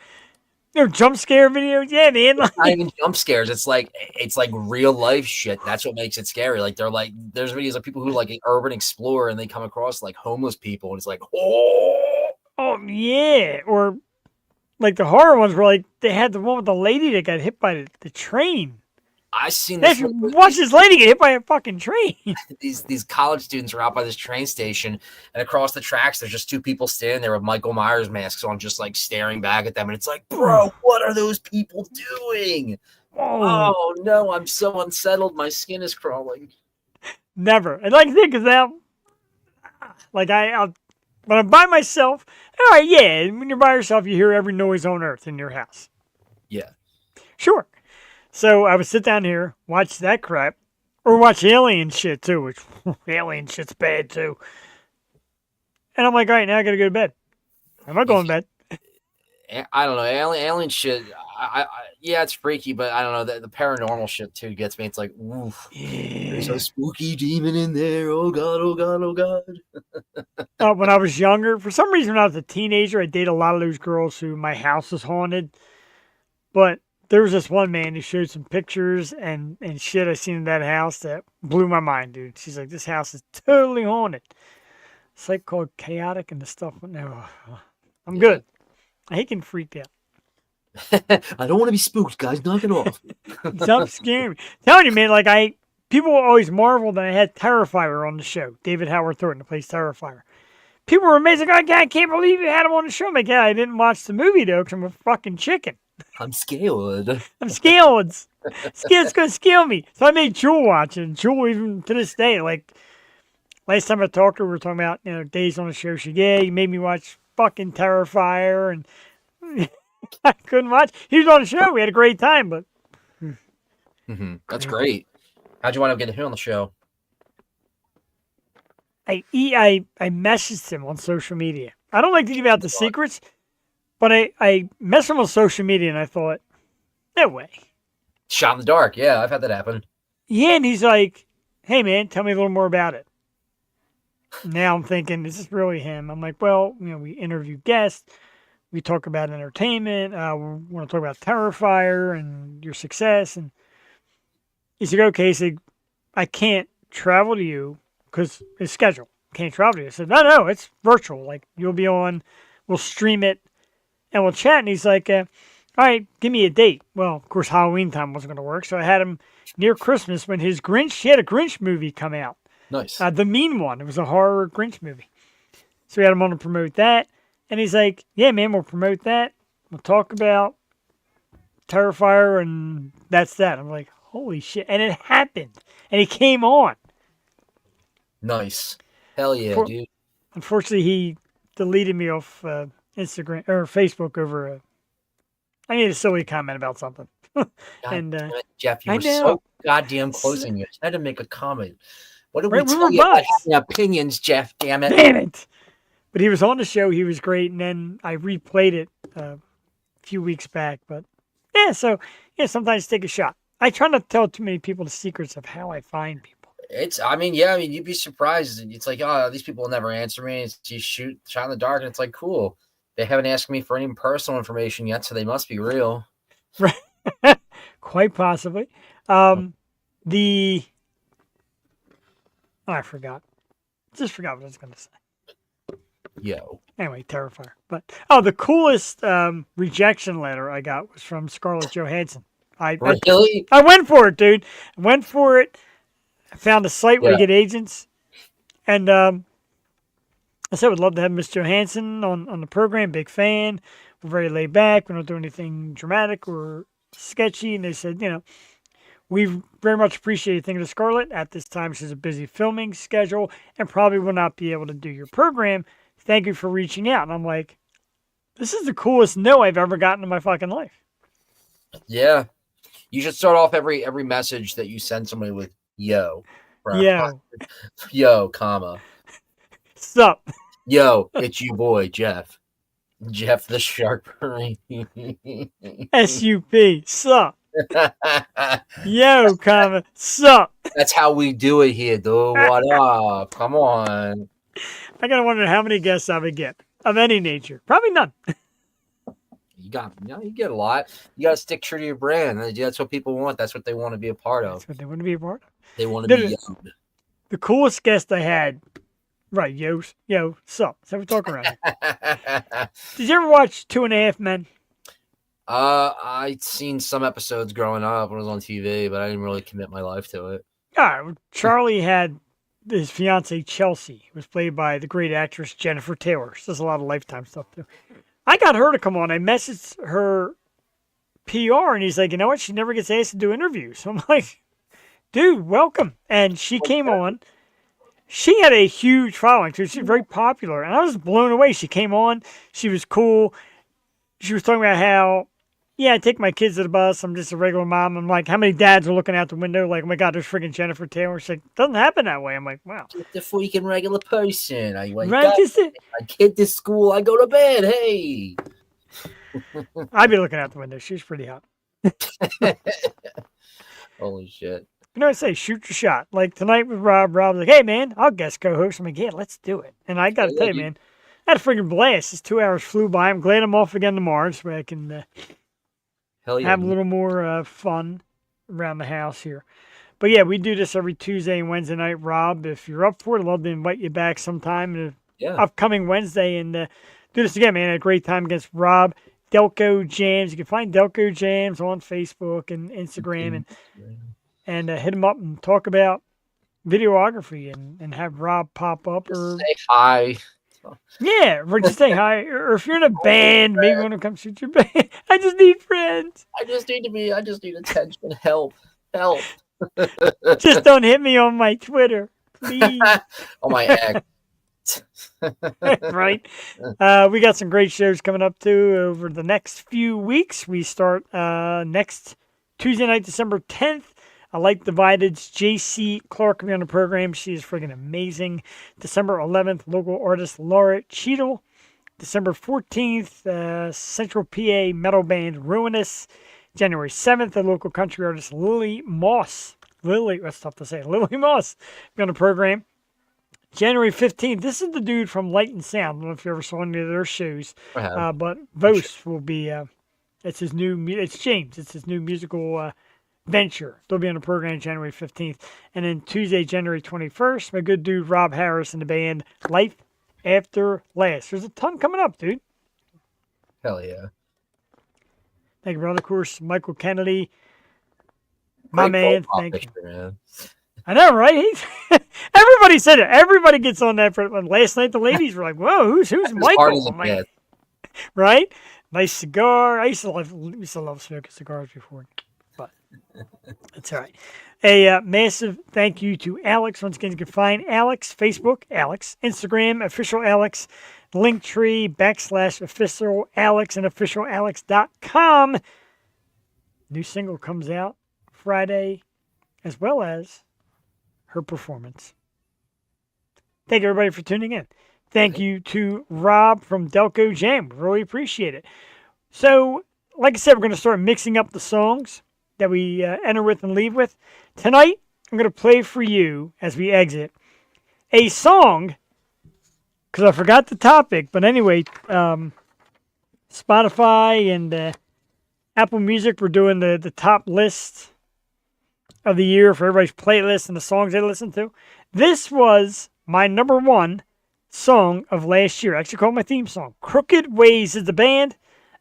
jump scare videos. Yeah, man. It's not even jump scares. It's like real life shit. That's what makes it scary. Like they're like there's videos of people who like an urban explorer and they come across like homeless people and it's like oh yeah, or like the horror ones were like they had the one with the lady that got hit by the train. I seen this. Watch this lady get hit by a fucking train. These college students are out by this train station, and across the tracks, there's just two people standing there with Michael Myers masks on, just like staring back at them. And it's like, bro, what are those people doing? Oh no, I'm so unsettled. My skin is crawling. Never. And like think of that. Like I'll when I'm by myself. All right, yeah. When you're by yourself, you hear every noise on earth in your house. Yeah. Sure. So I would sit down here, watch that crap, or watch alien shit too, which alien shit's bad too. And I'm like, all right, now I gotta go to bed. I'm not going to bed. I don't know. Alien shit, yeah, it's freaky, but I don't know. The paranormal shit too gets me. It's like, oof, there's a spooky demon in there. Oh God, oh God, oh God. When I was younger, for some reason when I was a teenager, I dated a lot of those girls who my house was haunted. But there was this one man who showed some pictures and shit I seen in that house that blew my mind, dude. She's like, this house is totally haunted. It's like called Chaotic and the stuff. No, I'm good. I hate getting freaked out. I don't want to be spooked, guys. Knock it off. Stop scaring me. Telling you, man, like people always marvel that I had Terrifier on the show. David Howard Thornton plays Terrifier. People were amazed. Like, I can't believe you had him on the show. I'm like, yeah, I didn't watch the movie, though, because I'm a fucking chicken. I'm scared. I'm scared. It's going to scare me. So I made Jewel watch it. And Jewel, even to this day, like, last time I talked to her, we were talking about, days on the show. She, yeah, you made me watch fucking Terrifier. And I couldn't watch. He was on the show. We had a great time, but. That's great. How'd you wind up getting him on the show? I messaged him on social media. I don't like to give out the secrets, but I messaged him on social media, and I thought, no way. Shot in the dark. Yeah, I've had that happen. Yeah, and he's like, hey, man, tell me a little more about it. Now I'm thinking, is this really him? I'm like, well, we interview guests. We talk about entertainment. We want to talk about Terrifier and your success. And he's like, okay. He said, I can't travel to you because it's scheduled. Can't travel to you. I said, no, it's virtual. Like, you'll be on, we'll stream it, and we'll chat. And he's like, all right, give me a date. Well, of course, Halloween time wasn't going to work. So I had him near Christmas when he had a Grinch movie come out. Nice. The Mean One. It was a horror Grinch movie. So we had him on to promote that. And he's like, yeah, man, we'll promote that. We'll talk about Terrifier, and that's that. I'm like, holy shit. And it happened. And he came on. Nice. Hell yeah, dude. Unfortunately, he deleted me off Instagram or Facebook over I made a silly comment about something. And damn it, Jeff, you were so goddamn closing it. I had to make a comment. What did we Right, we tell were you about buds. having opinions, Jeff? Damn it. Damn it. But he was on the show. He was great. And then I replayed it a few weeks back. But yeah, so yeah, sometimes take a shot. I try not to tell too many people the secrets of how I find people. You'd be surprised. It's like, oh, these people will never answer me. It's you shot in the dark, and it's like, cool. They haven't asked me for any personal information yet, so they must be real. Right. Quite possibly. I forgot. Just forgot what I was going to say. Yo. Anyway, Terrifier. But the coolest rejection letter I got was from Scarlett Johansson. Really? I went for it, dude. I went for it. I found a site where you get agents, and I said, "Would love to have Miss Johansson on the program. Big fan. We're very laid back. We don't do anything dramatic or sketchy." And they said, we very much appreciate thinking of Scarlett. At this time, she's a busy filming schedule and probably will not be able to do your program. Thank you for reaching out. And I'm like, this is the coolest no I've ever gotten in my fucking life. Yeah. You should start off every message that you send somebody with yo. Yo. Yo, comma. Sup? Yo, it's you boy, Jeff. Jeff the Shark. SUP. Sup? Yo, comma. Sup? That's how we do it here, dude. What up? Come on. I gotta wonder how many guests I would get of any nature. Probably none. You get a lot. You got to stick true to your brand. That's what people want. That's what they want to be a part of. That's what they want to be a part of. They want to be young. The coolest guest I had, right? Yo, sup? Is that what we're talking about? Did you ever watch 2.5 Men? I'd seen some episodes growing up when it was on TV, but I didn't really commit my life to it. All right. Charlie had his fiancee Chelsea, who was played by the great actress Jennifer Taylor. She does a lot of Lifetime stuff too. I got her to come on. I messaged her PR, and he's like, you know what? She never gets asked to do interviews. So I'm like, dude, welcome. And she came on. She had a huge following, too. She's very popular. And I was blown away. She came on. She was cool. She was talking about how, yeah, I take my kids to the bus. I'm just a regular mom. I'm like, how many dads are looking out the window? Like, oh, my God, there's freaking Jennifer Taylor. She's like, doesn't happen that way. I'm like, wow. Just a freaking regular person. I wake right, up, I get to school, I go to bed. Hey. I'd be looking out the window. She's pretty hot. Holy shit. You know what I say? Shoot your shot. Like tonight with Rob. Rob's like, hey, man, I'll guest co-host. I'm like, yeah, let's do it. And I got to tell you, man, I had a freaking blast. This 2 hours flew by. I'm glad I'm off again tomorrow so I can have a little more fun around the house here. But yeah, we do this every Tuesday and Wednesday night, Rob. If you're up for it, I'd love to invite you back sometime upcoming Wednesday and do this again, man. I had a great time against Rob. Delco Jams. You can find Delco Jams on Facebook and Instagram, and hit them up and talk about videography and have Rob pop up or say hi. yeah, or just say hi. Or if you're in a band, maybe want to come shoot your band. I just need friends. I just need attention. Help. Just don't hit me on my Twitter, please. Oh, my ex. Right. We got some great shows coming up too over the next few weeks. We start next Tuesday night, December 10th. I Like Divided's JC Clark will be on the program. She is friggin' amazing. December 11th, local artist Laura Cheadle. December 14th, Central PA metal band Ruinous. January 7th, the local country artist Lily Moss. That's tough to say. Lily Moss will be on the program. January 15th, this is the dude from Light and Sound. I don't know if you ever saw any of their shows, but Vos will be, it's James. It's his new musical venture. They'll be on the program January 15th. And then Tuesday, January 21st, my good dude Rob Harris and the band Life After Last. There's a ton coming up, dude. Hell yeah. Thank you, brother. Of course, Michael Kennedy, my man. Thank you. Man. I know, right? Everybody said it. Everybody gets on that. Last night, the ladies were like, "Whoa, who's Michael?" Like, right? Nice cigar. I used to love smoking cigars before, but that's all right. A massive thank you to Alyxx. Once again, you can find Alyxx, Facebook, Alyxx, Instagram, official Alyxx, Linktree, /official Alyxx, and officialalyxx.com. New single comes out Friday, as well as her performance. Thank you, everybody, for tuning in. Thank you to Rob from Delco Jam. Really appreciate it. So, like I said, we're going to start mixing up the songs that we enter with and leave with. Tonight, I'm going to play for you, as we exit, a song, because I forgot the topic, but anyway, Spotify and Apple Music were doing the top list of the year for everybody's playlist and the songs they listen to. This was my number one song of last year. I actually called my theme song. Crooked Ways is the band.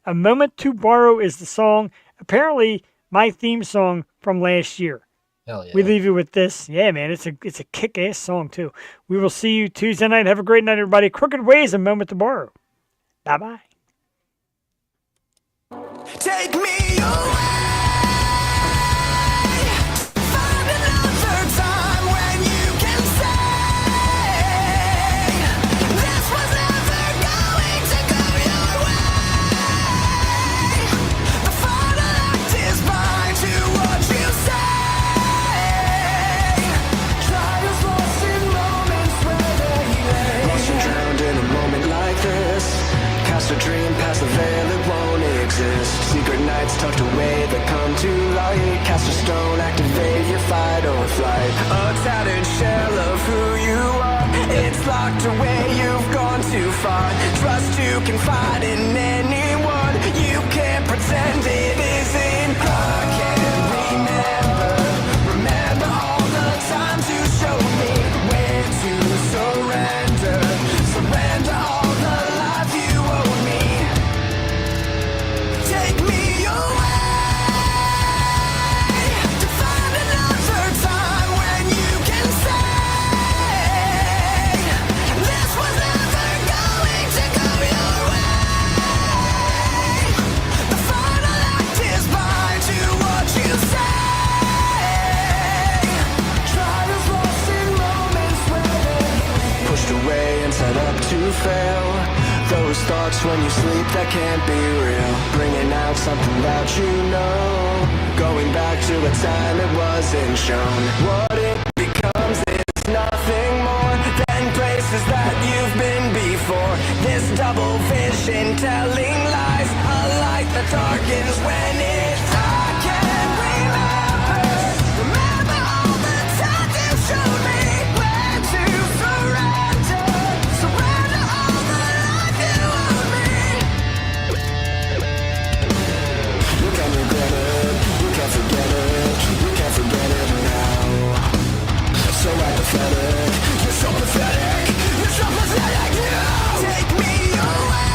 A Moment to Borrow is the song. Apparently, my theme song from last year. Hell yeah. We leave you with this. Yeah, man, it's a kick-ass song, too. We will see you Tuesday night. Have a great night, everybody. Crooked Ways, A Moment to Borrow. Bye-bye. Take me away. A dream past the veil, it won't exist. Secret nights tucked away that come to light. Cast a stone, activate your fight or flight. A tattered shell of who you are. It's locked away, you've gone too far. Trust you can find in anyone. You can't pretend it isn't. I can't remember all the times you showed me where to surrender. Surrender all the life you owe me. Take me away to find another time when you can say this was never going to go your way. The final act is blind to what you say. Trials lost in moments where they pushed away and set up to fail. Those thoughts when you sleep that can't be real. Bringing out something that you know. Going back to a time it wasn't shown. What it becomes is nothing more than places that you've been before. This double vision telling lies. A light that darkens when it's I can't remember all the times you showed me where to surrender. Surrender all the life you owe me. You can't regret it, you can't forget it, you can't forget it now. So apathetic, you're so pathetic, you're so pathetic now. Take me away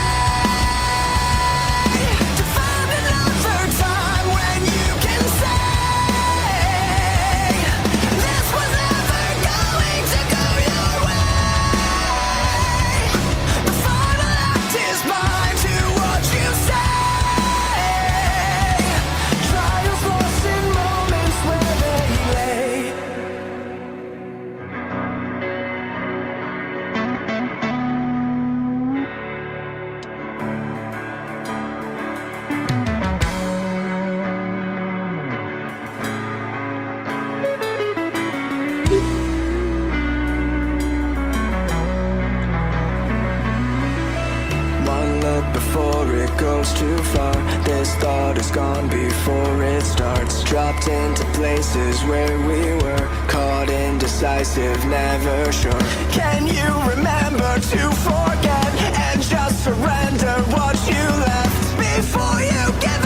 before it starts. Dropped into places where we were caught indecisive, never sure. Can you remember to forget and just surrender what you left before you give